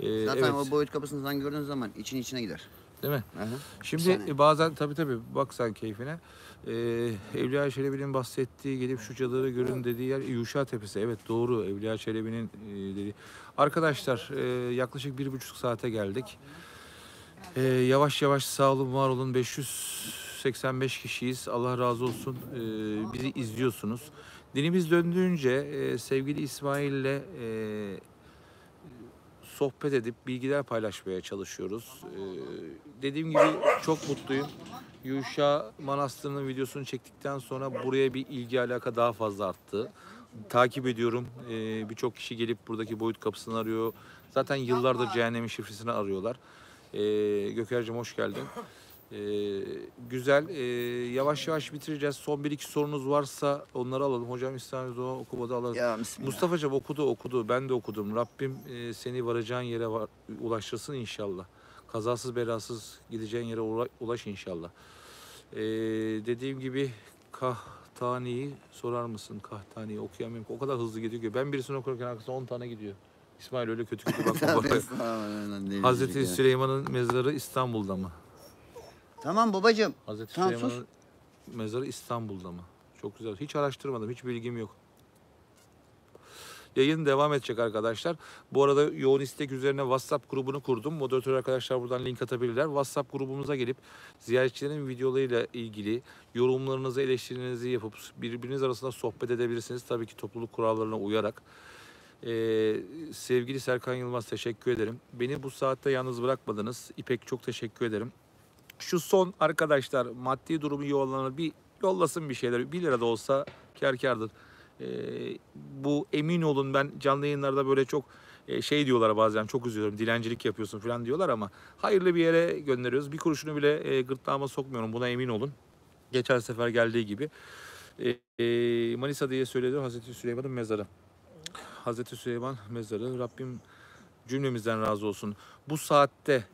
Zaten evet. o boyut kapısından gördüğün zaman için içine gider. Değil mi? Aha. Şimdi saniye. bazen tabii bak sen keyfine. Evliya Çelebi'nin bahsettiği, gelip şu cadıları görün dediği yer Yuşa Tepesi. Evet, doğru, Evliya Çelebi'nin dediği. Arkadaşlar yaklaşık 1,5 saate geldik. Yavaş yavaş sağ olun, var olun. 585 kişiyiz. Allah razı olsun. Bizi izliyorsunuz. Dilimiz döndüğünce sevgili İsmail'le sohbet edip bilgiler paylaşmaya çalışıyoruz. Dediğim gibi çok mutluyum. Yuşa Manastırı'nın videosunu çektikten sonra buraya bir ilgi alaka daha fazla arttı. Takip ediyorum. Birçok kişi gelip buradaki boyut kapısını arıyor. Zaten yıllardır cehennemin şifresini arıyorlar. Göker'cim hoş geldin. Güzel. Yavaş yavaş bitireceğiz. Son bir iki sorunuz varsa onları alalım. Hocam İslam'ı okumadı alalım. Ya bismillah. Mustafa'cığım okudu. Ben de okudum. Rabbim seni varacağın yere ulaştırsın inşallah. Kazasız belasız gideceğin yere ulaş inşallah. Dediğim gibi Kahtani'yi sorar mısın? Kahtani'yi okuyamıyorum. O kadar hızlı gidiyor ki. Ben birisini okurken arkasında 10 tane gidiyor. İsmail öyle kötü bakma bana. Hazreti Süleyman'ın mezarı İstanbul'da mı? Tamam babacığım. Hazreti Tamam, Süleyman'ın mezarı İstanbul'da mı? Çok güzel. Hiç araştırmadım. Hiç bilgim yok. Yayın devam edecek arkadaşlar. Bu arada yoğun istek üzerine WhatsApp grubunu kurdum. Moderatör arkadaşlar buradan link atabilirler. WhatsApp grubumuza gelip ziyaretçilerin videolarıyla ilgili yorumlarınızı, eleştirilerinizi yapıp birbiriniz arasında sohbet edebilirsiniz. Tabii ki topluluk kurallarına uyarak. Sevgili Serkan Yılmaz teşekkür ederim. Beni bu saatte yalnız bırakmadınız. İpek çok teşekkür ederim. Şu son arkadaşlar maddi durumu iyi olanlar bir yollasın bir şeyler. 1 lira da olsa kârdır. Bu emin olun ben canlı yayınlarda böyle çok şey diyorlar bazen çok üzülüyorum dilencilik yapıyorsun falan diyorlar ama hayırlı bir yere gönderiyoruz. Bir kuruşunu bile gırtlağıma sokmuyorum buna emin olun. Geçen sefer geldiği gibi. Manisa diye söylediği Hazreti Süleyman'ın mezarı. Hazreti Süleyman mezarı Rabbim cümlemizden razı olsun. Bu saatte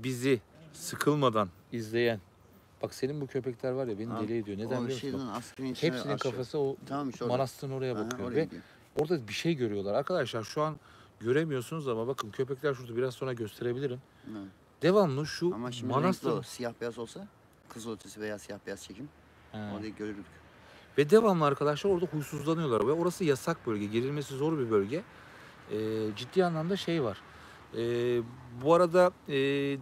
bizi sıkılmadan izleyen bak senin bu köpekler var ya beni deli ediyor. Neden biliyor musun? Hepsinin kafası o Tamam, işte orada. manastırın oraya bakıyor Oraya ve gidiyor. orada bir şey görüyorlar. Arkadaşlar şu an göremiyorsunuz ama bakın köpekler şurada biraz sonra gösterebilirim. Evet. Devamlı şu Ama şimdi manastır renkli o. Siyah beyaz olsa kızıl ötesi veya siyah beyaz çekim. Orada görürdük. ve devamlı arkadaşlar orada huysuzlanıyorlar ve orası yasak bölge. Girilmesi zor bir bölge. Ciddi anlamda şey var. Bu arada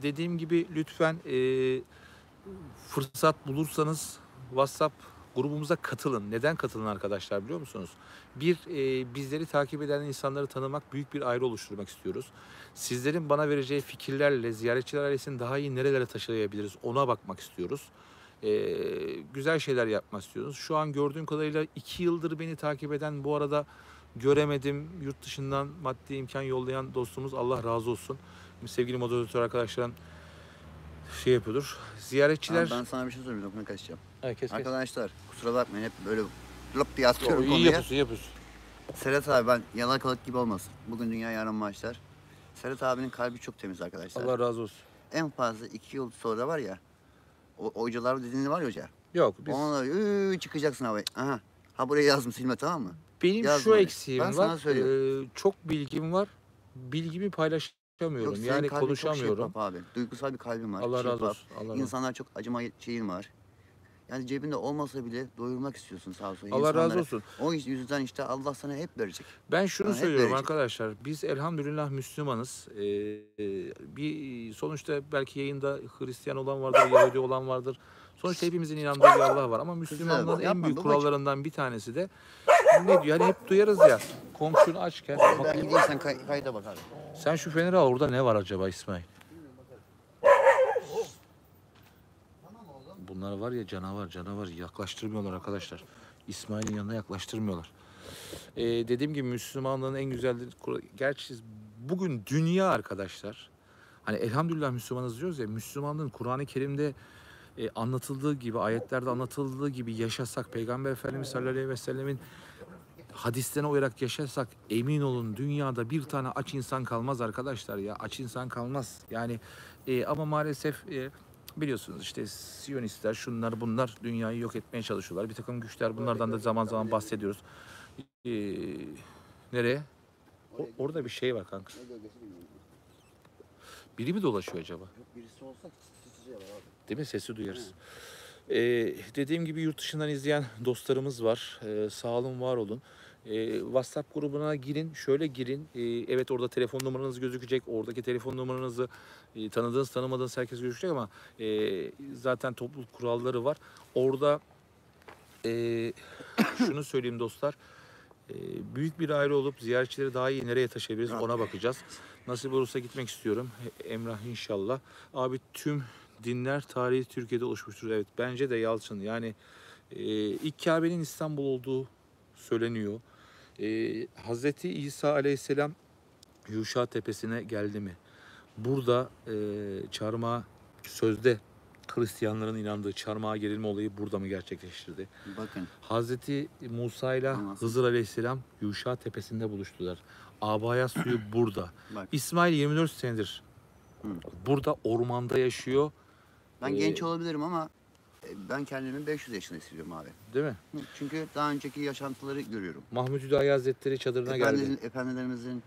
dediğim gibi lütfen fırsat bulursanız WhatsApp grubumuza katılın. Neden katılın arkadaşlar biliyor musunuz? Bir, bizleri takip eden insanları tanımak, büyük bir aile oluşturmak istiyoruz. Sizlerin bana vereceği fikirlerle ziyaretçiler ailesini daha iyi nerelere taşıyabiliriz ona bakmak istiyoruz. Güzel şeyler yapmak istiyoruz. Şu an gördüğüm kadarıyla 2 yıldır beni takip eden bu arada göremedim. Yurt dışından maddi imkan yollayan dostumuz Allah razı olsun. Sevgili moderatör arkadaşlarım şey yapıyordur. Ziyaretçiler... Abi ben sana bir şey söyleyeyim. Lafını kaçacağım. Kes. Arkadaşlar kusura bakmayın hep böyle lop diye atıyorum İyi konuya. yapıyorsun. Serhat abi ben yalakalık gibi olmasın. Bugün dünya yarın maaşlar. Serhat abinin kalbi çok temiz arkadaşlar. Allah razı olsun. En fazla 2 yıl sonra var ya. O hocalar dediğinde var ya hoca. Yok biz... Onunla çıkacaksın abi. Aha. Ha buraya yazdım silme tamam mı? Benim Yazma şu oraya. eksiğim Ben sana var. söylüyorum. Çok bilgim var. Bilgimi paylaşamıyorum. Senin Yani kalbin konuşamıyorum. Çok şeffaf abi. Duygusal bir kalbin var. Allah razı şeffaf. olsun. Allah razı olsun. İnsanlar çok acıma şeyin var. Yani cebinde olmasa bile doyurmak istiyorsun sağ olsun. Allah razı insanlara. olsun. O yüzden işte Allah sana hep verecek. Ben şunu Ha, hep söylüyorum verecek. arkadaşlar. Biz elhamdülillah Müslümanız. Bir sonuçta belki yayında Hristiyan olan vardır, Yahudi olan vardır. Sonuçta hepimizin inandığı bir Allah var. Ama Müslümanlığın en yapma büyük babacığım. kurallarından bir tanesi de ne diyor? Hani hep duyarız ya. Komşunu açken. Ben Bakayım. gideyim sen kayda bak abi. Sen şu feneri al. Orada ne var acaba İsmail? Bunlar var ya canavar yaklaştırmıyorlar arkadaşlar. İsmail'in yanına yaklaştırmıyorlar. Dediğim gibi Müslümanlığın en güzel gerçi bugün dünya arkadaşlar hani elhamdülillah Müslümanız diyoruz ya Müslümanlığın Kur'an-ı Kerim'de anlatıldığı gibi ayetlerde anlatıldığı gibi yaşasak Peygamber Efendimiz sallallahu aleyhi ve sellemin hadislerine uyarak yaşarsak emin olun dünyada bir tane aç insan kalmaz arkadaşlar ya aç insan kalmaz yani ama maalesef biliyorsunuz işte Siyonistler şunlar bunlar dünyayı yok etmeye çalışıyorlar bir takım güçler bunlardan da zaman zaman bahsediyoruz. Nereye? Orada bir şey var kanka. Biri mi dolaşıyor acaba? Birisi olsa titreyecek abi. Değil mi? Sesi duyarız. Dediğim gibi yurt dışından izleyen dostlarımız var. Sağ olun, var olun. WhatsApp grubuna girin, şöyle girin. Evet orada telefon numaranız gözükecek. Oradaki telefon numaranızı tanıdığınız tanımadığınız herkes gözükecek ama zaten topluluk kuralları var. Orada şunu söyleyeyim dostlar. büyük bir aile olup ziyaretçileri daha iyi nereye taşıyabiliriz Rabbim. ona bakacağız. Nasip olursa gitmek istiyorum. Emrah inşallah. Abi tüm dinler tarihi Türkiye'de oluşmuştur. Evet bence de Yalçın. Yani ilk Kabe'nin İstanbul olduğu söyleniyor. Hazreti İsa Aleyhisselam Yuşa Tepesi'ne geldi mi? Burada çarmıha sözde Hristiyanların inandığı çarmıha gerilme olayı burada mı gerçekleştirdi? Bakın. Hazreti Musa ile Anlatsın. Hızır Aleyhisselam Yuşa Tepesi'nde buluştular. Abaya suyu burada. Bak. İsmail 24 senedir Hı. burada ormanda yaşıyor. Ben Ee, genç olabilirim ama ben kendimi 500 yaşında hissediyorum abi. Değil mi? Hı, çünkü daha önceki yaşantıları görüyorum. Mahmud Hüdayi Hazretleri çadırına geldi. Efendilerimizin,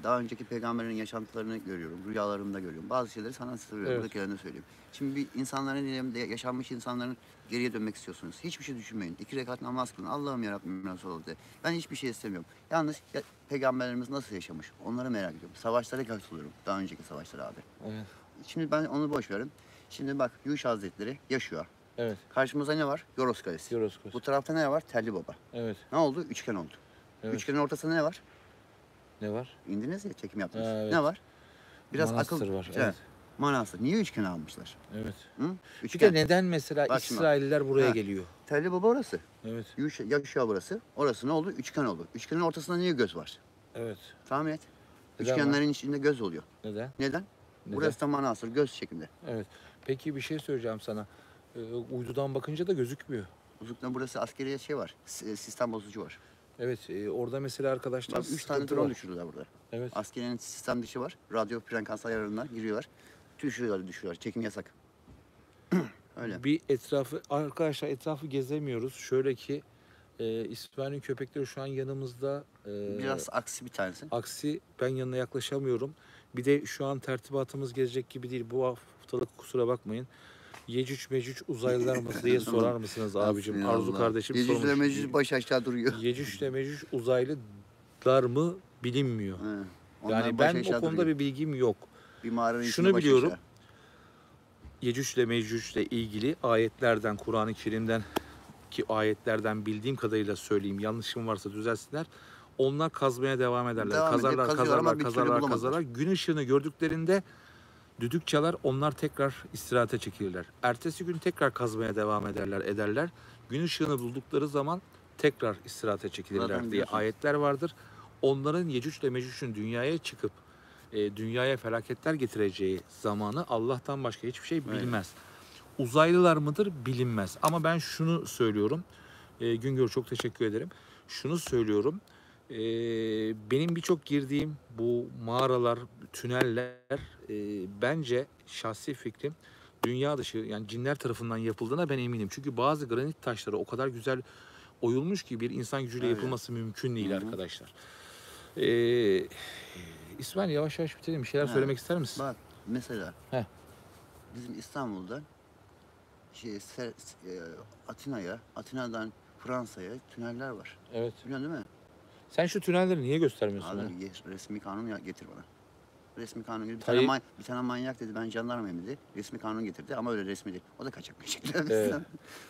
daha önceki peygamberlerin yaşantılarını görüyorum. Rüyalarımda görüyorum. Bazı şeyleri sana söylüyorum. Evet. Buradakilerini söyleyeyim. Şimdi bir insanların diyelim de yaşanmış insanların geriye dönmek istiyorsunuz. Hiçbir şey düşünmeyin. 2 rekat namaz kılın. Allah'ım yarabbim nasıl oldu diye. Ben hiçbir şey istemiyorum. Yalnız peygamberlerimiz nasıl yaşamış? Onları merak ediyorum. Savaşlara katılıyorum. Daha önceki savaşlara abi. Evet. Şimdi ben onu boş verin. Şimdi bak Yuşa Hazretleri yaşıyor. Evet. Karşımızda ne var? Yoros Kalesi. Yoroskos. Bu tarafta ne var? Telli Baba. Evet. Ne oldu? Üçgen oldu. Evet. Üçgenin ortasında ne var? Ne var? İndiniz ya, çekim yaptınız. Evet. Ne var? Biraz Manastır akıl var, Şey, evet. Manastır. Niye üçgen almışlar? Evet. Hı? Bir Üçgen. de neden mesela Bak şimdi. İsrailliler buraya Ha. geliyor? Telli Baba orası. Evet. Yuşa burası. Orası ne oldu? Üçgen oldu. Üçgenin ortasında niye göz var? Evet. Tahmin et. Neden Üçgenlerin içinde göz oluyor. Neden? Neden? Neden? Burası da manastır. Göz şeklinde. Evet. Peki bir şey söyleyeceğim sana. Uydudan bakınca da gözükmüyor. Uzaktan burası askeri şey var. Sistem bozucu var. Evet. Orada mesela arkadaşlar Bak 3 tane sıkıntı drone var. düşürdüler burada. Evet. Askerinin sistem dışı var. Radyo frekans ayarlarına giriyorlar. Düşürüyorlar. Çekim yasak. Öyle. Bir etrafı arkadaşlar etrafı gezemiyoruz. Şöyle ki İsmail'in köpekleri şu an yanımızda. Biraz aksi bir tanesi. Aksi ben yanına yaklaşamıyorum. Bir de şu an tertibatımız gezecek gibi değil. Bu haftalık kusura bakmayın. Yecüc Mecüc uzaylılar mı diye sorar mısınız abicim? Arzu kardeşim Yecüc ile sormuş. Mecüc baş aşağı duruyor. Yecüc ile Mecüc uzaylılar mı bilinmiyor. He. Onlar Yani baş ben aşağı o konuda duruyor. bir bilgim yok. Bir mağaranın Şunu içinde baş biliyorum. aşağı. Yecüc ile Mecüc ile ilgili ayetlerden, Kur'an-ı Kerim'den ki ayetlerden bildiğim kadarıyla söyleyeyim. Yanlışım varsa düzelsinler. Onlar kazmaya devam ederler. Devam edip Kazarlar, kazıyorlar ama kazarlar, bir türlü kazarlar, bulamazlar. kazarlar. Gün ışığını gördüklerinde düdük çalar. Onlar tekrar istirahate çekilirler. Ertesi gün tekrar kazmaya devam ederler. Gün ışığını buldukları zaman tekrar istirahate çekilirler Zaten diye biliyorsun. ayetler vardır. Onların Yecüc ile Mecüc'ün dünyaya çıkıp dünyaya felaketler getireceği zamanı Allah'tan başka hiçbir şey bilmez. Uzaylılar mıdır bilinmez. Ama ben şunu söylüyorum. Güngör çok teşekkür ederim. Şunu söylüyorum. Benim birçok girdiğim bu mağaralar, tüneller bence şahsi fikrim dünya dışı yani cinler tarafından yapıldığına ben eminim. Çünkü bazı granit taşları o kadar güzel oyulmuş ki bir insan gücüyle Öyle. yapılması mümkün değil Hı hı. arkadaşlar. İsmail yavaş yavaş bitirelim. Bir şeyler He. söylemek ister misin? Bak mesela He. bizim İstanbul'da Atina'dan Fransa'ya tüneller var. Evet. Biliyorsun değil mi? Sen şu tünelleri niye göstermiyorsun? Abi ya? resmi kanun getir bana. Resmi kanun getir. Tayyip- Bir tane manyak dedi ben jandarmayım dedi. Resmi kanun getirdi ama öyle resmi değil. O da kaçak bir şekilde. Evet.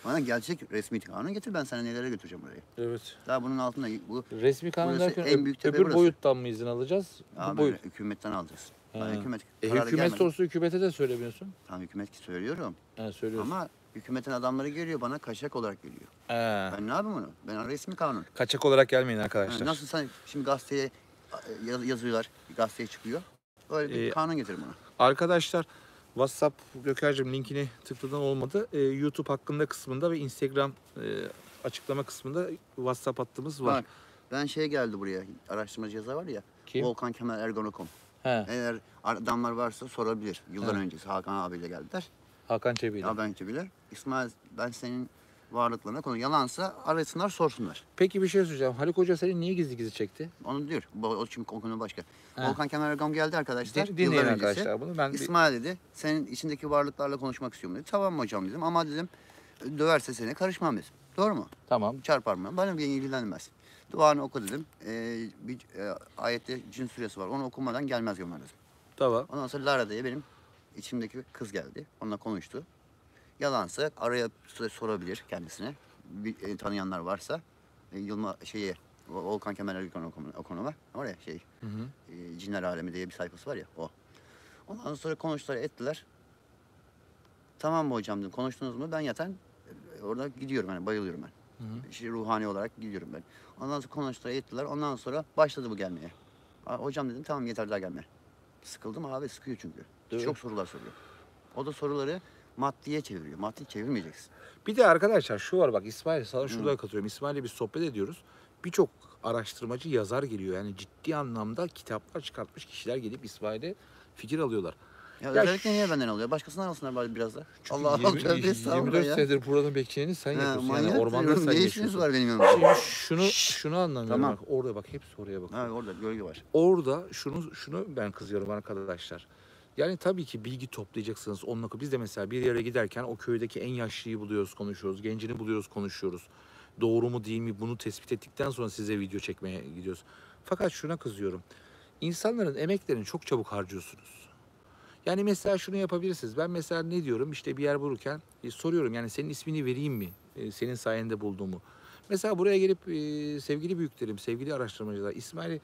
Bana gerçek resmi kanun getir ben sana nelere götüreceğim oraya. Evet. Daha bunun altında bu Resmi kanun Burası derken en büyük tepe öbür burası. boyuttan mı izin alacağız? Bu abi boyut. hükümetten alacağız. Ha. Yani hükümet Hükümet gelmedi. sorusu hükümete de söylemiyorsun. Tamam hükümet söylüyorum. Ha, söylüyorsun. Ama hükümetin adamları geliyor bana kaçak olarak geliyor. Ha. Ben ne yapayım onu? Ben resmi kanun. Kaçak olarak gelmeyin Yani arkadaşlar. nasıl sen şimdi gazeteye yazıyorlar, gazeteye çıkıyor. Öyle bir kanun getir bana. Arkadaşlar WhatsApp Göker'cim linkini tıkladan olmadı. YouTube hakkında kısmında ve Instagram açıklama kısmında WhatsApp hattımız var. Bak ben geldi buraya araştırmacı yazar var ya. Kim? Volkan Kemal Ergonokon. He, Eğer adamlar varsa sorabilir. Yıllar He. öncesi Hakan abiyle geldiler. Hakan Çebi'yle. Ya bence bilir. İsmail ben senin varlıklarına konu yalansa arasınlar sorsunlar. Peki bir şey söyleyeceğim. Haluk Hoca seni niye gizli gizli çekti? Onu diyor. O çünkü o konu başka. He. Volkan Kemal Ergon geldi arkadaşlar. Dinleyin yıllar öncesi. arkadaşlar bunu. Ben İsmail dedi senin içindeki varlıklarla konuşmak istiyorum dedi. Tamam mı hocam dedim ama dedim döverse seni karışmam dedim. Doğru mu? tamam. Çarpar mı? Bana bir ilgilenmez. Duanı oku dedim. Ayette cin suresi var. Onu okumadan gelmez gömer dedim. Tamam. Ondan sonra Lara diye benim içimdeki bir kız geldi. Onunla konuştu. Yalansa araya sorabilir kendisine. Tanıyanlar varsa. Yılma şeyi Volkan Kemal Ergün o konu var. Oraya şey Hı hı. Cinler Alemi diye bir sayfası var ya o. Ondan sonra konuştular ettiler. Tamam mı hocam dedim. Konuştunuz mu? Ben zaten orada gidiyorum yani bayılıyorum ben. Hı hı. İşte ruhani olarak gidiyorum ben. Ondan sonra konuştular ettiler. Ondan sonra başladı bu gelmeye. Hocam dedim tamam yeter daha gelme. Sıkıldım abi sıkıyor çünkü. Değil mi? Çok sorular soruyor. O da soruları maddiye çeviriyor. Maddi çevirmeyeceksin. Bir de arkadaşlar şu var bak İsmail sana şurada katılıyorum. İsmail'le biz sohbet ediyoruz. Birçok araştırmacı yazar geliyor. Yani ciddi anlamda kitaplar çıkartmış kişiler gelip İsmail'e fikir alıyorlar. Ya, Ya özellikle niye benden alıyor? Başkasından alsınlar bari biraz da. Çünkü Allah Allah tövbe 24 estağfurullah ya. senedir buranın bekçiliğini sen Ha, yapıyorsun. manyak Yani ormanda diyorum. sen Ne işiniz yaşıyorsun. var benim yanımda? Şimdi şunu anlamıyorum. Tamam. Bak, orada bak hepsi oraya bak. Ha, orada gölge var. Orada şunu ben kızıyorum arkadaşlar. Yani tabii ki bilgi toplayacaksınız. Onunla biz de mesela bir yere giderken o köydeki en yaşlıyı buluyoruz, konuşuyoruz. Gencini buluyoruz, konuşuyoruz. Doğru mu değil mi bunu tespit ettikten sonra size video çekmeye gidiyoruz. Fakat şuna kızıyorum. İnsanların emeklerini çok çabuk harcıyorsunuz. Yani mesela şunu yapabilirsiniz. Ben mesela ne diyorum işte bir yer bulurken soruyorum yani senin ismini vereyim mi? Senin sayende bulduğumu. Mesela buraya gelip sevgili büyüklerim, sevgili araştırmacılar İsmail'i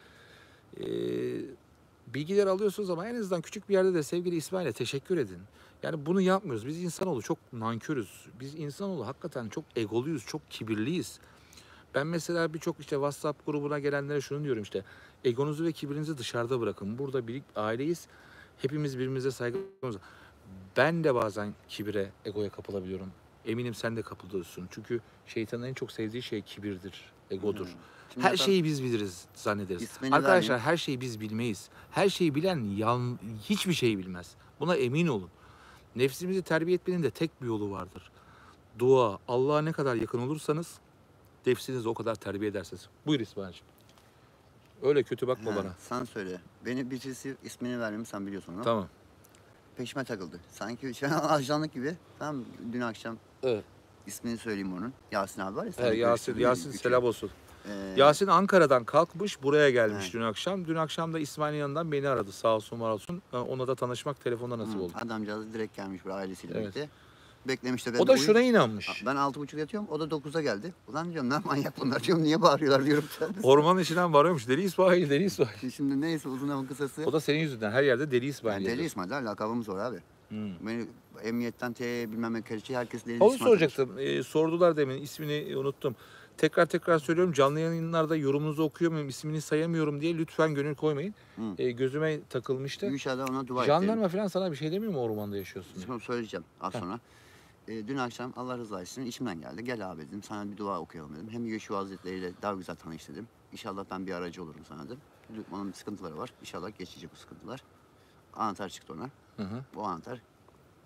bilgiler alıyorsunuz ama en azından küçük bir yerde de sevgili İsmail'e teşekkür edin. Yani bunu yapmıyoruz. Biz insanoğlu çok nankörüz. Biz insanoğlu hakikaten çok egoluyuz, çok kibirliyiz. Ben mesela birçok işte WhatsApp grubuna gelenlere şunu diyorum işte. Egonuzu ve kibirinizi dışarıda bırakın. Burada bir aileyiz. Hepimiz birbirimize saygımız. Ben de bazen kibire, egoya kapılabiliyorum. Eminim sen de kapılıyorsun. Çünkü şeytanın en çok sevdiği şey kibirdir, egodur. Şimdi Her zaten şeyi biz biliriz zannederiz. ismini Arkadaşlar vermeyeyim. her şeyi biz bilmeyiz. Her şeyi bilen hiçbir şey bilmez. Buna emin olun. Nefsimizi terbiye etmenin de tek bir yolu vardır. Dua. Allah'a ne kadar yakın olursanız nefsinizi o kadar terbiye edersiniz. Buyur İsmail'ciğim. Öyle kötü bakma Ha, bana. sen söyle. Beni birisi ismini vermemi sen biliyorsun onu. Tamam. Peşime takıldı. Sanki şu an ajanlık gibi. Tamam dün akşam Evet. ismini söyleyeyim onun. Yasin abi var ya. He, seninle Yasin, görüştüğüm Yasin küçük. selam olsun. Ee, Yasin Ankara'dan kalkmış buraya gelmiş Evet. dün akşam. Dün akşam da İsmail'in yanından beni aradı sağ olsun var olsun. Ona da tanışmak telefonda nasip oldu. adamcağız direkt gelmiş buraya ailesiyle Evet. birlikte. Beklemiş de ben O de da uyuyup- şuna inanmış. Ben 6.30'da yatıyorum. O da 9'da geldi. Ulan diyorum ne manyak bunlar diyorum. Niye bağırıyorlar diyorum. Ormanın içinden varıyormuş. Deli İsmail, Deli İsmail. Şimdi neyse uzun lafın kısası. O da senin yüzünden her yerde Deli İsmail Yani yazıyor. Deli İsmail ha, lakabımız var abi. Beni emniyetten bilmem ne kerçi herkes Deli Onu İsmail tanır. soracaktım. Sordular demin ismini unuttum. Tekrar söylüyorum canlı yayınlarda yorumunuzu okuyor muyum ismini sayamıyorum diye lütfen gönül koymayın. Gözüme takılmıştı. Gülşah'da ona dua etti. Jandarma falan sana bir şey demiyor mu ormanda yaşıyorsun diye? Şimdi söyleyeceğim az sonra. Dün akşam Allah rızası için içimden geldi. Gel abi dedim sana bir dua okuyalım dedim. Hem Yeşua Hazretleri ile daha güzel tanış dedim. İnşallah ben bir aracı olurum sana dedim. Onun sıkıntıları var. İnşallah geçecek bu sıkıntılar. Anahtar çıktı ona. Hı. Bu anahtar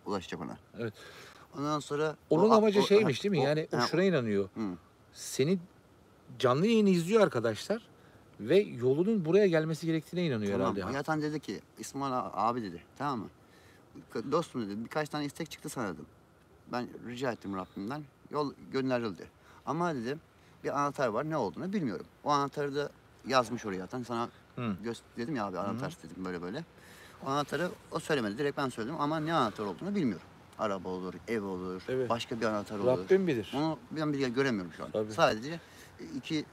ulaşacak ona. Evet. Ondan sonra... Onun amacı şeymiş ha, değil mi? Yani o ha, şuna inanıyor. Hı. Seni canlı yayını izliyor arkadaşlar ve yolunun buraya gelmesi gerektiğine inanıyor Tamam. herhalde. Yatan dedi ki İsmail abi dedi. Tamam mı? Dostum dedi birkaç tane istek çıktı sana dedim. Ben rica ettim Rabbimden. Yol gönderildi. Ama dedim bir anahtar var ne olduğunu bilmiyorum. O anahtarı da yazmış oraya zaten sana Hı. dedim ya abi anahtar dedim böyle böyle. O anahtarı o söylemedi direkt ben söyledim ama ne anahtar olduğunu bilmiyorum. Araba olur, ev olur, Evet. başka bir anahtar olur. Rabbim bilir. Onu ben bir göremiyorum şu an. Tabii. Sadece iki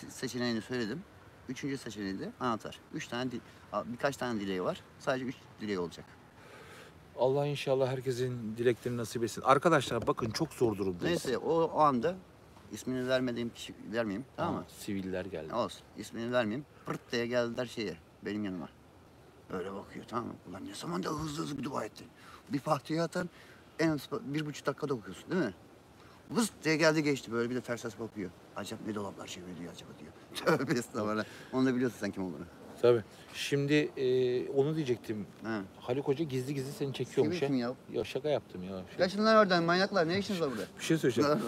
seçeneğini söyledim. Üçüncü seçeneği de anahtar. Birkaç tane dileği var. Sadece 3 dileği olacak. Allah inşallah herkesin dileklerini nasip etsin. Arkadaşlar bakın çok zor durumdayız. Neyse o anda ismini vermediğim kişi vermeyeyim tamam mı? Siviller geldi. Olsun. İsmini vermeyeyim. Pırt diye geldiler benim yanıma. Öyle bakıyor tamam mı? Ulan ne zaman da hızlı bir dua ettin. Bir Fatiha'yı atan en az 1,5 dakikada okuyorsun değil mi? Vız diye geldi geçti böyle bir de ters ters bakıyor. Acaba ne dolaplar çeviriyor acaba diyor. Tövbe estağfurullah. Onu da biliyorsun sen kim olduğunu. Tabii. Şimdi onu diyecektim. He. Haluk Hoca gizli gizli seni çekiyormuş Kim ya? Ya şaka yaptım ya. Kaçın lan oradan manyaklar ne işiniz var burada? Bir şey söyleyeceğim.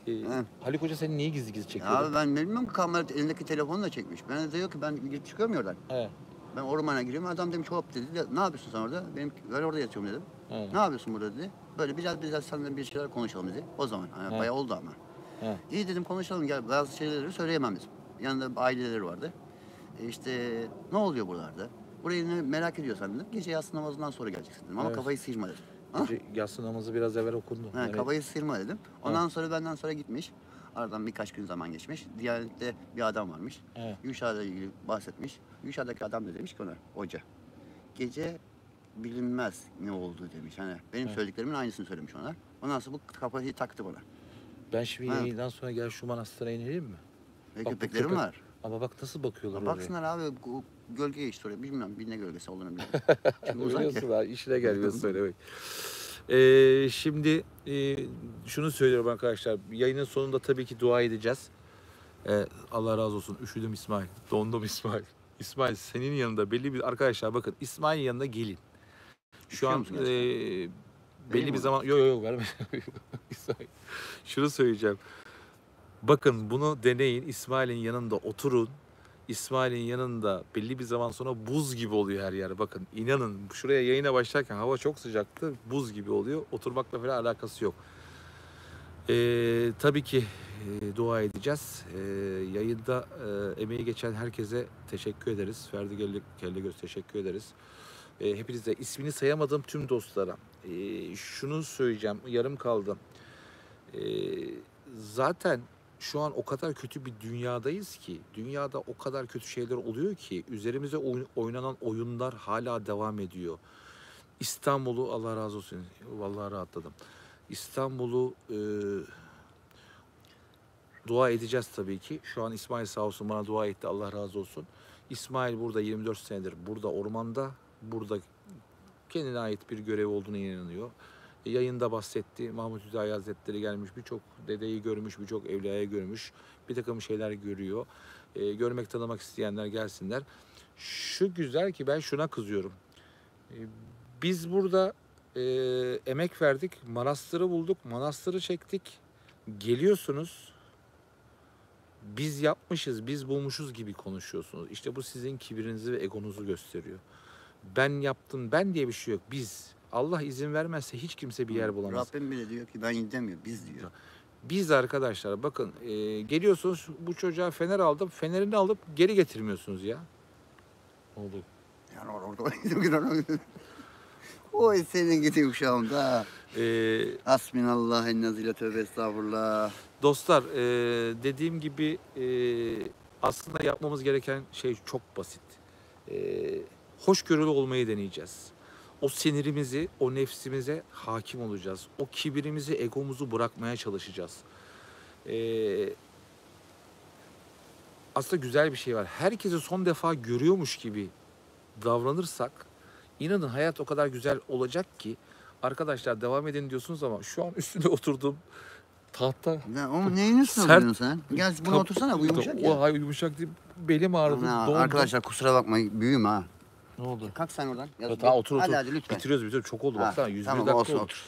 He. Haluk Hoca seni niye gizli gizli Ya çekiyordu? abi ben bilmiyorum ki kamera elindeki telefonla çekmiş. Ben de diyor ki ben girip çıkıyorum ya oradan. He. Ben ormana giriyorum. Adam demiş hop dedi. Ne yapıyorsun sen orada? Ben orada yatıyorum dedim. He. Ne yapıyorsun burada dedi. Böyle biraz seninle bir şeyler konuşalım dedi. O zaman hani He. bayağı oldu ama. He. İyi dedim konuşalım gel bazı şeyleri söyleyemem dedim. Yanında aileleri vardı. İşte ne oluyor buralarda? Burayı merak ediyorsan dedim. Gece yatsı namazından sonra geleceksin dedim. Ama Evet. kafayı sıyırma dedim. Ha? Gece yatsı namazı biraz evvel okundu. Ha, Yani kafayı sıyırma dedim. Ondan sonra benden sonra gitmiş. Aradan birkaç gün zaman geçmiş. Diyanet'te bir adam varmış. Evet. Yuşa'yla ilgili bahsetmiş. Yuşa'daki adam da demiş ki ona, hoca. Gece bilinmez ne oldu demiş. Hani benim Evet. söylediklerimin aynısını söylemiş ona. Ondan sonra bu kafayı taktı bana. Ben şimdi Ha. yayından sonra gel şu manastıra inelim mi? Ve Bak bu köpeklerim köpek- var. Ama bak nasıl bakıyorlar Ya oraya. baksınlar abi, bu gölge geçti oraya. Bilmiyorum bir ne gölgesi olduğunu bilmiyorum. Çünkü uzak ya. Biliyorsun ha, işine gelmiyor söylemek. Şimdi şunu söylüyorum arkadaşlar. Yayının sonunda tabii ki dua edeceğiz. Allah razı olsun. Üşüdüm İsmail. Dondum İsmail. İsmail senin yanında belli bir... Arkadaşlar bakın İsmail'in yanına gelin. Şu Üşüyor an musun gerçekten? belli bir mi? zaman... Yok verme. İsmail. Şunu söyleyeceğim. Bakın bunu deneyin. İsmail'in yanında oturun. İsmail'in yanında belli bir zaman sonra buz gibi oluyor her yer. Bakın inanın şuraya yayına başlarken hava çok sıcaktı. Buz gibi oluyor. Oturmakla falan alakası yok. Tabii ki dua edeceğiz. Yayında emeği geçen herkese teşekkür ederiz. Ferdi Kellegöz teşekkür ederiz. Hepinize ismini sayamadığım tüm dostlara şunu söyleyeceğim. Yarım kaldı. Zaten şu an o kadar kötü bir dünyadayız ki, dünyada o kadar kötü şeyler oluyor ki üzerimize oynanan oyunlar hala devam ediyor. İstanbul'u Allah razı olsun. Vallahi rahatladım. İstanbul'u dua edeceğiz tabii ki. Şu an İsmail sağ olsun bana dua etti. Allah razı olsun. İsmail burada 24 senedir. Burada ormanda. Burada kendine ait bir görev olduğunu inanıyor. Yayında bahsetti. Mahmut Hüdayi Hazretleri gelmiş. Birçok dedeyi görmüş. Birçok evliyayı görmüş. Bir takım şeyler görüyor. Görmek tanımak isteyenler gelsinler. Şu güzel ki ben şuna kızıyorum. Biz burada emek verdik. Manastırı bulduk. Manastırı çektik. Geliyorsunuz. Biz yapmışız, biz bulmuşuz gibi konuşuyorsunuz. İşte bu sizin kibirinizi ve egonuzu gösteriyor. Ben yaptım, ben diye bir şey yok. Biz. Allah izin vermezse hiç kimse bir yer bulamaz. Rabbim bile diyor ki ben demiyor, biz diyor. Biz arkadaşlar bakın geliyorsunuz bu çocuğa fener aldım. Fenerini alıp geri getirmiyorsunuz ya. Ne oldu? Yani orada oy senin gidi uşağımda. Hasbinallah ennazile tövbe estağfurullah. Dostlar dediğim gibi aslında yapmamız gereken şey çok basit. Hoşgörülü olmayı deneyeceğiz. O sinirimizi, o nefsimize hakim olacağız. O kibirimizi, egomuzu bırakmaya çalışacağız. Aslında güzel bir şey var. Herkesi son defa görüyormuş gibi davranırsak, inanın hayat o kadar güzel olacak ki, arkadaşlar devam edin diyorsunuz ama şu an üstünde oturduğum tahta Ya oğlum neyin üstüne Sert- oturuyorsun sen? Gel buna otursana, bu yumuşak ya. O hayır yumuşak değil. Belim ağrıdı. Ana, Dondum. arkadaşlar kusura bakmayın, büyüğüm ha. Ne oldu? Kalk sen oradan. Yaz, Tamam otur hadi otur. hadi lütfen. Bitiriyoruz. Çok oldu. Ha, Baksana 101 tamam, dakika olsun, oldu. otur.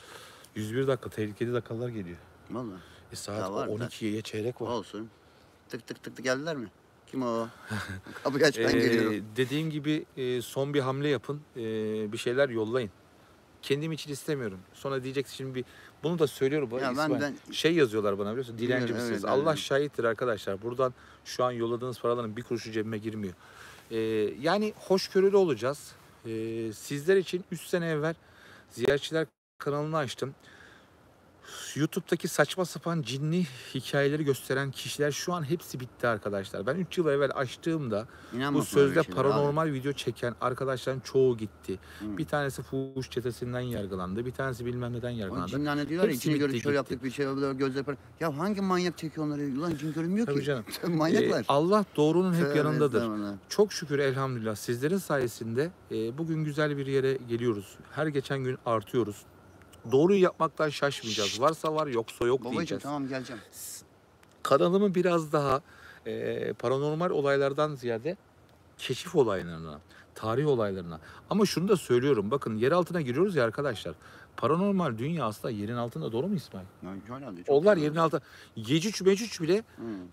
101 dakika. Tehlikeli dakikalar geliyor. Vallahi. Saat Daha var da. 12'ye çeyrek var. Olsun. Tık tık tık tık geldiler mi? Kim o? Kapıyı aç, ben geliyorum. Dediğim gibi son bir hamle yapın. Bir şeyler yollayın. Kendim için istemiyorum. Sonra diyeceksin şimdi bunu da söylüyorum. Ya ben- Şey yazıyorlar bana biliyorsun. Dilenci Biliyorum, misiniz? evet, Allah evet. şahittir arkadaşlar. Buradan şu an yolladığınız paraların bir kuruşu cebime girmiyor. Yani hoşgörülü olacağız. Sizler için 3 sene evvel Ziyaretçiler kanalını açtım. YouTube'daki saçma sapan cinli hikayeleri gösteren kişiler şu an hepsi bitti arkadaşlar. Ben 3 yıl evvel açtığımda İnanmasın bu öyle sözde şeylere paranormal video çeken arkadaşların çoğu gitti. Hı. Bir tanesi fuhuş çetesinden yargılandı. Bir tanesi bilmem neden abi. O yargılandı. cinlerle diyorlar ya, Hepsi içini bitti, gördük, şöyle gitti. yaptık, bir şey oldu, gözleri para. Ya hangi manyak çekiyor onları? Ulan cin görünmüyor Tabii ki. canım. Manyaklar. Allah doğrunun hep Tövbe yanındadır. estağfurullah. Çok şükür elhamdülillah sizlerin sayesinde bugün güzel bir yere geliyoruz. Her geçen gün artıyoruz. Doğruyu yapmaktan şaşmayacağız. Varsa var, yoksa yok Babacığım diyeceğiz. tamam geleceğim. Kanalımı biraz daha paranormal olaylardan ziyade keşif olaylarına, tarih olaylarına. Ama şunu da söylüyorum. Bakın yer altına giriyoruz ya arkadaşlar. Paranormal dünya aslında yerin altında, doğru mu İsmail? Ya, herhalde çok Onlar güzel yerin olmuş. altında. Yecüc Mecüc bile Hı.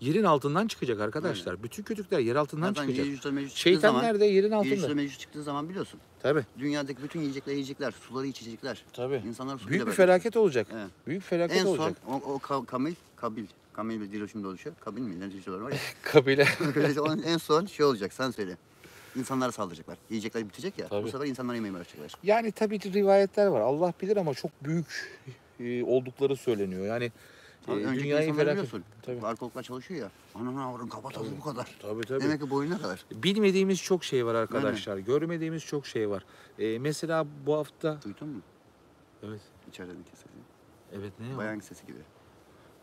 yerin altından çıkacak arkadaşlar. Bütün kötülükler yer altından Zaten çıkacak. Yecüc'le Mecüc çıktığı Şeytanlar zaman, da yerin Yecüc'le altında. Mecüc çıktığı zaman biliyorsun. Tabii. Dünyadaki bütün yiyecekler, suları içecekler. Tabii. İnsanlar su Büyük bile bir vermiyor. felaket olacak. Evet. Büyük felaket En son olacak. Kamil bir dil şimdi oluşuyor. Kabil mi? Ne diyorlar var ya. Kabile. Onun en son şey olacak, sen söyle. İnsanlara saldıracaklar. Yiyecekler bitecek ya. Tabii. Bu sefer insanlar yemeğe başlayacaklar. Yani tabii ki rivayetler var. Allah bilir ama çok büyük oldukları söyleniyor. Yani Önceki dünyayı insanlar felaket. biliyorsun. Tabii. Arkeologlar çalışıyor ya. Ananı avradın kafatası bu kadar. Tabii. Demek ki boyuna kadar. Bilmediğimiz çok şey var arkadaşlar. Görmediğimiz çok şey var. Mesela bu hafta... Duydun mu? Evet. İçeriden sesi. Evet ne o? Bayan sesi gibi.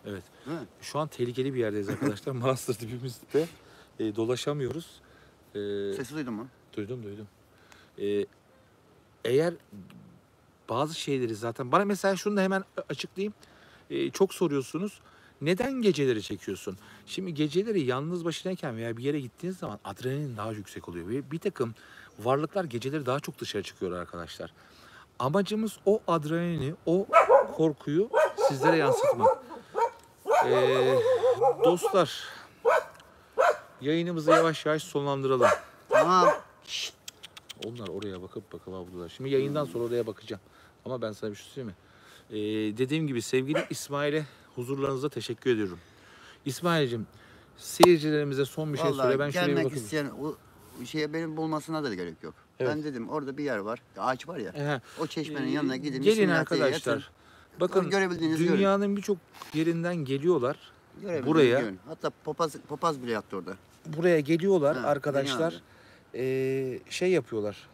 Evet. Değil mi? Şu an tehlikeli bir yerdeyiz arkadaşlar. Manastır dibimizde. Dolaşamıyoruz. Sesi duydun mu? Duydum. Eğer bazı şeyleri zaten... Bana mesela şunu da hemen açıklayayım. Çok soruyorsunuz. Neden geceleri çekiyorsun? Şimdi geceleri yalnız başınayken veya bir yere gittiğiniz zaman adrenalin daha yüksek oluyor. Ve bir takım varlıklar geceleri daha çok dışarı çıkıyor arkadaşlar. Amacımız o adrenalini, o korkuyu sizlere yansıtmak. Dostlar, yayınımızı yavaş yavaş sonlandıralım. Tamam. Onlar oraya bakıp avlular. Şimdi yayından sonra oraya bakacağım. Ama ben sana bir şey söyleyeyim mi? Dediğim gibi sevgili İsmail'e huzurlarınıza teşekkür ediyorum. İsmail'cim seyircilerimize son bir şey Vallahi söyle. Ben şuraya bir gelmek bakayım. isteyen o şeye benim bulmasına da gerek yok. Evet. Ben dedim orada bir yer var. Ağaç var ya. Ehe. O çeşmenin yanına gidin. Gelin bismillah diye arkadaşlar. yatın. Bakın Görebildiğinizi görün. dünyanın birçok yerinden geliyorlar. Görebildiğinizi Buraya görün. Hatta papaz bile yattı orada. buraya geliyorlar Ha, arkadaşlar. Şey yapıyorlar.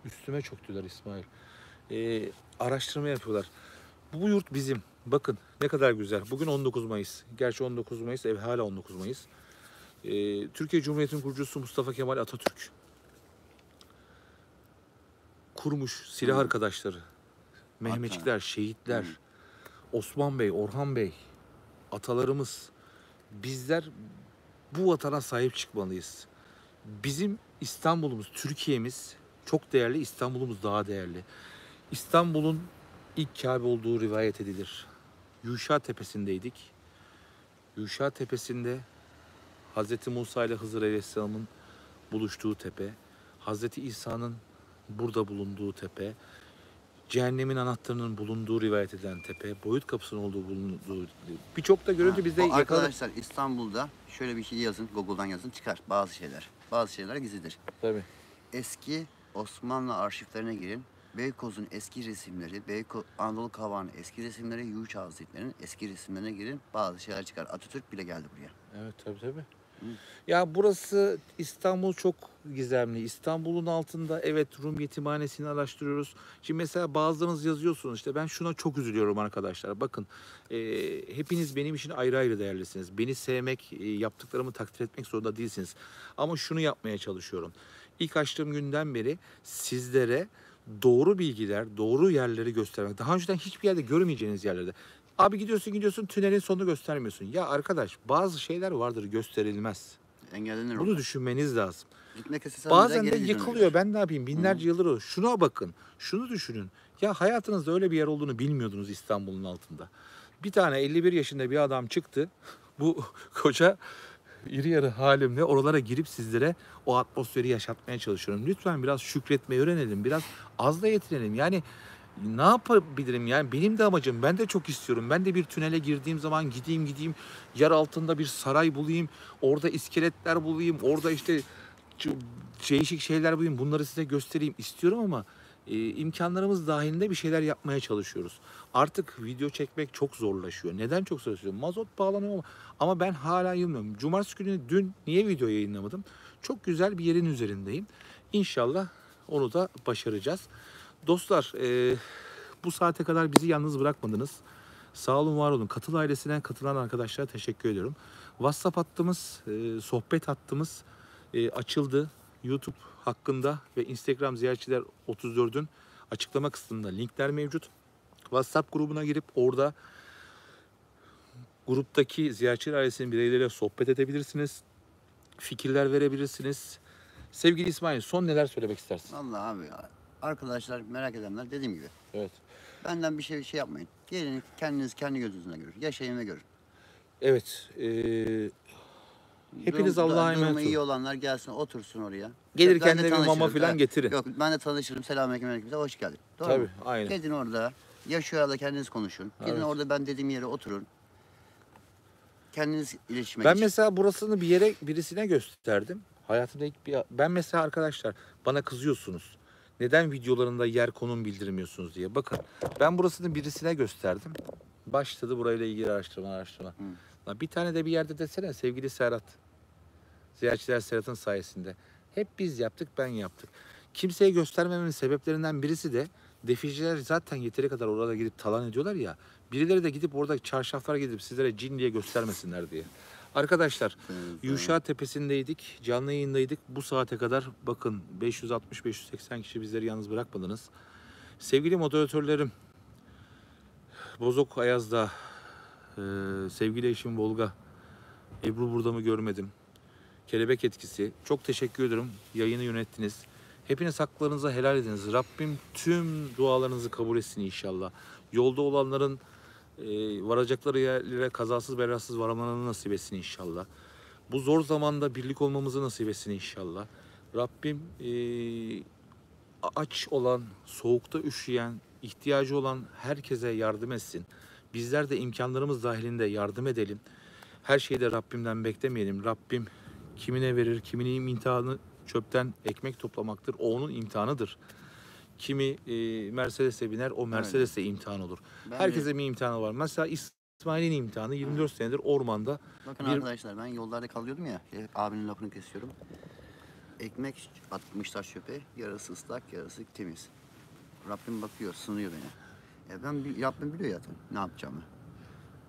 Üstüme çöktüler İsmail. Araştırma yapıyorlar. Bu yurt bizim. Bakın ne kadar güzel. Bugün 19 Mayıs. Gerçi 19 Mayıs, hala 19 Mayıs. Türkiye Cumhuriyeti'nin kurucusu Mustafa Kemal Atatürk kurmuş silah arkadaşları. Mehmetçikler, şehitler, Osman Bey, Orhan Bey, atalarımız. Bizler bu vatana sahip çıkmalıyız. Bizim İstanbul'umuz, Türkiye'miz çok değerli, İstanbul'umuz daha değerli. İstanbul'un ilk Kabe olduğu rivayet edilir. Yuşa Tepesi'ndeydik. Yuşa Tepesi'nde Hz. Musa ile Hızır Aleyhisselam'ın buluştuğu tepe, Hz. İsa'nın burada bulunduğu tepe, cehennemin anahtarının bulunduğu rivayet edilen tepe, boyut kapısının olduğu bulunduğu birçok da görüntü bizde yakaladı. Arkadaşlar İstanbul'da şöyle bir şey yazın, Google'dan yazın çıkar bazı şeyler. Bazı şeyler gizlidir. Tabii. Eski Osmanlı arşivlerine girin. Beykoz'un eski resimleri, Anadolu Kavağı'nın eski resimleri, Yuğuç Hazretleri'nin eski resimlerine girin. Bazı şeyler çıkar. Atatürk bile geldi buraya. Evet tabii. Ya burası İstanbul çok gizemli. İstanbul'un altında evet Rum yetimhanesini araştırıyoruz. Şimdi mesela bazılarınız yazıyorsunuz işte ben şuna çok üzülüyorum arkadaşlar. Bakın hepiniz benim için ayrı ayrı değerlisiniz. Beni sevmek, yaptıklarımı takdir etmek zorunda değilsiniz. Ama şunu yapmaya çalışıyorum. İlk açtığım günden beri sizlere doğru bilgiler, doğru yerleri göstermek. Daha önceden hiçbir yerde görmeyeceğiniz yerlerde. Abi gidiyorsun tünelin sonunu göstermiyorsun. Ya arkadaş bazı şeyler vardır gösterilmez. Engellenir Bunu düşünmeniz lazım. Gitmek istesen Bazen bile de geri yıkılıyor. dönüyor. Ben ne yapayım? Binlerce yıldır oldu. Şuna bakın. Şunu düşünün. Ya hayatınızda öyle bir yer olduğunu bilmiyordunuz İstanbul'un altında. Bir tane 51 yaşında bir adam çıktı. Bu koca iri yarı halimle oralara girip sizlere o atmosferi yaşatmaya çalışıyorum. Lütfen biraz şükretmeyi öğrenelim. Biraz azla yetinelim. Yani ne yapabilirim yani benim de amacım ben de çok istiyorum. Ben de bir tünele girdiğim zaman gideyim yer altında bir saray bulayım. Orada iskeletler bulayım. Orada işte değişik şeyler bulayım. Bunları size göstereyim istiyorum ama imkanlarımız dahilinde bir şeyler yapmaya çalışıyoruz. Artık video çekmek çok zorlaşıyor. Neden çok zorlaşıyor? Mazot bağlanıyor ama ben hala yılmıyorum. Cumartesi günü dün niye video yayınlamadım? Çok güzel bir yerin üzerindeyim. İnşallah onu da başaracağız. Dostlar bu saate kadar bizi yalnız bırakmadınız. Sağ olun, var olun. Katıl ailesinden katılan arkadaşlara teşekkür ediyorum. WhatsApp hattımız, sohbet hattımız açıldı. YouTube hakkında ve Instagram Ziyaretçiler 34'ün açıklama kısmında linkler mevcut. WhatsApp grubuna girip orada gruptaki Ziyaretçiler ailesinin bireyleriyle sohbet edebilirsiniz. Fikirler verebilirsiniz. Sevgili İsmail son neler söylemek istersin? Vallahi abi ya. Arkadaşlar merak edenler dediğim gibi. Evet. Benden bir şey yapmayın. Gelin kendiniz kendi gözünüzle görün. Yaşayın ve görün. Evet. Hepiniz Allah'a emanet Durumu iyi olun. olanlar gelsin otursun oraya. Gelirken Ben de bir mama tanışırım. falan getirin. Yok ben de tanışırım. Selamünaleyküm. Hoş geldin. Doğru Tabii mu? aynen. Gidin orada. Ya şu arada kendiniz konuşun. Gidin Evet. orada ben dediğim yere oturun. Kendiniz iletişime Ben geçin. mesela burasını birisine gösterdim. Hayatımda ben mesela arkadaşlar bana kızıyorsunuz. Neden videolarında yer konum bildirmiyorsunuz diye. Bakın ben burasını birisine gösterdim. Başladı burayla ilgili araştırma. Lan bir tane de bir yerde desene sevgili Serhat. Ziyaretçiler Serhat'ın sayesinde. Hep biz yaptık, ben yaptık. Kimseye göstermememin sebeplerinden birisi de deficiler zaten yeteri kadar orada gidip talan ediyorlar ya. Birileri de gidip orada çarşaflar gidip sizlere cin diye göstermesinler diye. Arkadaşlar Yuşa Tepesi'ndeydik, canlı yayındaydık. Bu saate kadar bakın 560-580 kişi bizleri yalnız bırakmadınız. Sevgili moderatörlerim, Bozok Ayaz'da, sevgili eşim Volga, Ebru burada mı görmedim. Kelebek etkisi. Çok teşekkür ederim. Yayını yönettiniz. Hepiniz haklarınıza helal ediniz. Rabbim tüm dualarınızı kabul etsin inşallah. Yolda olanların varacakları yerlere kazasız belasız varamalarını nasip etsin inşallah. Bu zor zamanda birlik olmamızı nasip etsin inşallah. Rabbim aç olan, soğukta üşüyen, ihtiyacı olan herkese yardım etsin. Bizler de imkanlarımız dahilinde yardım edelim. Her şeyi de Rabbimden beklemeyelim. Rabbim kimine verir, kiminin imtihanı çöpten ekmek toplamaktır. O onun imtihanıdır. Kimi Mercedes'e biner, o Mercedes'e imtihan olur. Herkese bir imtihanı var. Mesela İsmail'in imtihanı 24 senedir ormanda. Bakın arkadaşlar, ben yollarda kalıyordum ya. Abinin lafını kesiyorum. Ekmek atmışlar çöpe. Yarısı ıslak, yarısı temiz. Rabbim bakıyor, sınıyor beni. Rabbim biliyor zaten ne yapacağımı.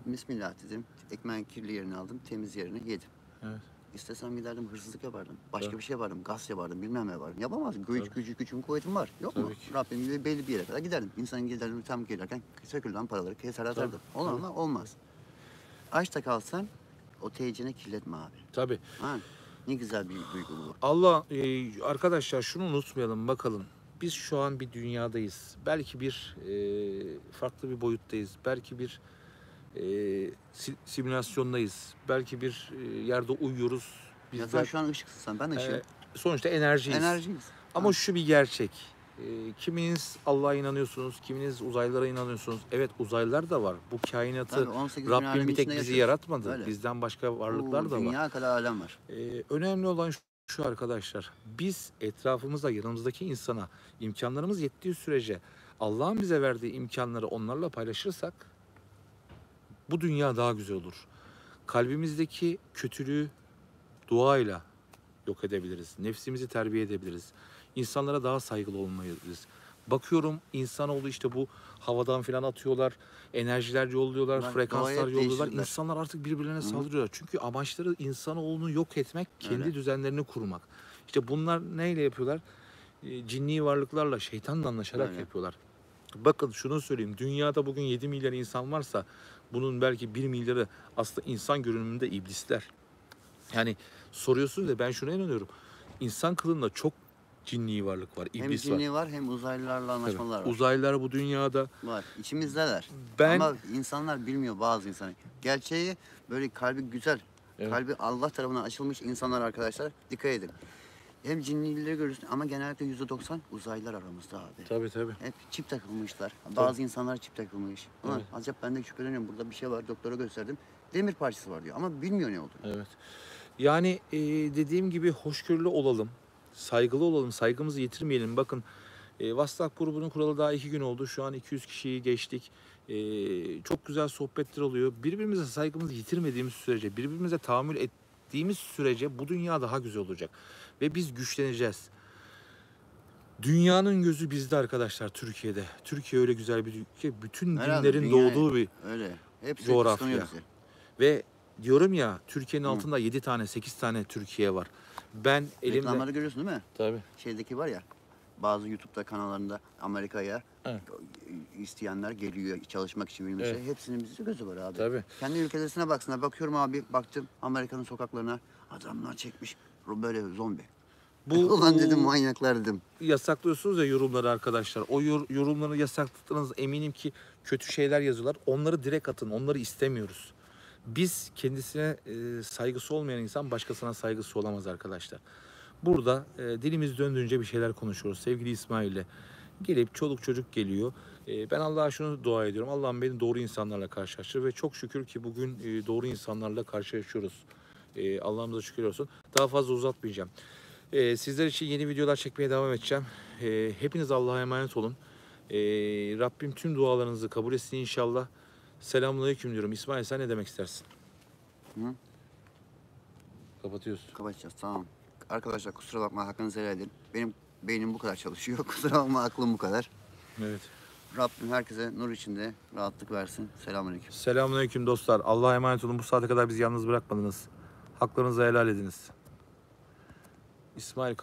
Bismillah dedim. Ekmeğin kirli yerini aldım, temiz yerini yedim. Evet. İstesem giderdim, hırsızlık yapardım. Başka bir şey yapardım, gaz yapardım, bilmem ne yapardım. Yapamazdım. Gücüm, kuvvetim var. Yok mu? Rabbim belli bir yere kadar giderdim. İnsanın giderdim, tam gelirken sökülen paraları keser atardım. Olur mu? Olmaz. Açta kalsan o teycini kirletme abi. Tabii. Ha, ne güzel bir duygu bu. Allah arkadaşlar şunu unutmayalım bakalım. Biz şu an bir dünyadayız. Belki bir farklı bir boyuttayız. Belki bir simülasyondayız. Belki bir yerde uyuyoruz. Ya sen şu an ışıksın, ben ışığım. Sonuçta enerjiyiz. Enerjiyiz. Ama şu bir gerçek. Kiminiz Allah'a inanıyorsunuz, kiminiz uzaylılara inanıyorsunuz. Evet, uzaylılar da var. Bu kainatı Rabbim bir tek bizi yaratmadı. Öyle. Bizden başka varlıklar da var. Dünya kadar alem var. Önemli olan şu arkadaşlar. Biz etrafımızda, yanımızdaki insana imkanlarımız yettiği sürece Allah'ın bize verdiği imkanları onlarla paylaşırsak bu dünya daha güzel olur. Kalbimizdeki kötülüğü duayla yok edebiliriz. Nefsimizi terbiye edebiliriz. İnsanlara daha saygılı olmalıyız. Bakıyorum insanoğlu işte bu havadan filan atıyorlar, enerjiler yolluyorlar, frekanslar yolluyorlar. İnsanlar artık birbirlerine saldırıyorlar. Çünkü amaçları insanoğlunu yok etmek, kendi düzenlerini kurmak. İşte bunlar neyle yapıyorlar? Cinni varlıklarla, şeytanla anlaşarak yapıyorlar. Bakın şunu söyleyeyim. Dünyada bugün 7 milyar insan varsa bunun belki 1 milyarı aslında insan görünümünde iblisler. Yani soruyorsunuz da ben şuna inanıyorum. İnsan kılığında çok cinni varlık var, iblis var. Hem cinni var hem uzaylılarla anlaşmalar var. Uzaylılar bu dünyada Var. İçimizdeler. Ben- Ama insanlar bilmiyor, bazı insanlar. Gerçeği böyle kalbi güzel, kalbi Allah tarafından açılmış insanlar arkadaşlar. Dikkat edin. Hem cinnileri görürsün ama genellikle %90 uzaylılar aramızda abi. Tabii. Hep çip takılmışlar. Bazı insanlar çip takılmış. Ulan acaba ben de şüpheleniyorum. Burada bir şey var. Doktora gösterdim. Demir parçası var diyor ama bilmiyor ne olduğunu. Evet. Yani dediğim gibi hoşgörülü olalım. Saygılı olalım. Saygımızı yitirmeyelim. Bakın WhatsApp grubunun kuralı daha 2 gün oldu. Şu an 200 kişiyi geçtik. Çok güzel sohbetler oluyor. Birbirimize saygımızı yitirmediğimiz sürece, birbirimize tahammül ettiğimiz sürece bu dünya daha güzel olacak. Ve biz güçleneceğiz. Dünyanın gözü bizde arkadaşlar, Türkiye'de. Türkiye öyle güzel bir ülke. Bütün Herhalde dinlerin dünya doğduğu bir öyle. Hepsi coğrafya. kıskanıyor bizi. ve diyorum ya Türkiye'nin altında 7 tane 8 tane Türkiye var. Ben elimde... Reklamları görüyorsun değil mi? Tabii. Şeydeki var ya, bazı YouTube'da kanallarında Amerika'ya Evet. isteyenler geliyor çalışmak için bilmem Evet. şey. Hepsinin bizde gözü var abi. Tabii. Kendi ülkelerine baksınlar. Bakıyorum abi, baktım Amerika'nın sokaklarına adamlar çekmiş böyle zombi. Bu Ulan dedim, manyaklar dedim. yasaklıyorsunuz ya yorumları arkadaşlar. O yorumları yasaklattığınız eminim ki kötü şeyler yazıyorlar. Onları direkt atın. Onları istemiyoruz. Biz kendisine saygısı olmayan insan başkasına saygısı olamaz arkadaşlar. Burada dilimiz döndüğünce bir şeyler konuşuyoruz. Sevgili İsmail'le gelip çoluk çocuk geliyor. Ben Allah'a şunu dua ediyorum. Allah'ım beni doğru insanlarla karşılaştırır ve çok şükür ki bugün doğru insanlarla karşılaşıyoruz. Allah'ımıza şükür olsun. Daha fazla uzatmayacağım. Sizler için yeni videolar çekmeye devam edeceğim. Hepiniz Allah'a emanet olun. Rabbim tüm dualarınızı kabul etsin inşallah. Selamünaleyküm diyorum. İsmail sen ne demek istersin? Hı? Kapatıyoruz. Kapatacağız, tamam. Arkadaşlar kusura bakma, hakkınızı helal edin. Benim beynim bu kadar çalışıyor. Kusura bakma, aklım bu kadar. Evet. Rabbim herkese nur içinde rahatlık versin. Selamünaleyküm. Selamünaleyküm dostlar. Allah'a emanet olun. Bu saate kadar bizi yalnız bırakmadınız. Haklarınızı helal ediniz. İsmail